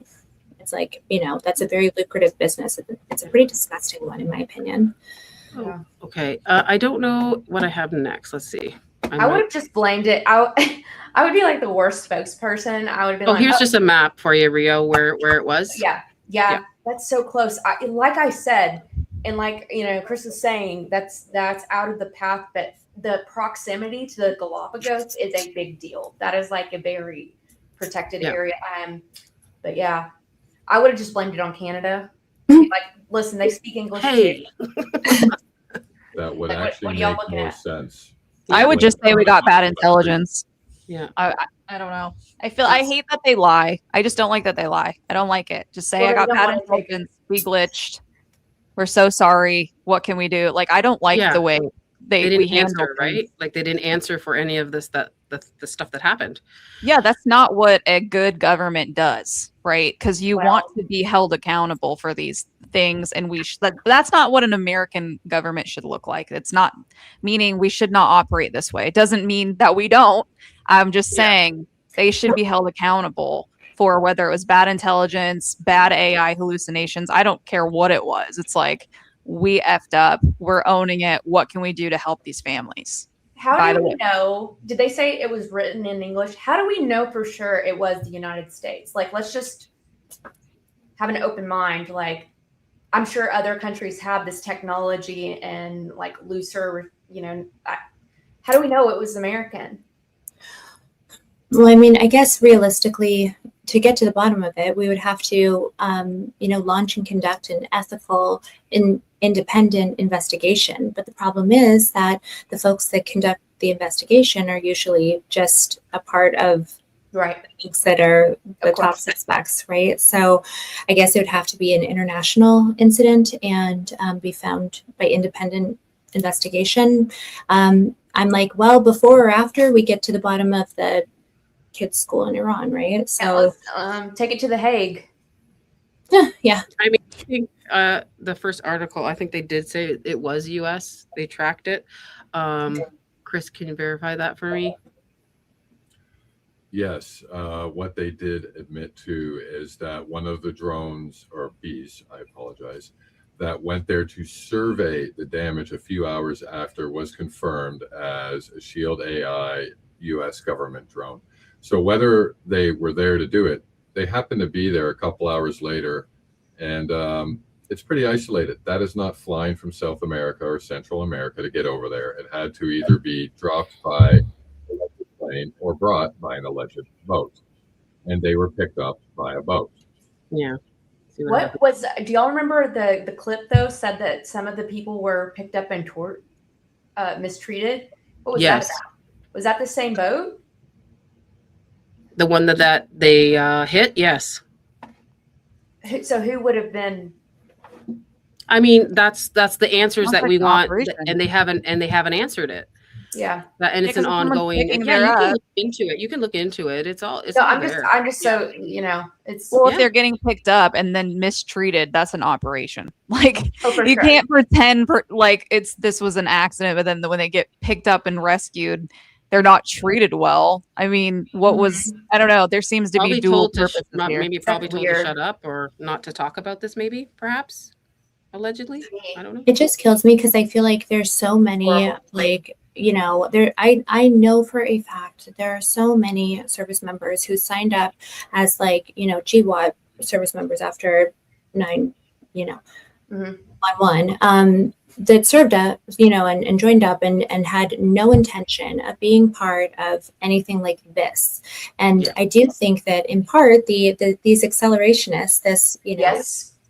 it's like, that's a very lucrative business. It's a pretty disgusting one, in my opinion. Oh, okay. I don't know what I have next. Let's see. I would have just blamed it. I would be like the worst spokesperson. I would have been like, here's just a map for you, Rio, where it was. Yeah. That's so close. Like I said, and like, Chris is saying, that's out of the path, but the proximity to the Galapagos is a big deal. That is like a very protected area. But yeah, I would have just blamed it on Canada. Like, listen, they speak English. Hey. That would actually make more sense. I would just say we got bad intelligence. Yeah. I don't know. I hate that they lie. I just don't like that they lie. I don't like it. Just say I got bad intelligence. We glitched. We're so sorry. What can we do? Like, I don't like the way they didn't answer, right? Like, they didn't answer for any of this, the stuff that happened. Yeah, that's not what a good government does, right? Because you want to be held accountable for these things, and that's not what an American government should look like. It's not meaning we should not operate this way. It doesn't mean that we don't. I'm just saying they should be held accountable for whether it was bad intelligence, bad AI hallucinations. I don't care what it was. It's like, we effed up. We're owning it. What can we do to help these families? How do we know? Did they say it was written in English? How do we know for sure it was the United States? Like, let's just have an open mind. Like, I'm sure other countries have this technology and like looser, how do we know it was American? Well, I mean, I guess realistically, to get to the bottom of it, we would have to, launch and conduct an ethical, independent investigation. But the problem is that the folks that conduct the investigation are usually just a part of things that are the top suspects, right? So I guess it would have to be an international incident and be found by independent investigation. I'm like, well, before or after we get to the bottom of the kids' school in Iran, right? So take it to The Hague. Yeah. I mean, I think the first article, I think they did say it was U.S. They tracked it. Chris, can you verify that for me? Yes, what they did admit to is that one of the drones, or bees, I apologize, that went there to survey the damage a few hours after was confirmed as a Shield AI US government drone. So whether they were there to do it, they happened to be there a couple hours later, and it's pretty isolated. That is not flying from South America or Central America to get over there. It had to either be dropped by an alleged plane or brought by an alleged boat, and they were picked up by a boat. Yeah. What was? Do y'all remember the clip though? Said that some of the people were picked up and mistreated. What was that about? Was that the same boat? The one that they hit? Yes. So who would have been? I mean, that's the answers that we want, and they haven't answered it. Yeah, and it's an ongoing. Yeah, you can look into it. You can look into it. It's all. It's no, all I'm just so it's. Well, if they're getting picked up and then mistreated, that's an operation. Like you can't pretend like this was an accident, but then when they get picked up and rescued, they're not treated well. I mean, what was? I don't know. There seems to be dual purposes here. Maybe probably told to shut up or not to talk about this. Maybe, perhaps, allegedly. I don't know. It just kills me because I feel like there's so many like. I know for a fact that there are so many service members who signed up as GWAT service members after 9/11 that served up, and joined up and had no intention of being part of anything like this. And I do think that in part these accelerationists, this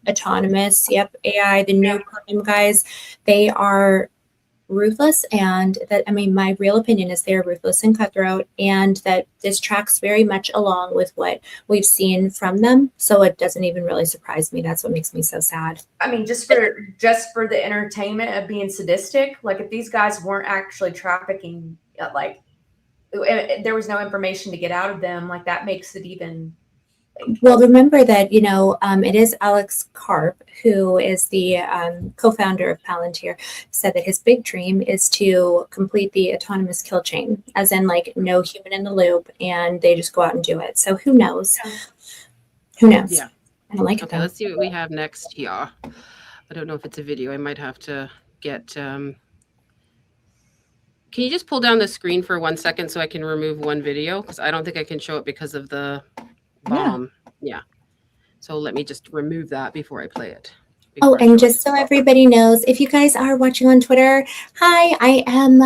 autonomous, AI, the new crime guys, they are ruthless, and that my real opinion is they're ruthless and cutthroat, and that this tracks very much along with what we've seen from them, so it doesn't even really surprise me. That's what makes me so sad. I mean, just for the entertainment of being sadistic, like if these guys weren't actually trafficking, like there was no information to get out of them, like that makes it even. Well, remember that, it is Alex Karp, who is the co-founder of Palantir, said that his big dream is to complete the autonomous kill chain, as in no human in the loop, and they just go out and do it. So who knows? Who knows? Yeah. I don't like it. Okay, let's see what we have next here. I don't know if it's a video. I might have to get... Can you just pull down the screen for 1 second so I can remove one video? Because I don't think I can show it because of the... bomb. Yeah. So let me just remove that before I play it. And just so everybody knows, if you guys are watching on Twitter, hi, I am,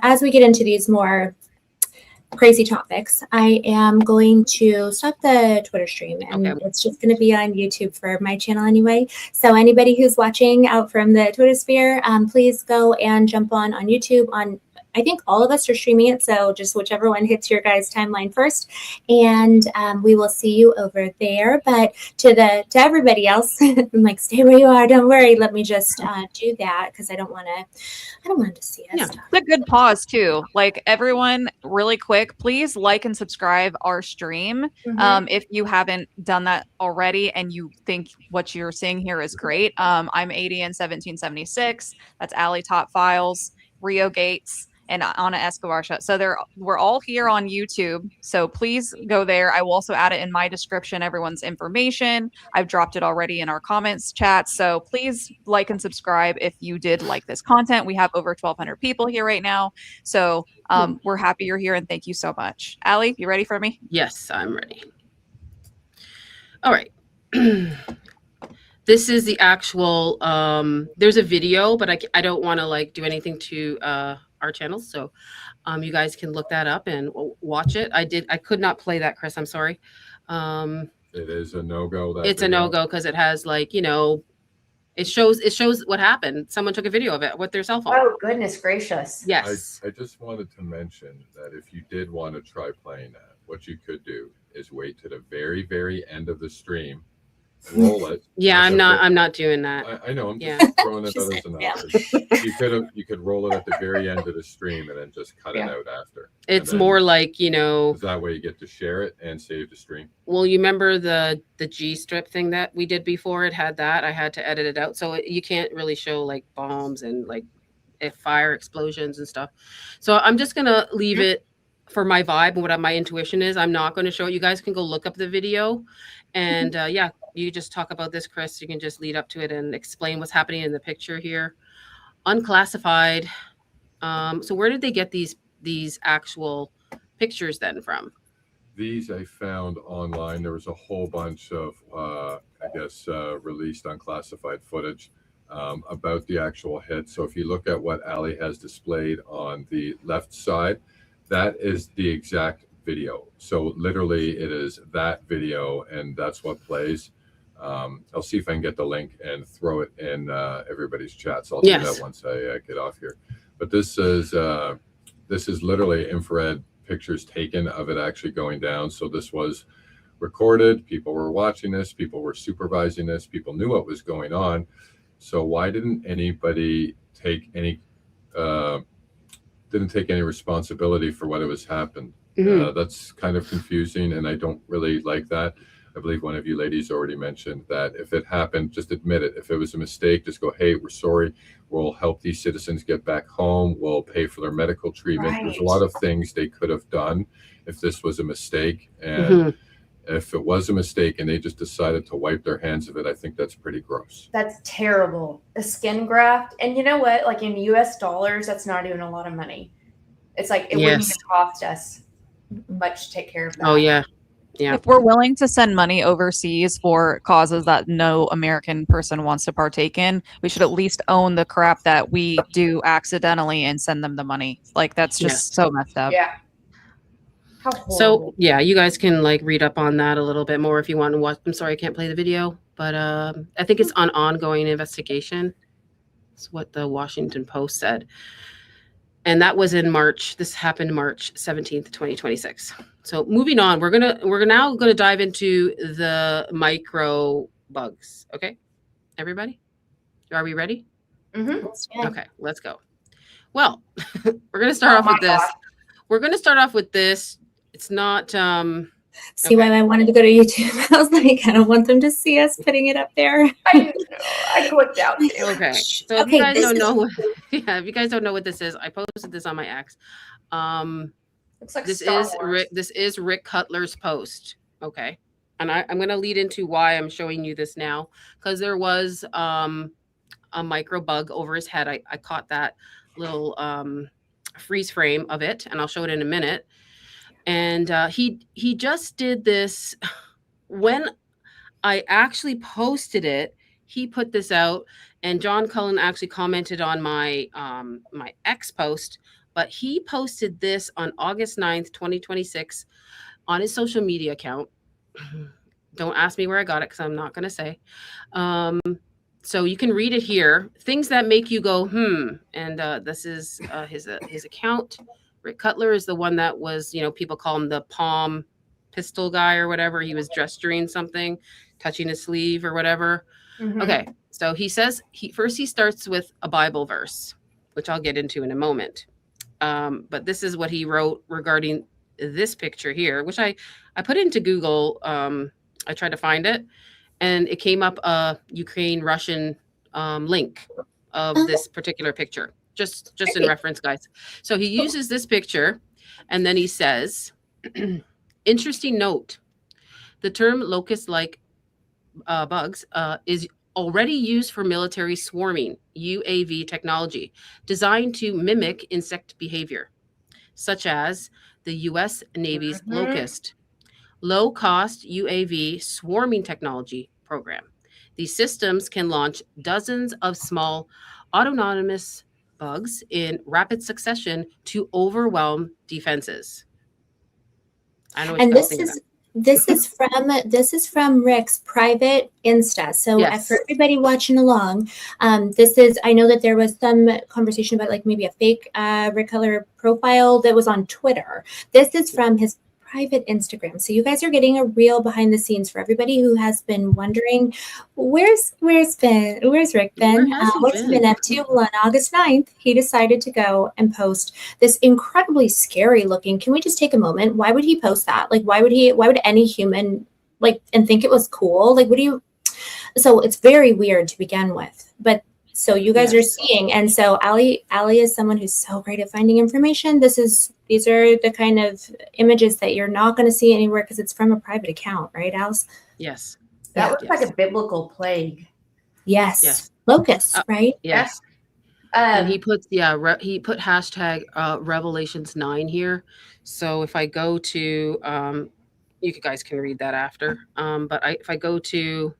as we get into these more crazy topics, I am going to stop the Twitter stream, and it's just going to be on YouTube for my channel anyway. So anybody who's watching out from the Twitter sphere, please go and jump on YouTube on. I think all of us are streaming it, so just whichever one hits your guys' timeline first, and we will see you over there. But to everybody else, I'm like, stay where you are. Don't worry. Let me just do that because I don't want to see us. Yeah, it's a good pause too. Like everyone, really quick, please like and subscribe our stream. If you haven't done that already, and you think what you're seeing here is great. I'm 80 and 1776. That's Allie Top Files, Rio Gates, and Anna Escobar show. So we're all here on YouTube. So please go there. I will also add it in my description, everyone's information. I've dropped it already in our comments chat. So please like and subscribe if you did like this content. We have over 1,200 people here right now. So we're happy you're here, and thank you so much. Allie, you ready for me? Yes, I'm ready. All right. This is the actual, there's a video, but I don't want to do anything to our channels, so you guys can look that up and watch it. I could not play that, Chris. I'm sorry. It is a no-go. It's a no-go because it has it shows what happened. Someone took a video of it with their cell phone. Oh, goodness gracious. Yes. I just wanted to mention that if you did want to try playing that, what you could do is wait to the very, very end of the stream, roll it. Yeah, I'm not doing that. I know. I'm just throwing it out as an option. You could roll it at the very end of the stream and then just cut it out after. It's more like, that way you get to share it and save the stream. Well, you remember the G strip thing that we did before? It had that. I had to edit it out. So you can't really show bombs and fire explosions and stuff. So I'm just going to leave it for my vibe and what my intuition is, I'm not going to show it. You guys can go look up the video, and yeah, you just talk about this, Chris. You can just lead up to it and explain what's happening in the picture here. Unclassified. So where did they get these actual pictures then from? These I found online. There was a whole bunch of, I guess, released unclassified footage about the actual hit. So if you look at what Ali has displayed on the left side, that is the exact video. So literally it is that video, and that's what plays. I'll see if I can get the link and throw it in everybody's chat. So I'll do that once I get off here. But this is literally infrared pictures taken of it actually going down. So this was recorded. People were watching this. People were supervising this. People knew what was going on. So why didn't anybody take any responsibility for what was happened? That's kind of confusing, and I don't really like that. I believe one of you ladies already mentioned that if it happened, just admit it. If it was a mistake, just go, hey, we're sorry. We'll help these citizens get back home. We'll pay for their medical treatment. There's a lot of things they could have done if this was a mistake. And if it was a mistake and they just decided to wipe their hands of it, I think that's pretty gross. That's terrible. A skin graft. And you know what? Like in US dollars, that's not even a lot of money. It's like it wouldn't even cost us much to take care of that. Oh, yeah. Yeah. If we're willing to send money overseas for causes that no American person wants to partake in, we should at least own the crap that we do accidentally and send them the money. Like, that's just so messed up. Yeah. So yeah, you guys can like read up on that a little bit more if you want to watch. I'm sorry I can't play the video, but I think it's on ongoing investigation. That's what the Washington Post said. And that was in March. This happened March 17th, 2026. So moving on, we're now gonna dive into the micro bugs. Okay, everybody, are we ready? Okay, let's go. Well, we're gonna start off with this. We're gonna start off with this. It's not. See why I wanted to go to YouTube. I was like, I don't want them to see us putting it up there. I clicked out. Okay, so if you guys don't know, if you guys don't know what this is, I posted this on my X. Looks like this is Rick Cutler's post. Okay, and I'm going to lead into why I'm showing you this now, because there was a micro bug over his head. I caught that little freeze frame of it, and I'll show it in a minute. And he just did this when I actually posted it. He put this out, and John Cullen actually commented on my my X post, but he posted this on August 9th, 2026 on his social media account. Don't ask me where I got it, because I'm not going to say. So you can read it here. Things that make you go, and this is his account. Rick Cutler is the one that was, people call him the palm pistol guy or whatever. He was gesturing something, touching his sleeve or whatever. Okay, so he says, he starts with a Bible verse, which I'll get into in a moment. But this is what he wrote regarding this picture here, which I put into Google. I tried to find it, and it came up a Ukraine-Russian link of this particular picture. Just in reference, guys. So he uses this picture, and then he says, interesting note, the term locust-like bugs is already used for military swarming UAV technology designed to mimic insect behavior, such as the U.S. Navy's Locust low-cost UAV swarming technology program. These systems can launch dozens of small autonomous bugs in rapid succession to overwhelm defenses. I know what and this is from Rick's private Insta. So for everybody watching along, I know that there was some conversation about like maybe a fake Rick Cutler profile that was on Twitter. This is from his private Instagram. So you guys are getting a real behind the scenes for everybody who has been wondering, where's Rick been? What's he been up to? Well, on August 9th, he decided to go and post this incredibly scary looking. Can we just take a moment? Why would he post that? Like, why would any human and think it was cool? Like, so it's very weird to begin with, but So you guys are seeing, and so Allie is someone who's so great at finding information. These are the kind of images that you're not going to see anywhere because it's from a private account, right, Alice? Yes. That looks like a biblical plague. Yes. Locusts, right? Yes. And he puts he put hashtag Revelations 9 here. So if I go to you guys can read that after. But if I go to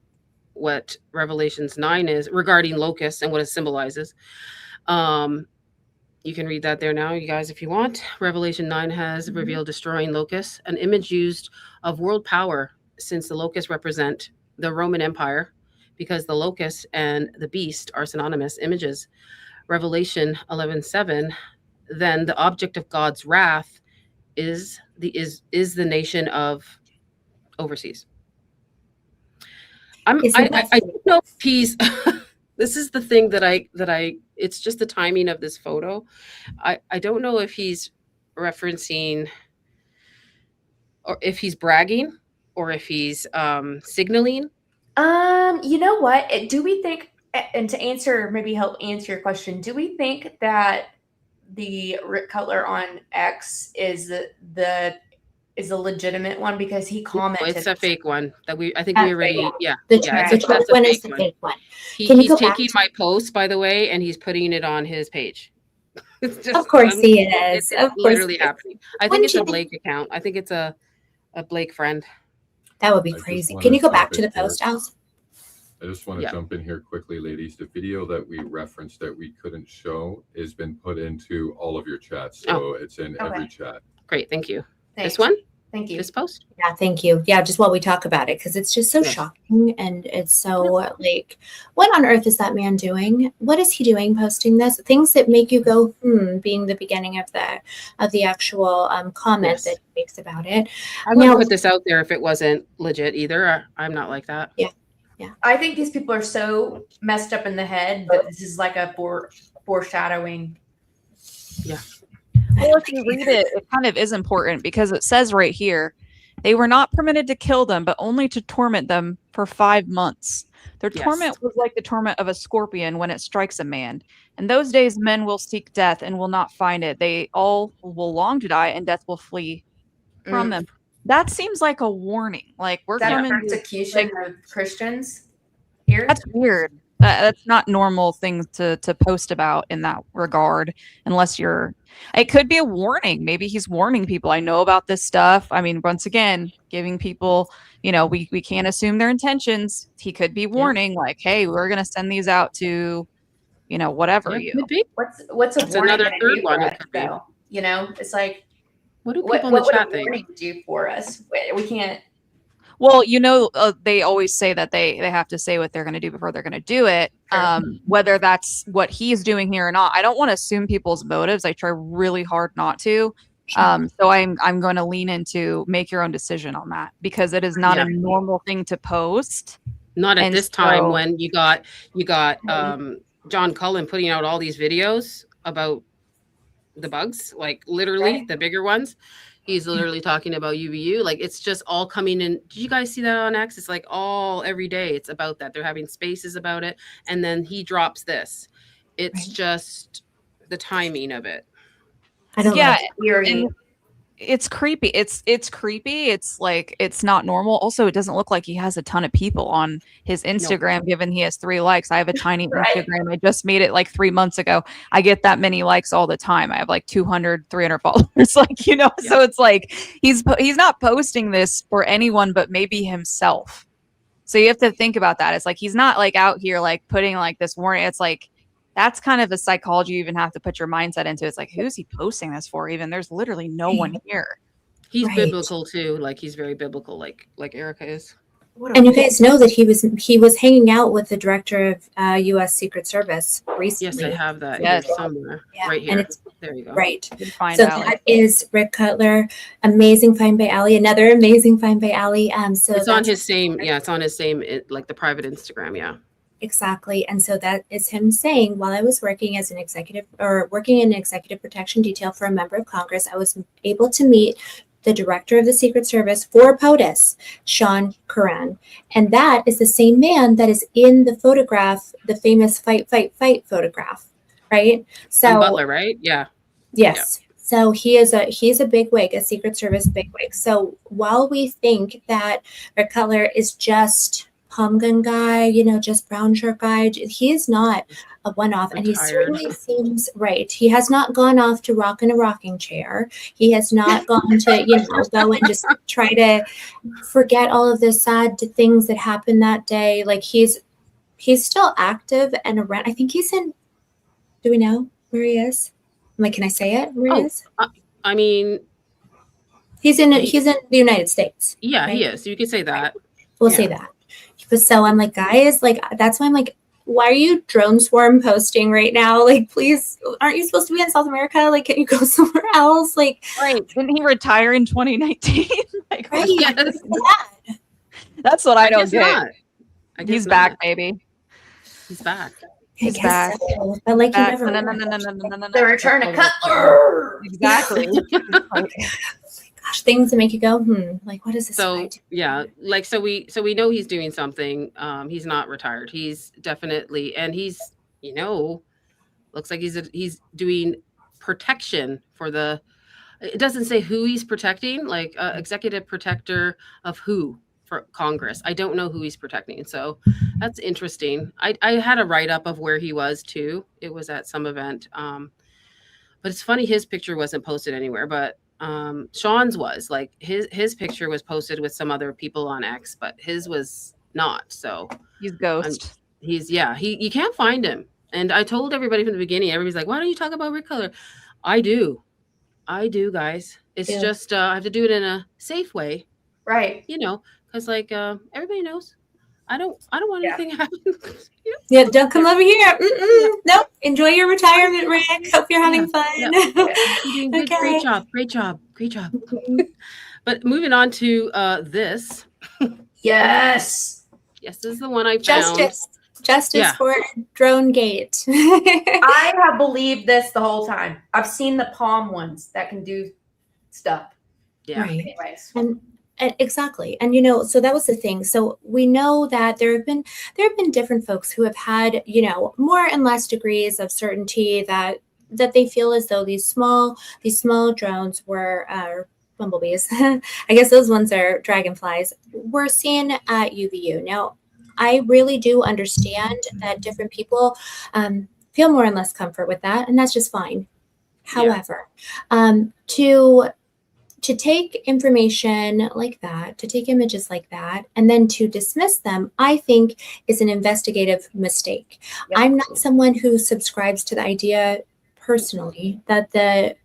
what Revelations 9 is regarding locusts and what it symbolizes, you can read that there now, you guys, if you want. Revelation 9 has revealed destroying locusts, an image used of world power, since the locusts represent the Roman Empire, because the locust and the beast are synonymous images. Revelation 11:7, then the object of God's wrath is the nation of overseas. I don't know if he's this is the thing that I it's just the timing of this photo. I don't know if he's referencing or if he's bragging or if he's signaling. You know what? Do we think, and to answer, maybe help answer your question, do we think that the Rick Cutler on X is the legitimate one because he commented? It's a fake one that I think we already, that's a fake one. He's taking my post, by the way, and he's putting it on his page. Of course he is. It's literally happening. I think it's a Blake account. I think it's a Blake friend. That would be crazy. Can you go back to the post, Alice? I just want to jump in here quickly, ladies. The video that we referenced that we couldn't show has been put into all of your chats. So it's in every chat. Great. Thank you. Thanks. This one? Thank you. This post? Yeah, thank you. Yeah, just while we talk about it, because it's just so shocking and it's so like, what on earth is that man doing? What is he doing posting this? Things that make you go, being the beginning of the actual comment that he makes about it. I wouldn't put this out there if it wasn't legit either. I'm not like that. Yeah. I think these people are so messed up in the head that this is like a foreshadowing. Yeah. Well, if you read it, it kind of is important because it says right here, they were not permitted to kill them, but only to torment them for 5 months. Their torment was like the torment of a scorpion when it strikes a man. In those days, men will seek death and will not find it. They all will long to die, and death will flee from them. That seems like a warning. Like we're coming persecution of Christians here. That's weird. That's not normal things to post about in that regard, unless it could be a warning. Maybe he's warning people. I know about this stuff. I mean, once again, giving people, we can't assume their intentions. He could be warning like, hey, we're going to send these out to, whatever you. What's a warning another third one? It's like, what do people in the chat think? What would a warning do for us? We can't. Well, they always say that they have to say what they're going to do before they're going to do it. Whether that's what he's doing here or not, I don't want to assume people's motives. I try really hard not to. So I'm going to lean into make your own decision on that because it is not a normal thing to post. Not at this time when you got John Cullen putting out all these videos about the bugs, like literally the bigger ones. He's literally talking about UVU. Like it's just all coming in. Did you guys see that on X? It's like every day it's about that. They're having spaces about it. And then he drops this. It's just the timing of it. I don't and it's creepy. It's creepy. It's like, it's not normal. Also, it doesn't look like he has a ton of people on his Instagram, given he has 3 likes. I have a tiny Instagram. I just made it like 3 months ago. I get that many likes all the time. I have like 200, 300 followers, so it's like, he's not posting this for anyone, but maybe himself. So you have to think about that. It's like, he's not like out here, like putting like this warning. It's like, that's kind of a psychology you even have to put your mindset into. It's like, who's he posting this for? Even there's literally no one here. He's biblical too. Like he's very biblical, like Erica is. And you guys know that he was hanging out with the director of U.S. Secret Service recently. Yes, I have that somewhere right here. There you go. Right. That is Rick Cutler. Amazing find by Allie. Another amazing find by Allie. So it's on his same. Yeah, it's on his same. Like the private Instagram. Yeah. Exactly. And so that is him saying, while I was working as working in an executive protection detail for a member of Congress, I was able to meet the director of the Secret Service for POTUS, Sean Curran. And that is the same man that is in the photograph, the famous fight, fight, fight photograph, right? So And Butler, right? Yeah. yes. Yeah. So he's a bigwig, a Secret Service bigwig. So while we think that Rick Cutler is just palm gun guy, just brown shirt guy, he is not a one-off. And he certainly seems right. He has not gone off to rock in a rocking chair. He has not gone to, go and just try to forget all of the sad things that happened that day. Like he's still active and around. I think he's in, do we know where he is? Like, can I say it? Where he is? I mean, he's in the United States. Yeah, right? he is. You can say that. We'll say that. But so I'm like, guys, like that's why I'm like, why are you drone swarm posting right now? Like, please, aren't you supposed to be in South America? Like, can you go somewhere else? Like, right? Didn't he retire in 2019? Like, right? Yes. That's what I don't get. He's back, baby. He's back. He's back. So, but like, back. you never. No. The return of Cutler. Exactly. Gosh, things that make you go, like, what is this? So yeah, like so we know he's doing something. He's not retired. He's definitely, and he's looks like he's doing protection for the. It doesn't say who he's protecting, like executive protector of who for Congress. I don't know who he's protecting, so that's interesting. I had a write up of where he was too. It was at some event, but it's funny his picture wasn't posted anywhere, but. Sean's was like his picture was posted with some other people on X, but his was not. So he's ghost. You can't find him. And I told everybody from the beginning, everybody's like, why don't you talk about Rick Cutler? I do, guys. It's just I have to do it in a safe way, right? Because like everybody knows, I don't want anything to happen. Yeah, don't come over here. Nope. Enjoy your retirement, Rick. Hope you're having fun. You're doing good. Okay. Great job. But moving on to this. Yes, this is the one I found. Justice for Drone Gate. I have believed this the whole time. I've seen the palm ones that can do stuff. Yeah. Right. Anyways. And exactly. And so that was the thing. So we know that there have been different folks who have had, more and less degrees of certainty that they feel as though these small drones were bumblebees. I guess those ones are dragonflies, were seen at UVU. Now, I really do understand that different people feel more and less comfort with that, and that's just fine. However, to take information like that, to take images like that, and then to dismiss them, I think is an investigative mistake. Yep. I'm not someone who subscribes to the idea personally that the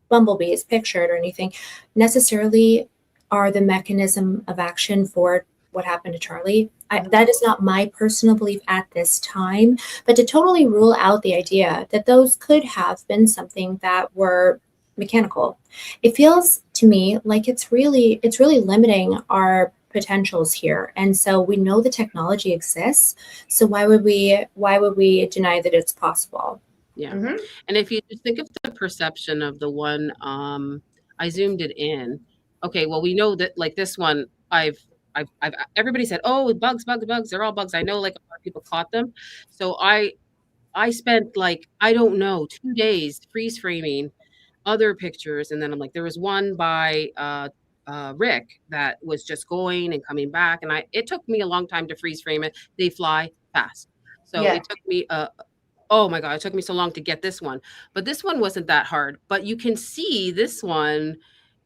bumblebees pictured or anything necessarily are the mechanism of action for what happened to Charlie. That is not my personal belief at this time, but to totally rule out the idea that those could have been something that were mechanical, it feels to me like it's really limiting our potentials here. And so we know the technology exists, so why would we deny that it's possible? Yeah. Mm-hmm. And if you just think of the perception of the one, I zoomed it in. Okay, well, we know that like this one, I've everybody said, oh, bugs, they're all bugs. I know like a lot of people caught them. So I spent like, I don't know, 2 days freeze framing other pictures, and then I'm like, there was one by Rick that was just going and coming back, and it took me a long time to freeze frame it. They fly fast, so it took me oh my god, it took me so long to get this one, but this one wasn't that hard. But you can see this one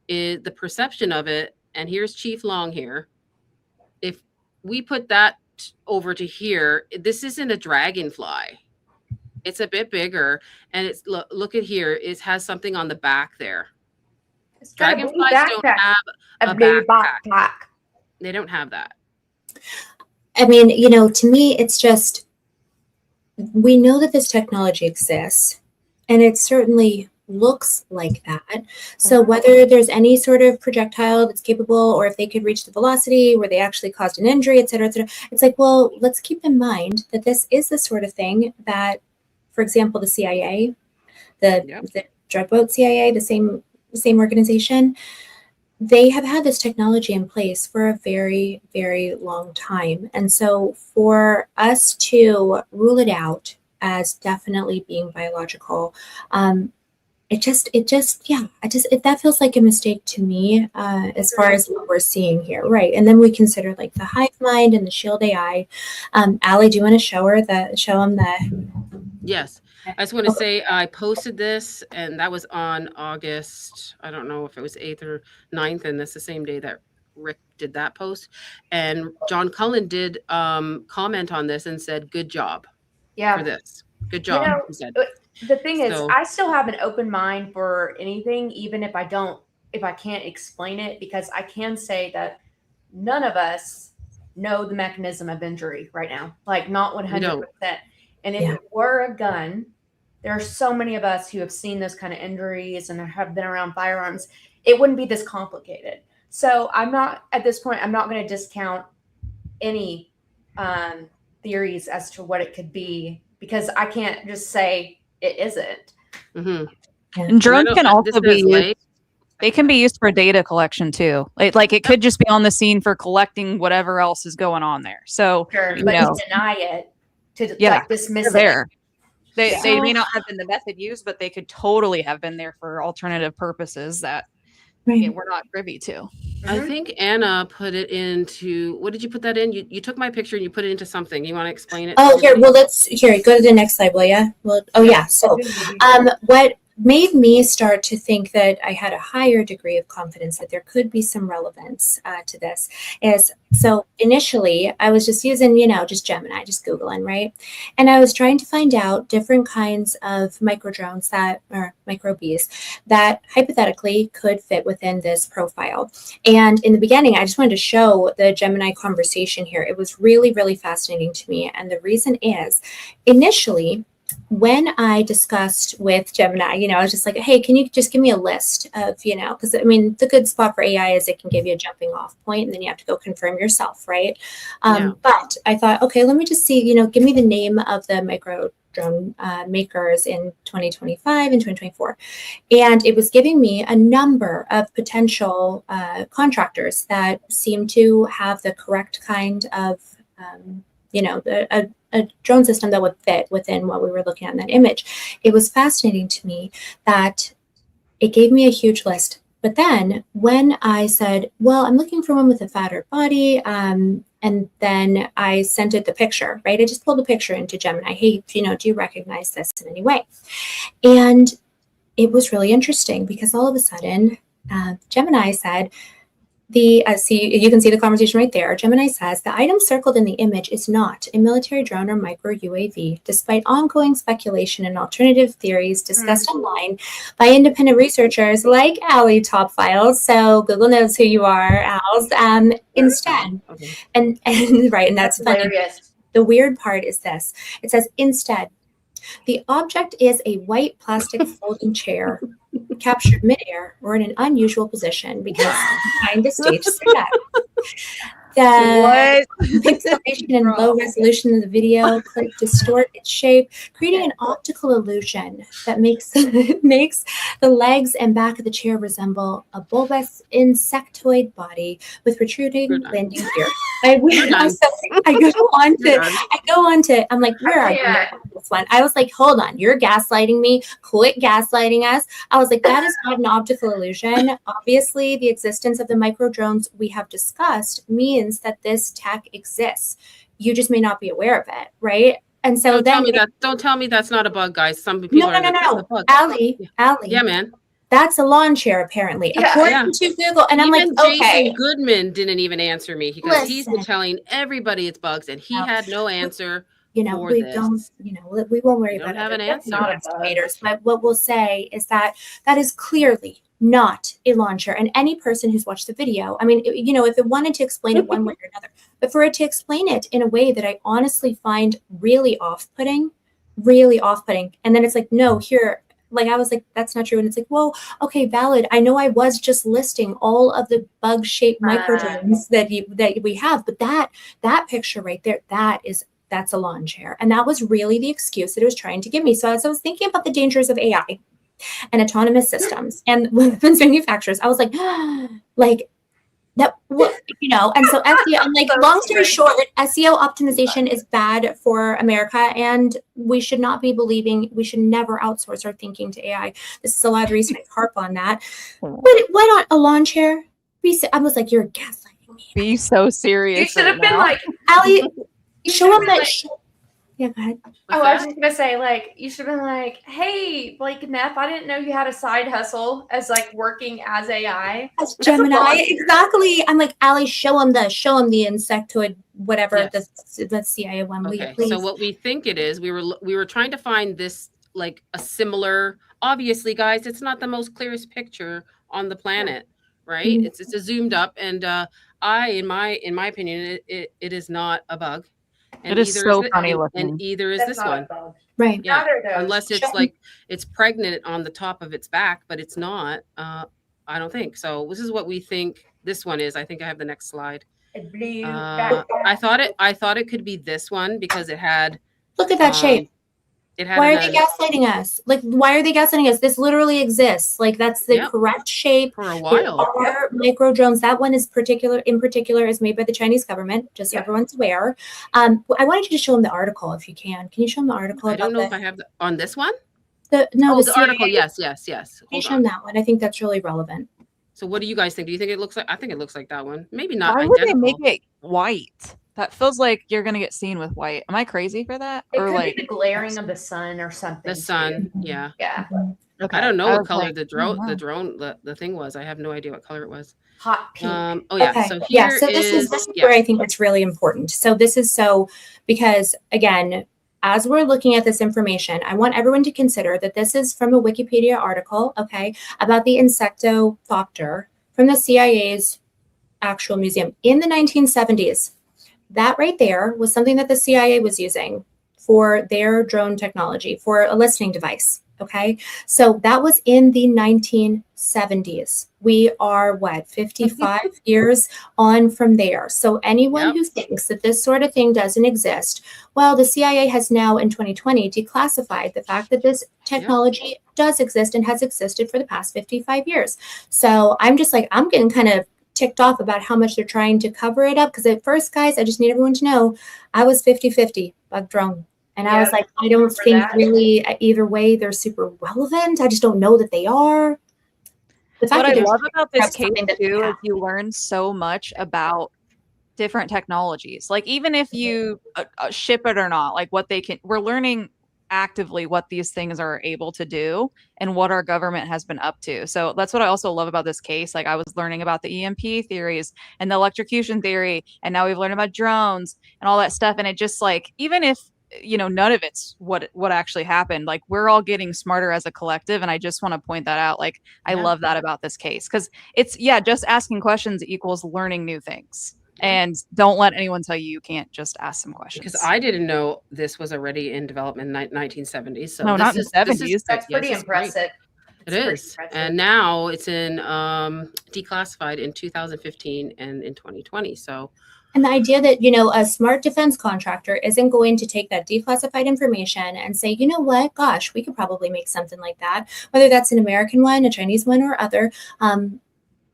is the perception of it, and here's Chief Long here. If we put that over to here, this isn't a dragonfly. It's a bit bigger, and it's look at here. It has something on the back there. Dragonflies don't have a backpack. They don't have that. I mean, to me, it's just, we know that this technology exists, and it certainly looks like that. So whether there's any sort of projectile that's capable, or if they could reach the velocity where they actually caused an injury, et cetera, it's like, well, let's keep in mind that this is the sort of thing that, for example, the CIA, the drug boat CIA, the same organization, they have had this technology in place for a very, very long time. And so for us to rule it out as definitely being biological, that feels like a mistake to me, as far as what we're seeing here. Right. And then we consider like the hive mind and the shield AI. Allie, do you want to show them the? Yes. I just want to say I posted this, and that was on August, I don't know if it was 8th or 9th, and that's the same day that Rick did that post. And John Cullen did comment on this and said, good job for this. Good job, he said. The thing is, I still have an open mind for anything, even if I can't explain it, because I can say that none of us know the mechanism of injury right now, like not 100%. And if it were a gun, there are so many of us who have seen those kind of injuries and have been around firearms. It wouldn't be this complicated. So at this point, I'm not going to discount any theories as to what it could be, because I can't just say it isn't. Mm-hmm. And drones can also be used. They can be used for data collection too. Like it could just be on the scene for collecting whatever else is going on there. So sure, but to deny it, to like dismiss it. There. They may not have been the method used, but they could totally have been there for alternative purposes that we're not privy to. I think Anna put it into, what did you put that in? You took my picture and you put it into something. You want to explain it? Oh, here. Well, go to the next slide, will you? Well, So, what made me start to think that I had a higher degree of confidence that there could be some relevance to this is, so initially I was just using, just Gemini, just Googling, right? And I was trying to find out different kinds of micro drones or micro bees that hypothetically could fit within this profile. And in the beginning, I just wanted to show the Gemini conversation here. It was really, really fascinating to me. And the reason is, initially, when I discussed with Gemini, I was just like, hey, can you just give me a list of, because the good spot for AI is it can give you a jumping off point and then you have to go confirm yourself, right? But I thought, okay, let me just see, give me the name of the micro drone makers in 2025 and 2024. And it was giving me a number of potential contractors that seemed to have the correct kind of, a drone system that would fit within what we were looking at in that image. It was fascinating to me that it gave me a huge list. But then when I said, well, I'm looking for one with a fatter body, and then I sent it the picture, right? I just pulled the picture into Gemini. Hey, do you recognize this in any way? And it was really interesting because all of a sudden, Gemini said, you can see the conversation right there. Gemini says the item circled in the image is not a military drone or micro UAV, despite ongoing speculation and alternative theories discussed online by independent researchers like Allie Top Files. So Google knows who you are, Als. Instead, and right, and that's funny. Hilarious. The weird part is this: it says instead, the object is a white plastic folding chair captured midair or in an unusual position because behind the stage set. The pixelation and low resolution of the video could distort its shape, creating an optical illusion that makes the legs and back of the chair resemble a bulbous insectoid body with protruding landing gear. I go on to, I'm like, where are you? This one. I was like, hold on, you're gaslighting me. Quit gaslighting us. I was like, that is not an optical illusion. Obviously, the existence of the micro drones we have discussed means that this tech exists. You just may not be aware of it, right? And so don't tell me that's not a bug, guys. Some people no. Allie. Yeah, man. That's a lawn chair, apparently, according to Google. And I'm even like, okay. Jason Goodman didn't even answer me because he's been telling everybody it's bugs, and he had no answer. We won't worry about have an answer. But what we'll say is that is clearly not a lawn chair. And any person who's watched the video, if it wanted to explain it one way or another, but for it to explain it in a way that I honestly find really off-putting. And then it's like, no, here, like, I was like, that's not true. And it's like, well, okay, valid. I know I was just listing all of the bug-shaped microdrones that we have, but that picture right there, that's a lawn chair. And that was really the excuse that it was trying to give me. So as I was thinking about the dangers of AI, and autonomous systems and weapons manufacturers. I was like, that, you know, and so SEO, and like, long story short, SEO optimization is bad for America, and we should not be believing, we should never outsource our thinking to AI. This is a lot of the reason I harp on that. But why not a lawn chair? I was like, you're gaslighting me. Be so serious. You should have been like, Allie, show up that. Yeah, go ahead. I was just gonna say, like, you should have been like, hey, like, Neff, I didn't know you had a side hustle as like working as AI. As Gemini, exactly. I'm like, Allie, show them the insectoid, whatever, the CIA one. Okay, so what we think it is, we were trying to find this, like, a similar, obviously, guys, it's not the most clearest picture on the planet, right? Mm-hmm. It's a zoomed up, and in my opinion, it is not a bug. And it is so funny looking. And either is this one. Right. Yeah. Unless it's like it's pregnant on the top of its back, but it's not. I don't think so. This is what we think this one is. I think I have the next slide. I thought it could be this one because it had. Look at that shape. Why are they gaslighting us? Like, why are they gaslighting us? This literally exists. Like, that's the correct shape. For a while. There are micro drones. That one is in particular is made by the Chinese government, just so everyone's aware. I wanted you to show them the article if you can. Can you show them the article? I don't know if I have on this one. The article. Yes. Can you show them that one? I think that's really relevant. So what do you guys think? Do you think it looks like? I think it looks like that one. Maybe not. Why would they make it white? That feels like you're gonna get seen with white. Am I crazy for that? It could be the glaring of the sun or something. The sun, yeah. Okay. I don't know what color the thing was. I have no idea what color it was. Hot pink. So this is where I think it's really important. So this is because again, as we're looking at this information, I want everyone to consider that this is from a Wikipedia article, about the Insectophoctor from the CIA's actual museum in the 1970s. That right there was something that the CIA was using for their drone technology, for a listening device. So that was in the 1970s. We are 55 years on from there. So anyone who thinks that this sort of thing doesn't exist, well, the CIA has now in 2020 declassified the fact that this technology does exist and has existed for the past 55 years. So I'm just like, I'm getting kind of ticked off about how much they're trying to cover it up. Because at first, guys, I just need everyone to know I was 50-50 bug drone. And I was like, I don't think really either way they're super relevant. I just don't know that they are. What I love about this case too is you learn so much about different technologies. Like even if you ship it or not, like what they can, we're learning actively what these things are able to do and what our government has been up to. So that's what I also love about this case. Like I was learning about the EMP theories and the electrocution theory, and now we've learned about drones and all that stuff. And it just like, even if none of it's what actually happened, like we're all getting smarter as a collective. And I just want to point that out. Like I love that about this case because it's just asking questions equals learning new things. And don't let anyone tell you can't just ask some questions. Because I didn't know this was already in development in 1970s. So no, not in the 70s. That's pretty impressive. It is. And now it's in declassified in 2015 and in 2020. So. And the idea that, a smart defense contractor isn't going to take that declassified information and say, you know what, gosh, we could probably make something like that, whether that's an American one, a Chinese one, or other.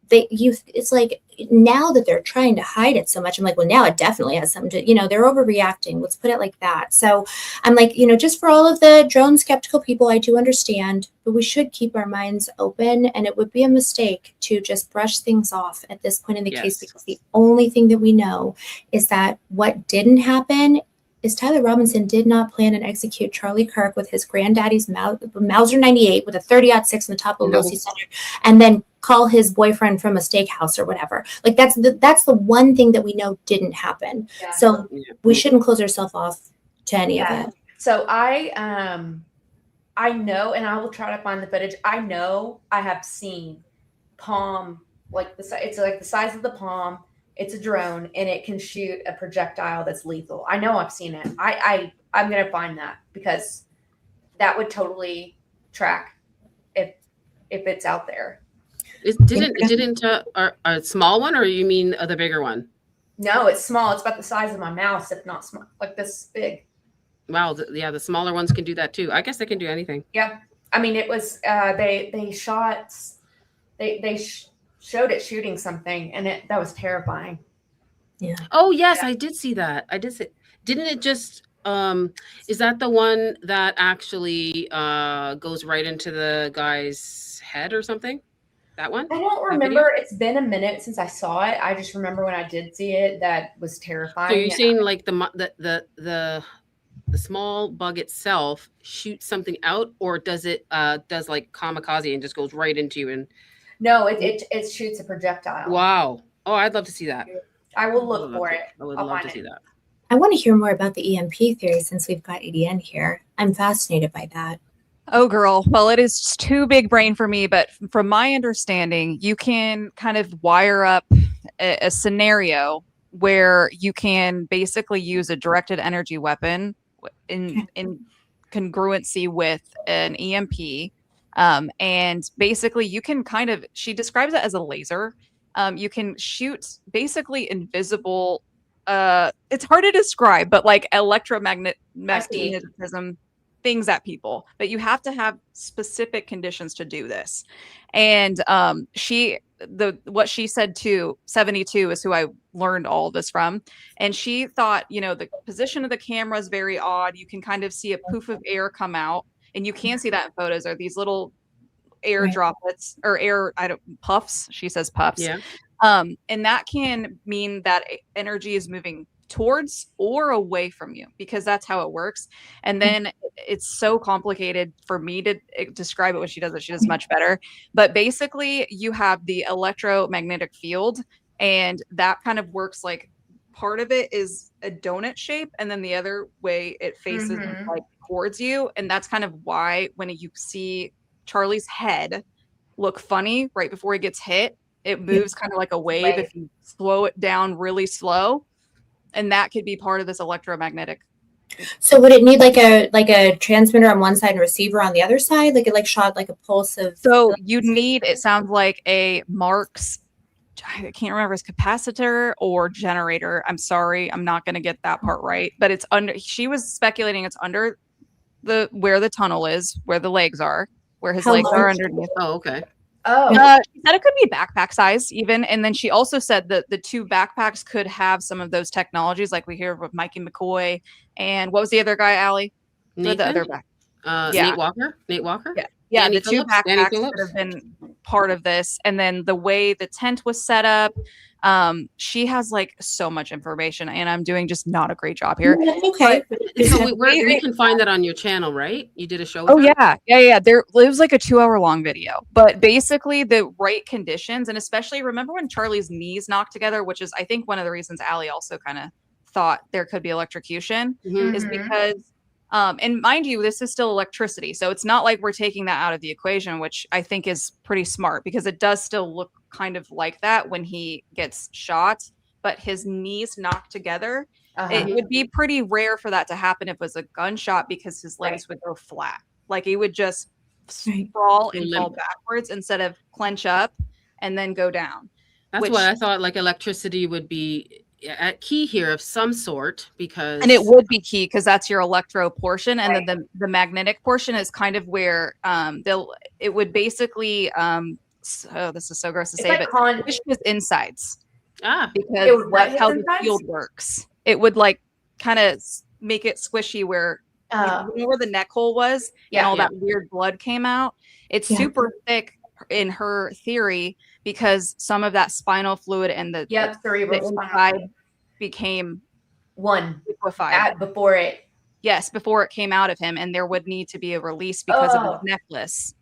It's like now that they're trying to hide it so much, I'm like, well, now it definitely has something to, they're overreacting. Let's put it like that. So I'm like, just for all of the drone skeptical people, I do understand, but we should keep our minds open. And it would be a mistake to just brush things off at this point in the case, because the only thing that we know is that what didn't happen is Tyler Robinson did not plan and execute Charlie Kirk with his granddaddy's Mauser 98 with a 30-06 in the top of Lucy Center, and then call his boyfriend from a steakhouse or whatever. Like that's the one thing that we know didn't happen. Yeah. So we shouldn't close ourselves off to any of it. So I know, and I will try to find the footage. I know I have seen palm, it's like the size of the palm. It's a drone and it can shoot a projectile that's lethal. I know I've seen it. I'm going to find that because that would totally track if it's out there. Didn't a small one, or you mean the bigger one? No, it's small. It's about the size of my mouse, if not small, like this big. Wow. The smaller ones can do that too. I guess they can do anything. Yeah. I mean, it was they shot showed it shooting something, and that was terrifying. Yeah. Oh yes, I did see that. I did see. Didn't it just? Is that the one that actually goes right into the guy's head or something? That one? I don't remember. It's been a minute since I saw it. I just remember when I did see it, that was terrifying. So you're saying like the small bug itself shoots something out, or does it does like kamikaze and just goes right into you? And no, it shoots a projectile. Wow. Oh, I'd love to see that. I will look for it. I would love to see that. I want to hear more about the EMP theory since we've got ADN here. I'm fascinated by that. Oh, girl. Well, it is just too big brain for me. But from my understanding, you can kind of wire up a scenario where you can basically use a directed energy weapon in congruency with an EMP. And basically, you can kind of, she describes it as a laser. You can shoot basically invisible. It's hard to describe, but like electromagnetism things at people, but you have to have specific conditions to do this. And what she said too, 72 is who I learned all of this from. And she thought, the position of the camera is very odd. You can kind of see a poof of air come out, and you can see that in photos, are these little air droplets or air, puffs. She says puffs. Yeah. And that can mean that energy is moving towards or away from you, because that's how it works. And then it's so complicated for me to describe it when she does it. She does much better. But basically, you have the electromagnetic field, and that kind of works like part of it is a donut shape, and then the other way it faces like towards you. And that's kind of why when you see Charlie's head look funny right before he gets hit, it moves kind of like a wave if you slow it down really slow. And that could be part of this electromagnetic. So would it need like a transmitter on one side and receiver on the other side? Like it shot like a pulse of. So you'd need, it sounds like a Mark's, I can't remember his capacitor or generator. I'm sorry, I'm not going to get that part right. But it's under, she was speculating it's under where the tunnel is, where the legs are, where his legs are underneath. Oh, okay. Oh, she said it could be backpack size even. And then she also said that the two backpacks could have some of those technologies, like we hear with Mikey McCoy. And what was the other guy, Allie? Nathan? The other back. Nate Walker? Nate Walker? Yeah. Yeah, Danny the two Phillips? Danny backpacks Phillips? that have been part of this. And then the way the tent was set up, she has like so much information, and I'm doing just not a great job here. Okay. So we can find that on your channel, right? You did a show with Oh, her? yeah. There, it was like a 2-hour-long video. But basically, the right conditions, and especially remember when Charlie's knees knocked together, which is, I think, one of the reasons Allie also kind of thought there could be electrocution, is because and mind you, this is still electricity. So it's not like we're taking that out of the equation, which I think is pretty smart, because it does still look kind of like that when he gets shot, but his knees knocked together. It would be pretty rare for that to happen if it was a gunshot, because his legs would go flat. Like he would just sprawl and fall backwards instead of clench up and then go down. That's what I thought, like electricity would be a key here of some sort, because and it would be key because that's your electro portion, and then the magnetic portion is kind of where it would basically oh, this is so gross to say, like but push his insides it because would what, that's how his the insides? field works. It would like kind of make it squishy where you know where the neck hole was and all that weird blood came out. It's super thick in her theory because some of that spinal fluid and the cerebral inside became one liquefied before it came out of him, and there would need to be a release because of his necklace.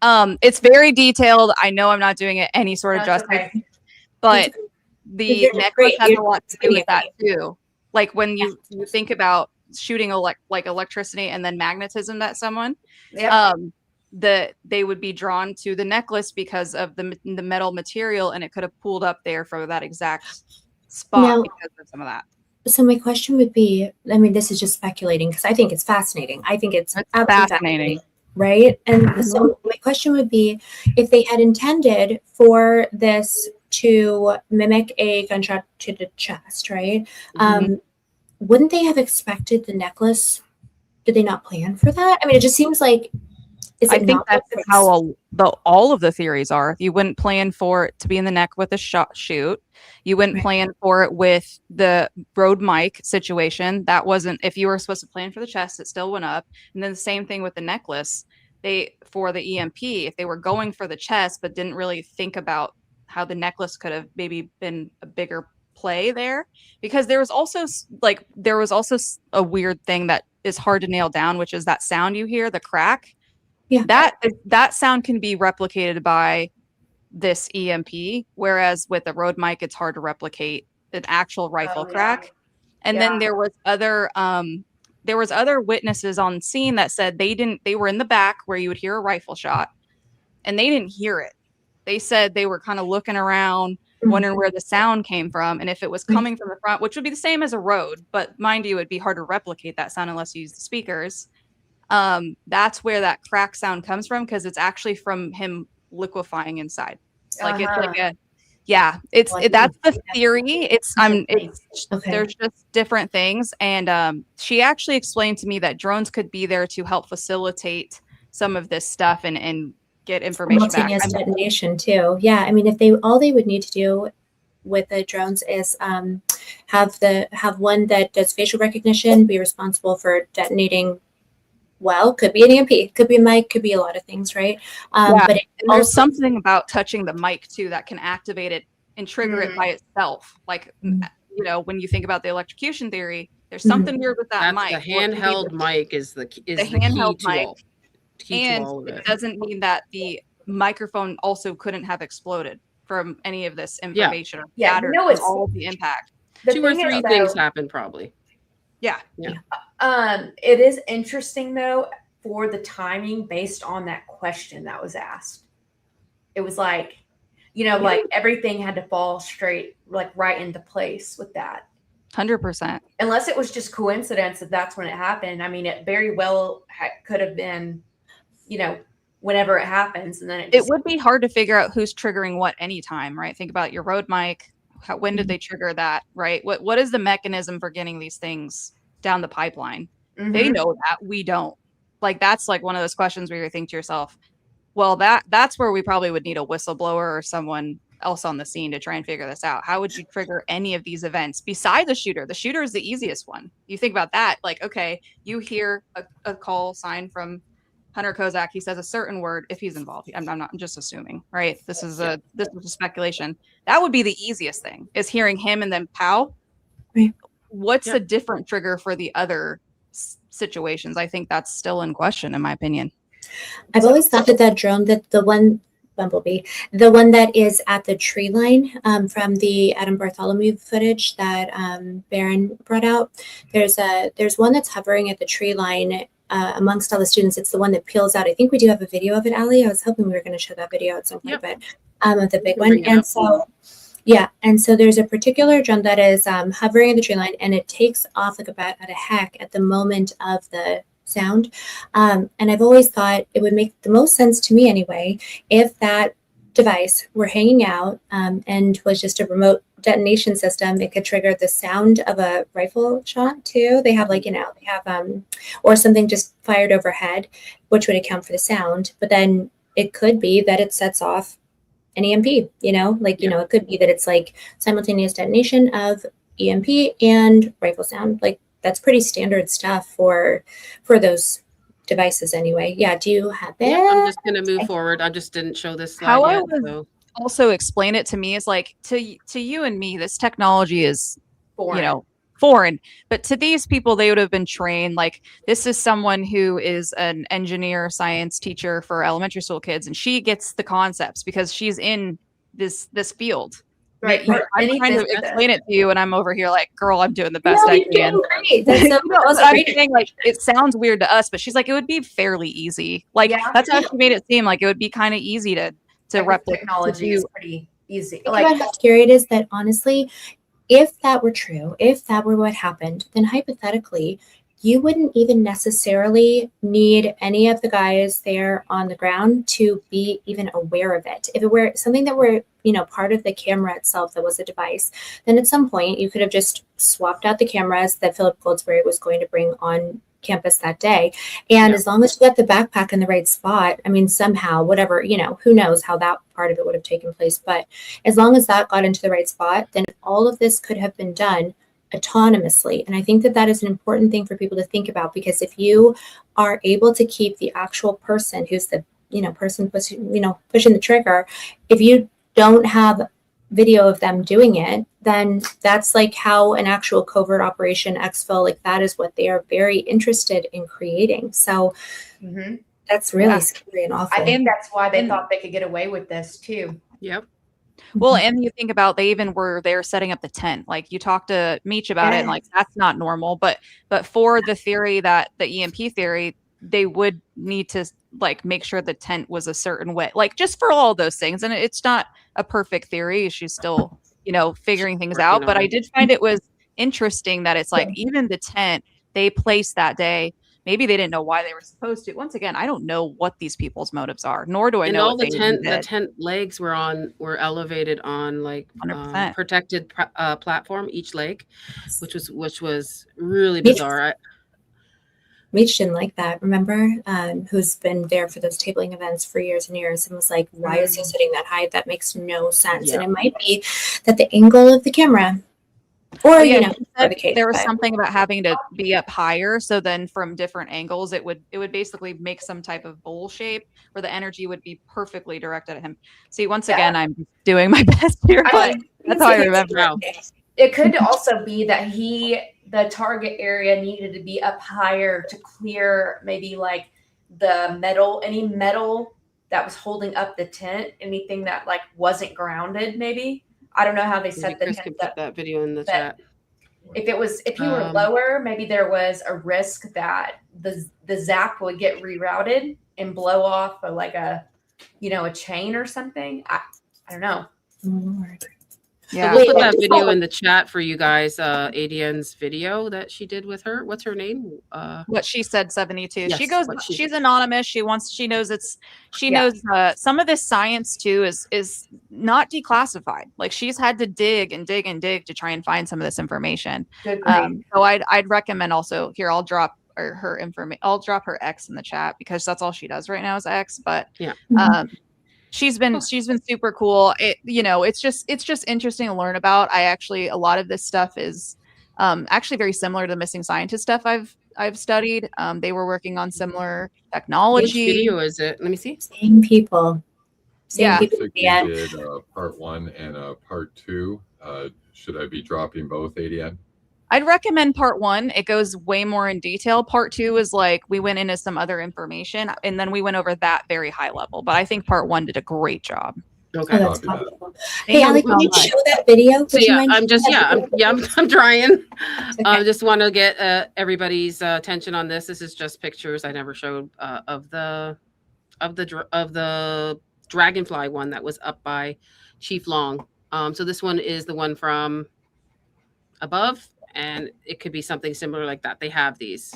It's very detailed. I know I'm not doing it any sort of justice, but the necklace has a lot to do with that too. Like when you think about shooting like electricity and then magnetism at someone, they would be drawn to the necklace because of the metal material, and it could have pulled up there for that exact spot because of some of that. So my question would be, I mean, this is just speculating because I think it's fascinating. I think it's fascinating. Right? And so my question would be, if they had intended for this to mimic a gunshot to the chest, right? Wouldn't they have expected the necklace? Did they not plan for that? I mean, it just seems like I think that's how all of the theories are. You wouldn't plan for it to be in the neck with a shoot. You wouldn't plan for it with the Rode mic situation. That wasn't, if you were supposed to plan for the chest, it still went up. And then the same thing with the necklace. For the EMP, if they were going for the chest, but didn't really think about how the necklace could have maybe been a bigger play there, because there was also a weird thing that is hard to nail down, which is that sound you hear, the crack. Yeah. That sound can be replicated by this EMP, whereas with a Rode mic, it's hard to replicate an actual rifle crack. And then there was other witnesses on scene that said they were in the back where you would hear a rifle shot, and they didn't hear it. They said they were kind of looking around, wondering where the sound came from, and if it was coming from the front, which would be the same as a Rode, but mind you, it'd be hard to replicate that sound unless you use the speakers. That's where that crack sound comes from, because it's actually from him liquefying inside. Like it's like that's the theory. There's just different things, and she actually explained to me that drones could be there to help facilitate some of this stuff and get information back. Simultaneous detonation too. Yeah, I mean, if all they would need to do with the drones is have one that does facial recognition, be responsible for detonating. Well, could be an EMP, could be a mic, could be a lot of things, right? But there's something about touching the mic too that can activate it and trigger it by itself. Like, when you think about the electrocution theory, there's something weird with that mic. The handheld mic is the handheld key mic, and it doesn't mean that the microphone also couldn't have exploded from any of this information. Yeah, it's all of the impact. Two or three things happen probably. Yeah. It is interesting though for the timing based on that question that was asked. It was like, like everything had to fall straight, like right into place with that. 100%. Unless it was just coincidence that that's when it happened. I mean, it very well could have been, whenever it happens, and then it would be hard to figure out who's triggering what anytime, right? Think about your Rode mic. When did they trigger that, right? What is the mechanism for getting these things down the pipeline? They know that, we don't. Like, that's like one of those questions where you think to yourself, well, that's where we probably would need a whistleblower or someone else on the scene to try and figure this out. How would you trigger any of these events besides the shooter? The shooter is the easiest one. You think about that, like, okay, you hear a call sign from Hunter Kozak, he says a certain word if he's involved. I'm just assuming, right? This is a speculation. That would be the easiest thing, is hearing him and then pow. Right. What's a different trigger for the other situations? I think that's still in question, in my opinion. I've always thought that drone, that the one Bumblebee, the one that is at the tree line from the Adam Bartholomew footage that Baron brought out. There's one that's hovering at the tree line amongst all the students. It's the one that peels out. I think we do have a video of it, Allie. I was hoping we were going to show that video at some point, but of the big one. And so, and so there's a particular drone that is hovering at the tree line, and it takes off like a bat out of heck at the moment of the sound. And I've always thought it would make the most sense to me anyway, if that device were hanging out and was just a remote detonation system. It could trigger the sound of a rifle shot too. They have or something just fired overhead, which would account for the sound. But then it could be that it sets off an EMP, it could be that it's like simultaneous detonation of EMP and rifle sound. Like, that's pretty standard stuff for those devices anyway. Yeah. Do you have it? Yeah, I'm just going to move forward. I just didn't show this slide How yet, I would also explain it to me is like, to you and me, this technology is foreign, but to these people, they would have been trained. Like, this is someone who is an engineer science teacher for elementary school kids, and she gets the concepts because she's in this field. Right. I'm trying to explain it to you, and I'm over here like, girl, I'm doing the best I can. That's so I'm saying, like, it sounds weird to us, but she's like, it would be fairly easy. Like, that's how she made it seem like it would be kind of easy to replicate. Technology is pretty easy. Think about how scary it is that, honestly, if that were true, if that were what happened, then hypothetically, you wouldn't even necessarily need any of the guys there on the ground to be even aware of it. If it were something that were, part of the camera itself that was a device, then at some point you could have just swapped out the cameras that Philip Goldsberry was going to bring on campus that day. And as long as you got the backpack in the right spot, I mean, somehow, whatever, who knows how that part of it would have taken place. But as long as that got into the right spot, then all of this could have been done autonomously. And I think that that is an important thing for people to think about, because if you are able to keep the actual person who's the person pushing the trigger, if you don't have video of them doing it, then that's like how an actual covert operation exfil, like that is what they are very interested in creating. So that's really scary and awful. I think that's why they thought they could get away with this too. Yep. Well, and you think about, they even were there setting up the tent. Like, you talked to Meech about it, and like, that's not normal. But for the theory, that the EMP theory, they would need to like make sure the tent was a certain way, like just for all those things. And it's not a perfect theory. She's still, figuring things out. But I did find it was interesting that it's like, even the tent they placed that day, maybe they didn't know why they were supposed to. Once again, I don't know what these people's motives are, nor do I know. All the tent legs were elevated on like protected platform, each leg, which was really bizarre. Meech didn't like that, remember? Who's been there for those tabling events for years and years, and was like, why is he sitting that high? That makes no sense. And it might be that the angle of the camera, or there was something about having to be up higher, so then from different angles it would basically make some type of bowl shape where the energy would be perfectly directed at him. See, once again, I'm doing my best here, but that's how I remember. It could also be that the target area needed to be up higher to clear maybe like any metal that was holding up the tent, anything that like wasn't grounded. Maybe, I don't know how they set the tent up. Put that video in the chat. If you were lower, maybe there was a risk that the zap would get rerouted and blow off a chain or something. I don't know. Yeah, we'll put that video in the chat for you guys. ADN's video that she did with her. What's her name? What she said, 72. Yes, she goes. She's anonymous. She knows some of this science too is not declassified. Like, she's had to dig and dig and dig to try and find some of this information. So I'd recommend also here. I'll drop her information. I'll drop her X in the chat, because that's all she does right now is X. But she's been super cool. It's just interesting to learn about. A lot of this stuff is actually very similar to the missing scientist stuff I've studied. They were working on similar technology. Which video is it? Let me see. Same people. People. Yeah. Did part 1 and part 2. Should I be dropping both, ADN? I'd recommend part 1. It goes way more in detail. Part 2 is like, we went into some other information, and then we went over that very high level. But I think part 1 did a great job. Okay. Oh, that's wonderful. Hey, Ali, can you show that video? So I'm trying. I just want to get everybody's attention on this. This is just pictures I never showed of the dragonfly one that was up by Chief Long. So this one is the one from above. And it could be something similar like that. They have these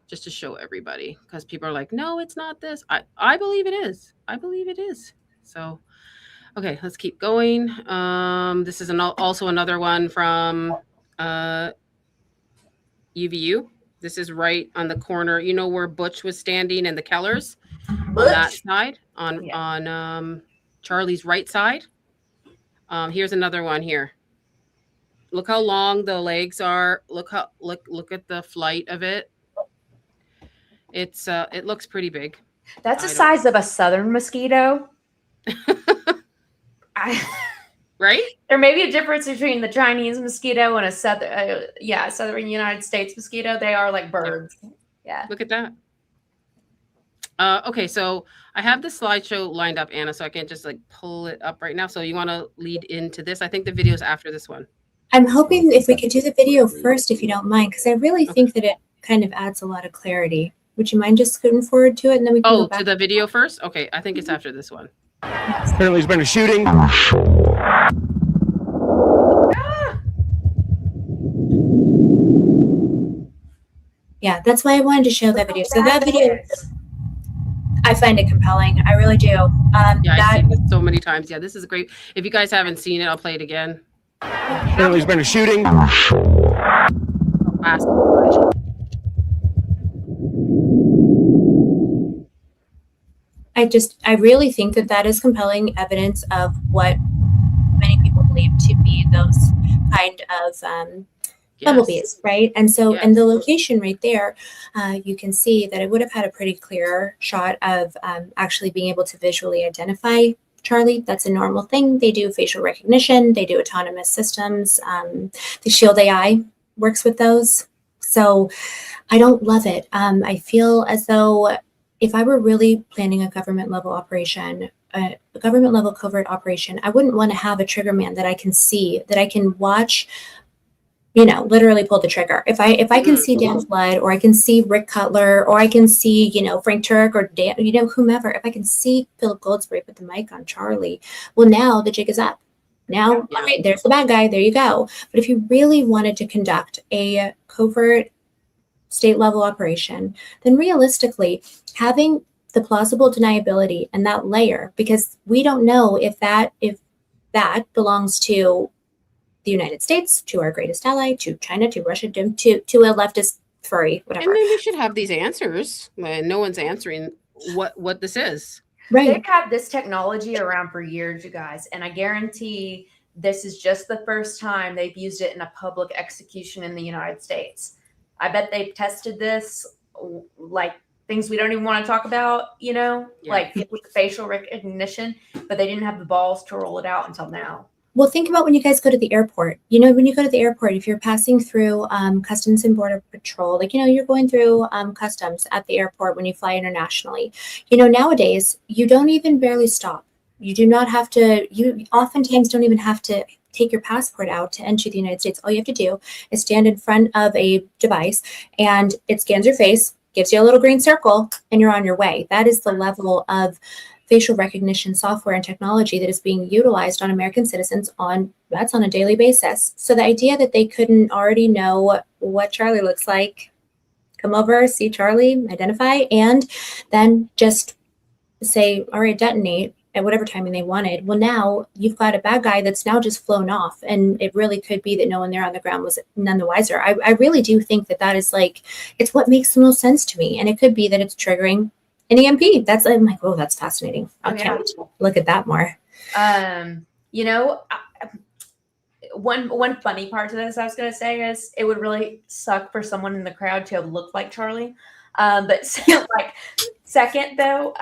just to show everybody, because people are like, no, it's not this. I believe it is. I believe it is. So, okay, let's keep going. This is also another one from UVU. This is right on the corner. You know where Butch was standing and the Kellers? On that side, on Charlie's right side. Here's another one here. Look how long the legs are. Look at the flight of it. It looks pretty big. That's the size of a southern mosquito. Right? There may be a difference between the Chinese mosquito and a southern United States mosquito. They are like birds. Yeah. Look at that. Okay, so I have the slideshow lined up, Anna, so I can't just like pull it up right now. So you want to lead into this? I think the video's after this one. I'm hoping if we could do the video first, if you don't mind, because I really think that it kind of adds a lot of clarity. Would you mind just scooting forward to it, and then we can go back to the video first? Okay, I think it's after this one. Apparently there's been a shooting. Yeah, that's why I wanted to show that video. So that video, I find it compelling. I really do. I've seen it so many times. Yeah, this is great. If you guys haven't seen it, I'll play it again. Apparently there's been a shooting. I really think that that is compelling evidence of what many people believe to be those kind of bumblebees, right? And so, and the location right there, you can see that it would have had a pretty clear shot of actually being able to visually identify Charlie. That's a normal thing. They do facial recognition. They do autonomous systems. The Shield AI works with those. So I don't love it. I feel as though if I were really planning a government level operation, a government level covert operation, I wouldn't want to have a trigger man that I can see, that I can watch, you know, literally pull the trigger. If I can see Dan Flood, or I can see Rick Cutler, or I can see, you know, Frank Turk, or Dan, you know, whomever, if I can see Philip Goldsberry put the mic on Charlie, well, now the jig is up. Now, all right, there's the bad guy. There you go. But if you really wanted to conduct a covert state level operation, then realistically, having the plausible deniability and that layer, because we don't know if that belongs to the United States, to our greatest ally, to China, to Russia, to a leftist furry, whatever. And then we should have these answers when no one's answering what this is. Right. They've had this technology around for years, you guys, and I guarantee this is just the first time they've used it in a public execution in the United States. I bet they've tested this, like things we don't even want to talk about, you know, like with facial recognition, but they didn't have the balls to roll it out until now. Well, think about when you guys go to the airport. You know, when you go to the airport, if you're passing through Customs and Border Patrol, like, you know, you're going through customs at the airport when you fly internationally. You know, nowadays, you don't even barely stop. You do not have to, you oftentimes don't even have to take your passport out to enter the United States. All you have to do is stand in front of a device and it scans your face, gives you a little green circle, and you're on your way. That is the level of facial recognition software and technology that is being utilized on American citizens on a daily basis. So the idea that they couldn't already know what Charlie looks like, come over, see Charlie, identify, and then just say, all right, detonate at whatever timing they wanted. Well, now you've got a bad guy that's now just flown off, and it really could be that no one there on the ground was none the wiser. I really do think that is like, it's what makes the most sense to me. And it could be that it's triggering an EMP. I'm like, oh, that's fascinating. I can't look at that more. You know, one funny part to this I was going to say is it would really suck for someone in the crowd to look like Charlie. But like, second though,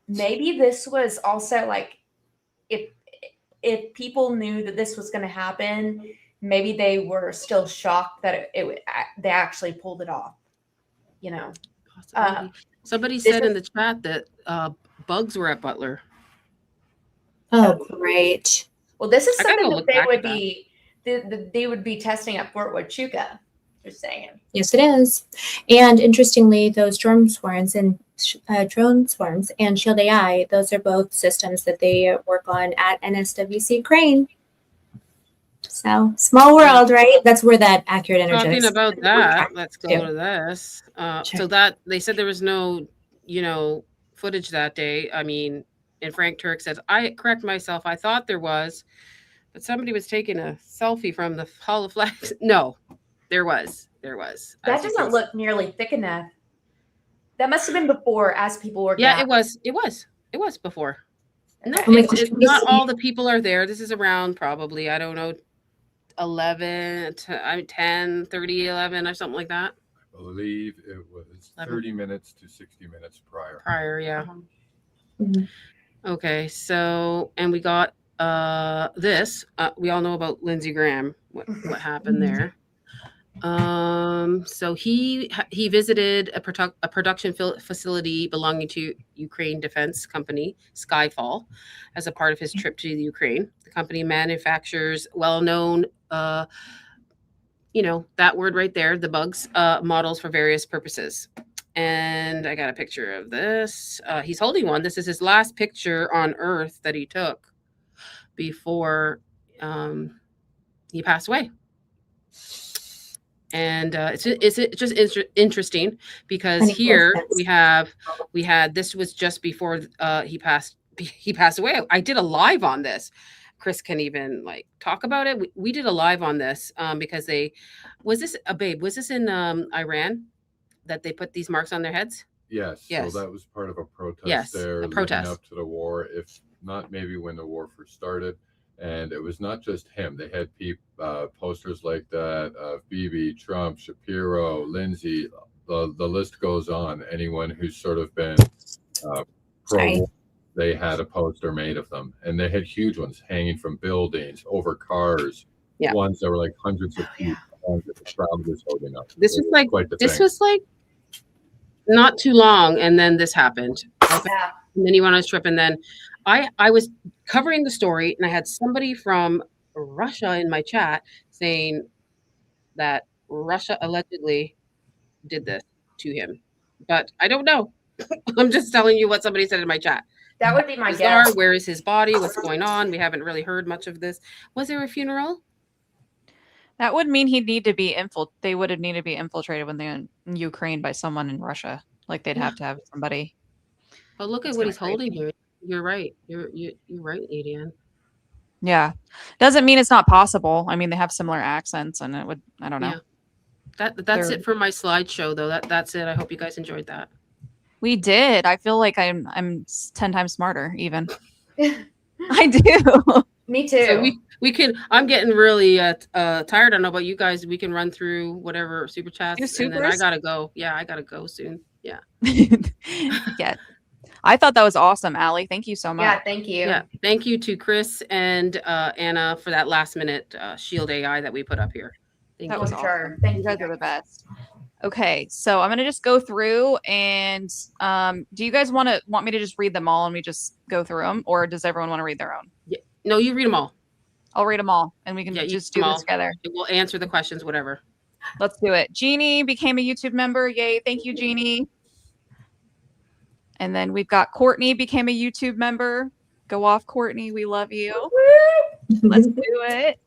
maybe this was also like, if people knew that this was going to happen, maybe they were still shocked that they actually pulled it off. You know. Somebody said in the chat that bugs were at Butler. Oh, great. Well, this is something that they would be testing at Fort Huachuca. Just saying. Yes, it is. And interestingly, those drone swarms and Shield AI, those are both systems that they work on at NSWC Crane. So small world, right? That's where that accurate energetics. Talking about that, let's go to this. So that they said there was no, footage that day. I mean, and Frank Turk says, I correct myself. I thought there was, but somebody was taking a selfie from the Hall of Flags. No, there was. That doesn't look nearly thick enough. That must have been before, as people were. Yeah, it was before. No, it's not all the people are there. This is around probably, I don't know, 11, 10, 30, 11 or something like that. I believe it was 30 minutes to 60 minutes prior. Yeah. Okay, so, and we got this. We all know about Lindsey Graham, what happened there. So he visited a production facility belonging to Ukraine defense company Skyfall as a part of his trip to the Ukraine. The company manufactures well-known, that word right there, the bugs, models for various purposes. And I got a picture of this. He's holding one. This is his last picture on Earth that he took before he passed away. And it's just interesting because here we had this was just before he passed away. I did a live on this. Chris can even talk about it. We did a live on this because was this in Iran that they put these marks on their heads? Yes. Yes. So that was part of a protest Yes, there a leading protest. up to the war, if not maybe when the war first started. And it was not just him. They had posters like that of Bibi, Trump, Shapiro, Lindsay. The list goes on. Anyone who's sort of been pro-war, they had a poster made of them. And they had huge ones hanging from buildings, over cars, ones that were like hundreds of feet long that the crowd was holding up. This was like quite the this thing. was like not too long, and then this happened. Okay. Yeah. And then he went on his trip, and then I was covering the story, and I had somebody from Russia in my chat saying that Russia allegedly did this to him, but I don't know. I'm just telling you what somebody said in my chat. That would be my Bizarre. guess. Where is his body? What's going on? We haven't really heard much of this. Was there a funeral? That would mean he'd need to be they would have needed to be infiltrated when they're in Ukraine by someone in Russia. Like they'd have to have somebody. But look at what he's holding here. You're right. You're right, Adrian. Yeah. Doesn't mean it's not possible. I mean, they have similar accents and I don't know. Yeah. That's it for my slideshow though. That's it. I hope you guys enjoyed that. We did. I feel like I'm 10 times smarter even. I do. Me too. So we can. I'm getting really tired. I don't know about you guys. We can run through whatever super chats, and then I gotta go. Yeah, I gotta go soon. Yeah. Yeah. I thought that was awesome, Allie. Thank you so much. Yeah, thank you. Yeah, thank you to Chris and Anna for that last minute Shield AI that we put up here. Thank That you. was awesome. Sure. Thank you. You guys are the best. Okay, so I'm gonna just go through and do you guys want me to just read them all and we just go through them, or does everyone want to read their own? Yeah. No, you read them all. I'll read them all and we can just do this together. We'll answer the questions, whatever. Let's do it. Jeannie became a YouTube member. Yay. Thank you, Jeannie. And then we've got Courtney became a YouTube member. Go off, Courtney. We love you. Let's do it.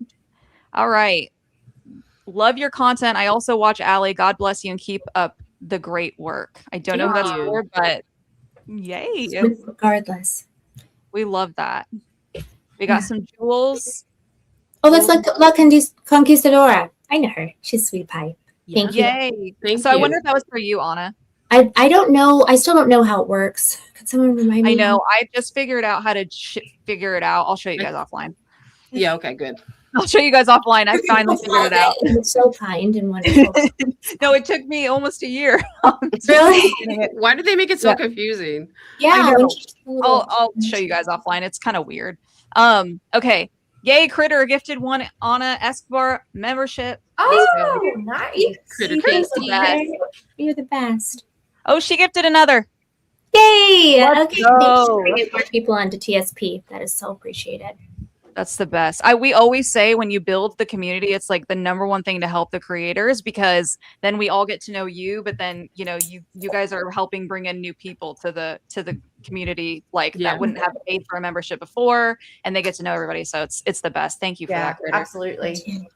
All right. Love your content. I also watch Allie. God bless you and keep up the great work. I don't know who that's for, but yay. Regardless. We love that. We got some jewels. Oh, that's like La Conquistadora. I know her. She's sweet pie. Thank you. Yay. I wonder if that was for you, Anna. I don't know. I still don't know how it works. Could someone remind me? I know. I just figured out how to figure it out. I'll show you guys offline. Yeah. Okay. Good. I'll show you guys offline. I finally figured it out. It's so kind and wonderful. No, it took me almost a year. Really? Why did they make it so confusing? Yeah. I'll show you guys offline. It's kind of weird. Okay. Yay, Critter gifted one Anna Escobar membership. Oh, nice. Critter You're the best. Oh, she gifted another. Yay! Let's okay, go. thanks for bringing more people onto TSP. That is so appreciated. That's the best. We always say when you build the community, it's like the number one thing to help the creators, because then we all get to know you, but then you guys are helping bring in new people to the community that wouldn't have paid for a membership before, and they get to know everybody. So it's the best. Thank you for that, Critter. Absolutely.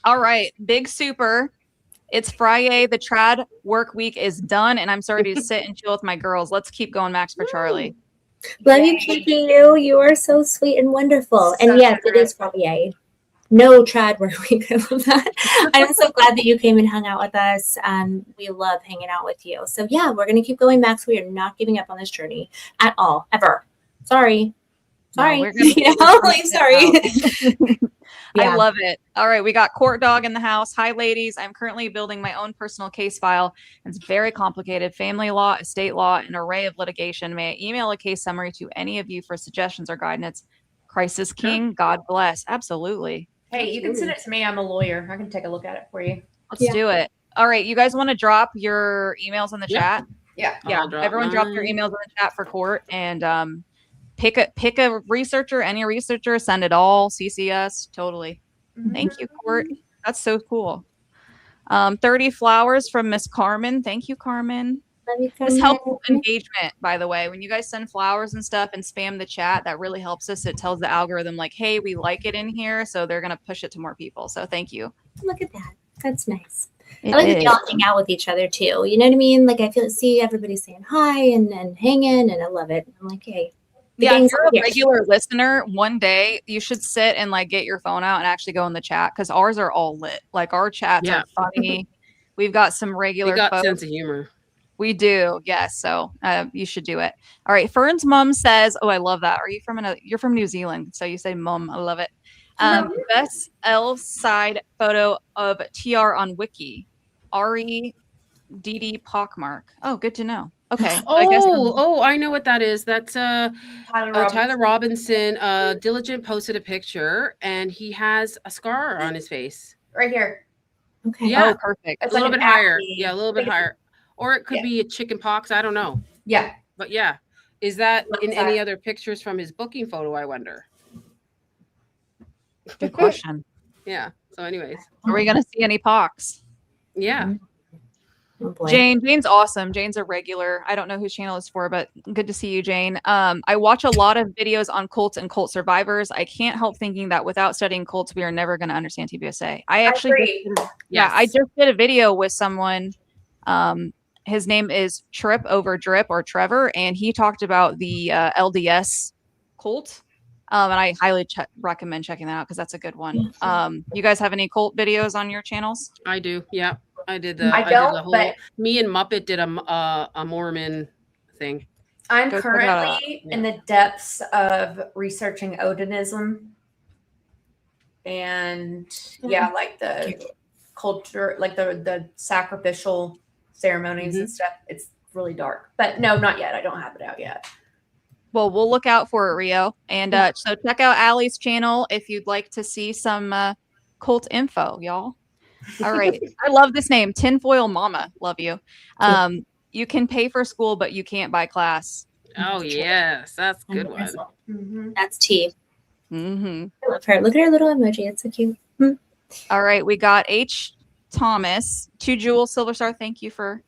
All right, big super. It's Friday. The trad work week is done, and I'm sorry to sit and chill with my girls. Let's keep going, Max, for Charlie. Love you, Kiki. You are so sweet and wonderful. And yes, it is Friday. No trad work week. I love that. I'm so glad that you came and hung out with us. We love hanging out with you. So yeah, we're gonna keep going, Max. We are not giving up on this journey at all, ever. Sorry. No, sorry. I love it. All right, we got Court Dog in the house. Hi, ladies. I'm currently building my own personal case file. It's very complicated. Family law, estate law, an array of litigation. May I email a case summary to any of you for suggestions or guidance? Crisis King, God bless. Absolutely. Hey, you can send it to me. I'm a lawyer. I can take a look at it for you. Let's do it. All right, you guys want to drop your emails in the chat? Yeah. Everyone drop your emails in the chat for Court, and pick a researcher, any researcher, send it all, CC us, totally. Thank you, Court. That's so cool. 30 flowers from Miss Carmen. Thank you, Carmen. This helps engagement, by the way. When you guys send flowers and stuff and spam the chat, that really helps us. It tells the algorithm like, hey, we like it in here, so they're gonna push it to more people. So thank you. Look at that. That's nice. I like that y'all hang out with each other too. You know what I mean? Like I see everybody saying hi and hanging, and I love it. I'm like, hey. Yeah, if you're a regular listener, one day you should sit and get your phone out and actually go in the chat, because ours are all lit. Like our chats are funny. We've got some regular we got folks. sense of humor. We do, yes. So you should do it. All right. Fern's mom says, "Oh, I love that. Are you from You're from New Zealand, so you say mom. I love it." Best L side photo of TR on Wiki. Ari DD pockmark. Oh, good to know. Okay. I know what that is. That's Tyler Robinson. Diligent posted a picture, and he has a scar on his face. Right here. Okay. Yeah. Oh, perfect. It's A little like bit an higher. acne. Yeah, a little bit higher. Or it could be a chicken pox. I don't know. Yeah. But yeah. Is that in any other pictures from his booking photo, I wonder? Good question. Yeah. So anyways. Are we going to see any pox? Yeah. Oh, boy. Jane's awesome. Jane's a regular. I don't know whose channel is for, but good to see you, Jane. I watch a lot of videos on cults and cult survivors. I can't help thinking that without studying cults, we are never going to understand TBSA. I just did a video with someone. His name is Trip Over Drip or Trevor, and he talked about the LDS cult. And I highly recommend checking that out because that's a good one. You guys have any cult videos on your channels? I do. Yeah. I did I did don't, the whole, but me and Muppet did a Mormon thing. I'm Go check that out. currently in the depths of researching Odinism and like the culture, like the sacrificial ceremonies and stuff. It's really dark, but no, not yet. I don't have it out yet. Well, we'll look out for it, Rio. And so check out Allie's channel if you'd like to see some cult info, y'all. All right. I love this name, Tinfoil Mama. Love you. You can pay for school, but you can't buy class. Oh, yes. That's a good one. Mm-hmm. That's T. Mm-hmm. I love her. Look at her little emoji. It's so cute. All right. We got H. Thomas, 2 Jewel Silver Star. Thank you for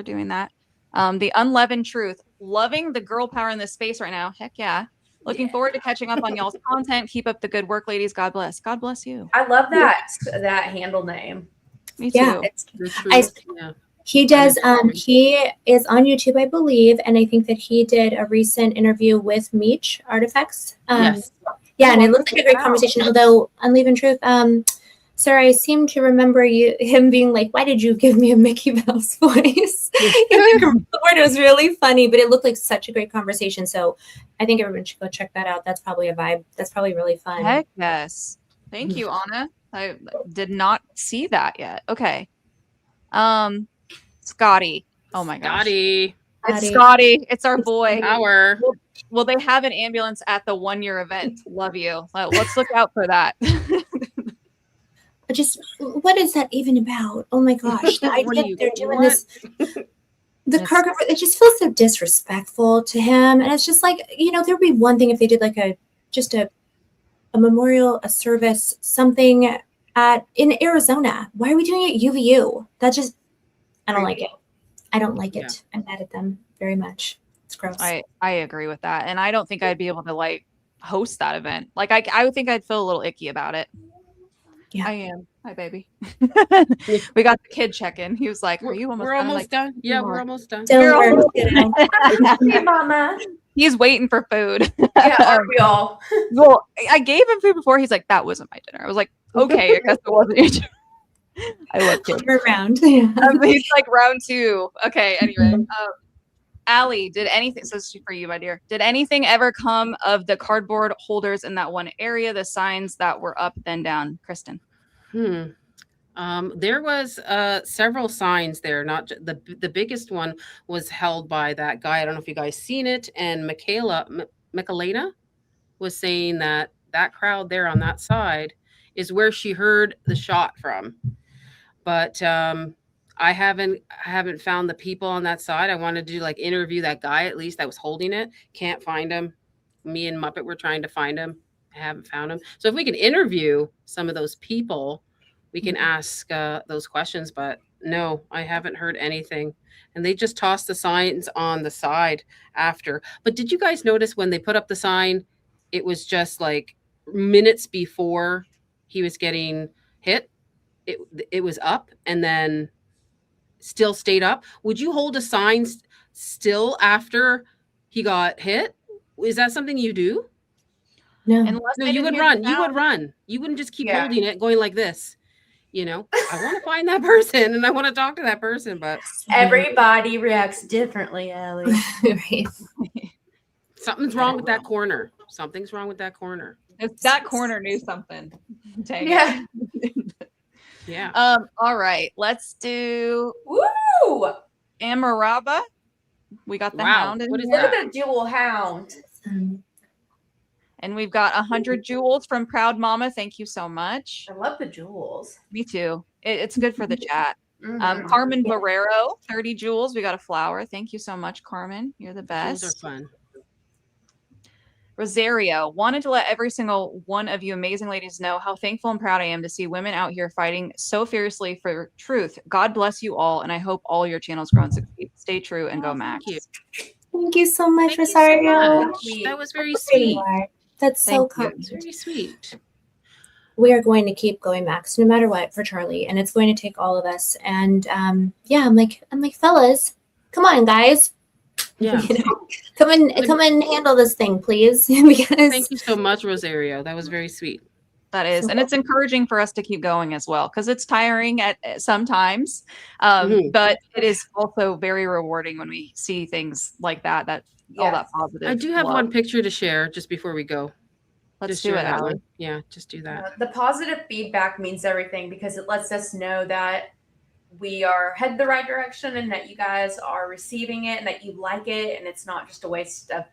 doing that. The Unleavened Truth. Loving the girl power in this space right now. Heck yeah. Looking forward to catching up on y'all's content. Keep up the good work, ladies. God bless. God bless you. I love that handle name. Me too. Yeah, he does. He is on YouTube, I believe, and I think that he did a recent interview with Meech Artifacts. Yes. Yeah, and it looks like a great conversation. Although, Unleavened Truth, sir, I seem to remember him being like, "Why did you give me a Mickey Mouse voice?" It was really funny, but it looked like such a great conversation. So I think everyone should go check that out. That's probably a vibe. That's probably really fun. Heck yes. Thank you, Anna. I did not see that yet. Okay. Scotty. Oh my gosh. Scotty. It's Scotty. It's our boy. Our. Will they have an ambulance at the 1-year event? Love you. Let's look out for that. Just what is that even about? Oh my gosh. The idea that they're doing this. The cargo, it just feels so disrespectful to him. And it's just like, there'd be one thing if they did like a memorial, a service, something in Arizona. Why are we doing it at UVU? That just, I don't like it. I don't like it. Yeah. I'm mad at them very much. It's gross. I agree with that. And I don't think I'd be able to host that event. I would think I'd feel a little icky about it. Yeah. I am. Hi, baby. We got the kid check-in. He was like, "Are you almost done?" We're almost done. Yeah, we're almost done. We're almost done. Hey, Mama. He's waiting for food. Yeah, aren't we all? Well, I gave him food before. He's like, "That wasn't my dinner." I was like, "Okay, I guess it wasn't your dinner." I love kids. We're around. Yeah. He's like round 2. Okay. Anyway, Allie, did anything? So this is for you, my dear. Did anything ever come of the cardboard holders in that one area? The signs that were up then down, Kristen. There was several signs there. Not the biggest one was held by that guy. I don't know if you guys seen it. And Michelena was saying that crowd there on that side is where she heard the shot from. But I haven't found the people on that side. I wanted to interview that guy at least that was holding it. Can't find him. Me and Muppet were trying to find him. I haven't found him. So if we can interview some of those people, we can ask those questions. But no, I haven't heard anything. And they just tossed the signs on the side after. But did you guys notice when they put up the sign, it was just minutes before he was getting hit? It was up and then still stayed up. Would you hold a sign still after he got hit? Is that something you do? No. No, you would run. You would run. You wouldn't just keep holding it, going like this. You know, I want to find that person and I want to talk to that person, but everybody reacts differently, Allie. Right. Something's wrong with that corner. Something's wrong with that corner. If that corner knew something. Dang Yeah. it. Yeah. All right. Let's do Woo! Amaraba. We got the Wow. hound in What is here. Look at the jewel hound. And we've got 100 jewels from Proud Mama. Thank you so much. I love the jewels. Me too. It's good for the chat. Mhm. Carmen Barrero, 30 jewels. We got a flower. Thank you so much, Carmen. You're the Those best. are fun. Rosario, wanted to let every single one of you amazing ladies know how thankful and proud I am to see women out here fighting so fiercely for truth. God bless you all, and I hope all your channels grow and succeed. Stay true and go Max. Thank Thank you so much, Thank you so Rosario. much. That was very How pretty you sweet. are. That's so Thank you. kind. It's very sweet. We are going to keep going, Max, no matter what, for Charlie, and it's going to take all of us. And yeah, I'm like, fellas, come on, guys. Yeah. You know, come and handle this thing, please. Because Thank you so much, Rosario. That was very sweet. That is, and it's encouraging for us to keep going as well, because it's tiring at sometimes, but it is also very rewarding when we see things like that. All that positive. I do have love. one picture to share just before we go. Let's Just do share it, that Allie. one. Yeah, just do that. The positive feedback means everything because it lets us know that we are headed the right direction and that you guys are receiving it and that you like it and it's not just a waste of,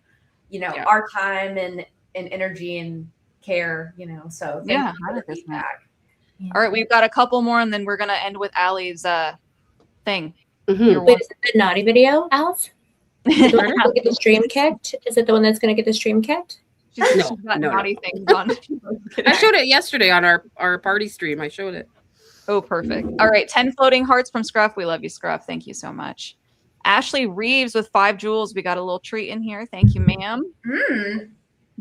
our time and energy and care, So thank you for the feedback. All right, we've got a couple more, and then we're gonna end with Allie's thing. Wait, is it the naughty video, Alice? Is it the one that's gonna get the stream kicked? Is it the one that's gonna get the stream kicked? She's got naughty things on. I showed it yesterday on our party stream. I showed it. Oh, perfect. All right, 10 floating hearts from Scruff. We love you, Scruff. Thank you so much. Ashley Reeves with 5 jewels. We got a little treat in here. Thank you, ma'am.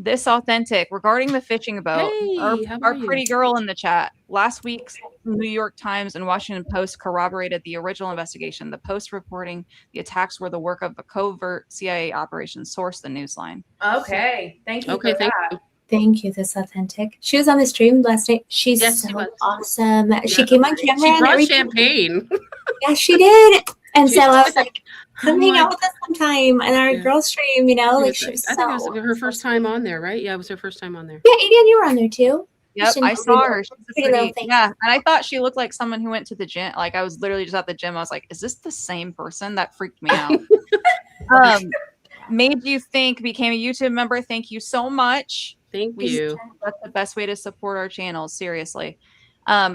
This authentic regarding the fishing boat. Hey, our pretty girl in the chat. Last week's New York Times and Washington Post corroborated the original investigation. The Post reporting the attacks were the work of a covert CIA operation. Source the Newsline. Okay, thank you. Okay, for thank that. you. Thank you, this authentic. She was on the stream last night. She's so awesome. She came on camera. She and brought everything. champagne. Yeah, she did. And She so I did. was like, come hang out with us sometime on our girl stream, like she was I think it was her first time on there, right? Yeah, it was her first time on there. Yeah, Adrian, you were on there too. Yep, I saw her. She's a Pretty little pretty, thing. yeah, and I thought she looked like someone who went to the gym. Like I was literally just at the gym. I was like, "Is this the same person?" That freaked me out. Made you think, became a YouTube member. Thank you so much. Thank you. That's the best way to support our channels. Seriously.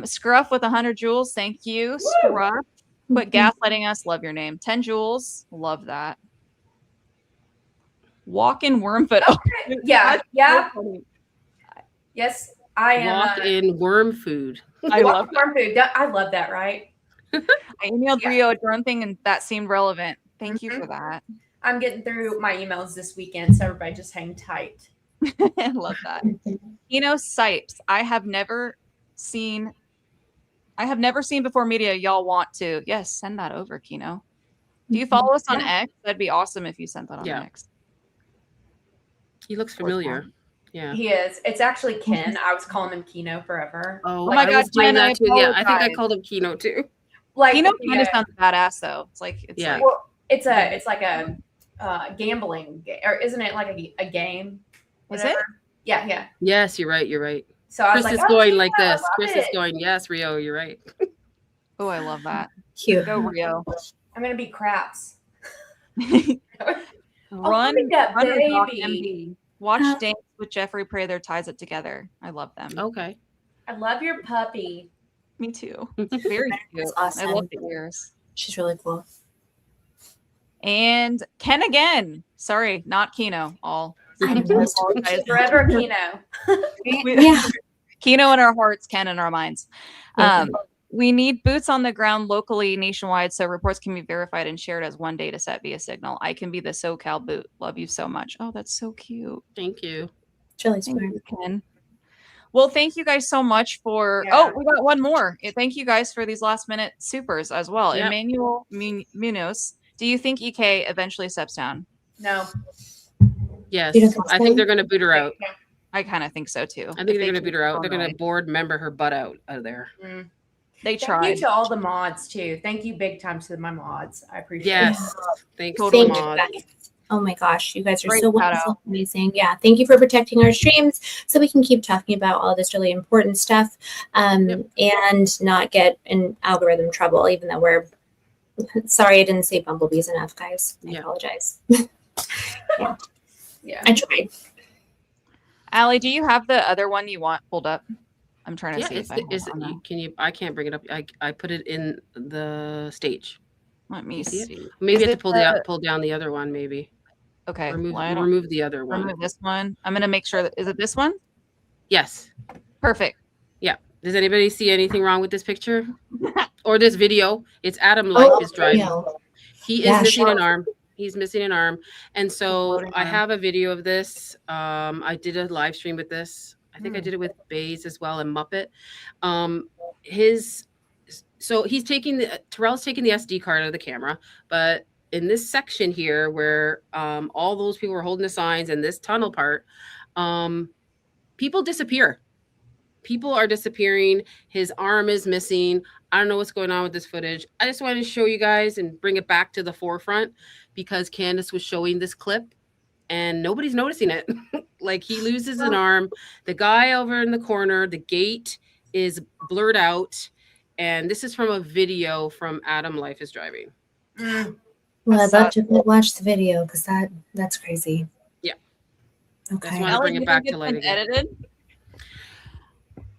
Scruff with 100 jewels. Thank you, Scruff. Quit gaslighting us. Love your name. 10 jewels. Love that. Walk-in worm foot. Oh, Yeah, yeah. so funny. Yes, I am. Walk in worm food. I love farm food. I love that, right? I emailed Rio a drone thing, and that seemed relevant. Thank you for that. I'm getting through my emails this weekend, so everybody just hang tight. I love that. Sipes. I have never seen before media. Y'all want to? Yes, send that over, Kino. Do you follow us on X? That'd be awesome if you sent that on X. He looks familiar. Yeah. He is. It's actually Ken. I was calling him Kino forever. Oh, my I God, was doing Ken, that too. Yeah, I think I apologize. called him Kino too. Like Kino kind of sounds badass though. It's like well, it's like a gambling or isn't it like a game? Is Whatever. it? Yeah, yeah. Yes, you're right. You're right. So I was Chris like, is going yeah, like I this. love Chris is it. going, yes, Rio, you're right. Oh, I love that. Cute. Go Rio. I'm gonna be craps. Run, look at that Runner Doc baby. MD. Watch Dance with Jeffrey Prather ties it together. I love them. Okay. I love your puppy. Me too. Very cute. Awesome. I love the ears. She's really cool. And Ken again. Sorry, not Kino. I apologize. Forever Kino. Kino in our hearts, Ken in our minds. We need boots on the ground locally, nationwide, so reports can be verified and shared as one data set via Signal. I can be the SoCal boot. Love you so much. Oh, that's so cute. Thank you. Thank you, Ken. Well, thank you guys so much for. Yeah. Oh, we got one more. Thank you guys for these last minute supers as well. Yep. Emmanuel Munoz. Do you think EK eventually steps down? No. Yes. You don't think I so? think they're going to boot her out. I kind of think so too. I think they're going to boot her out. They're going to board member her butt out of there. They Thank tried. you to all the mods too. Thank you big time to my mods. I appreciate Yes. it. Thanks Thank to the you, mod. guys. Oh my gosh, you guys are Great so shout wonderful, out. amazing. Yeah, thank you for protecting our streams so we can keep talking about all this really important stuff and not get in algorithm trouble, even though we're sorry I didn't say bumblebees enough, guys. I apologize. Yeah. I tried. Allie, do you have the other one you want pulled up? I'm trying to Yeah, see it's if I have it on there. can you? I can't bring it up. I put it in the stage. Let me You see see. it? Maybe Is you have it to pull down the other one. Maybe. Okay. Remove the other one. Remove this one. I'm gonna make sure that is it this one? Yes. Perfect. Yeah. Does anybody see anything wrong with this picture or this video? It's Adam Life is driving. He is missing an arm. He's missing an arm. And so I have a video of this. I did a live stream with this. I think I did it with Bays as well and Muppet. So he's taking Terrell's taking the SD card out of the camera, but in this section here where all those people were holding the signs and this tunnel part, people disappear. People are disappearing. His arm is missing. I don't know what's going on with this footage. I just wanted to show you guys and bring it back to the forefront because Candace was showing this clip and nobody's noticing it. Like he loses an arm. The guy over in the corner, the gate is blurred out. And this is from a video from Adam Life is Driving. Well, I'd love to watch the video because that's crazy. Yeah. Okay. I just want to bring it back to light again. Edited?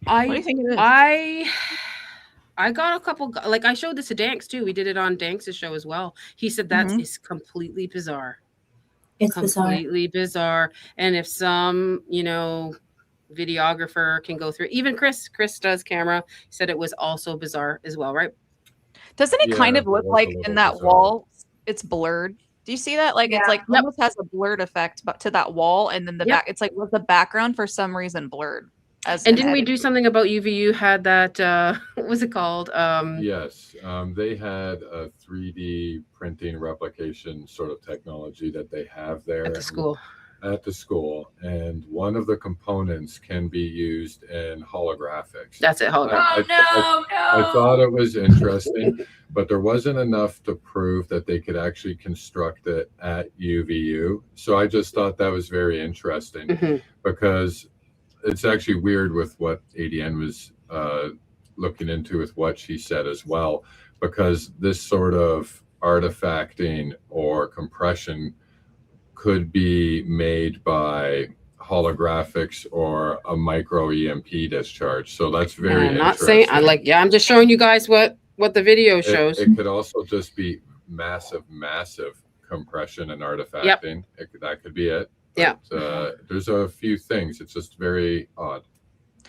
What do you think it is? I got a couple, like I showed this to Danks too. We did it on Danks' show as well. He said that is completely bizarre. It's completely bizarre. And if some, videographer can go through, even Chris does camera, said it was also bizarre as well, right? Doesn't it kind of look like in that wall it's blurred? Do you see that? Like it's like almost has a blurred effect but to that wall, and then the back it's like with the background for some reason blurred. And didn't we do something about UVU had that what was it called? Yes, they had a 3D printing replication sort of technology that they have there at the school. And one of the components can be used in holographics. That's it, holographic. I thought it was interesting, but there wasn't enough to prove that they could actually construct it at UVU. So I just thought that was very interesting because it's actually weird with what ADN was looking into with what she said as well, because this sort of artifacting or compression could be made by holographics or a micro EMP discharge. So that's very I'm not saying I'm just showing you guys what the video shows. It could also just be massive compression and artifacting. That could be it. But, there's a few things. It's just very odd.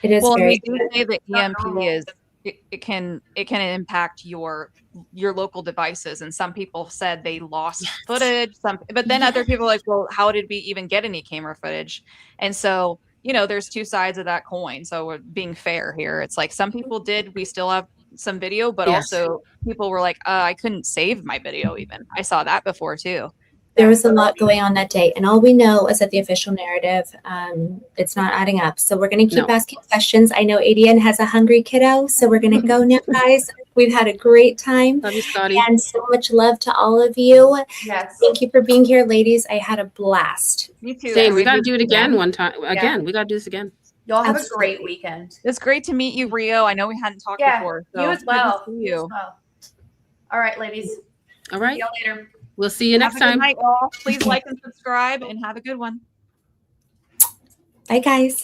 It is. Well, very we do say that EMP is it can impact your local devices, and some people said they lost footage. But then other people are like, well, how did we even get any camera footage? And so there's two sides of that coin. So we're being fair here. It's like some people did. We still have some video, but also people were like, I couldn't save my video. Even I saw that before too. There was a lot going on that day, and all we know is that the official narrative, it's not adding up. So we're going to keep asking questions. I know ADN has a hungry kiddo, so we're going to go now, guys. We've had a great time. Love you, Scotty. And so much love to all of you. Yes. Thank you for being here, ladies. I had a blast. Me too. Same. We got to do it again one time. Again, we got to do this again. Y'all have a great weekend. It's great to meet you, Rio. I know we hadn't talked before. So you as well. Good to see you. All right, ladies. All right. See y'all later. We'll see you next Have a good time. night, y'all. Please like and subscribe and have a good one. Bye, guys.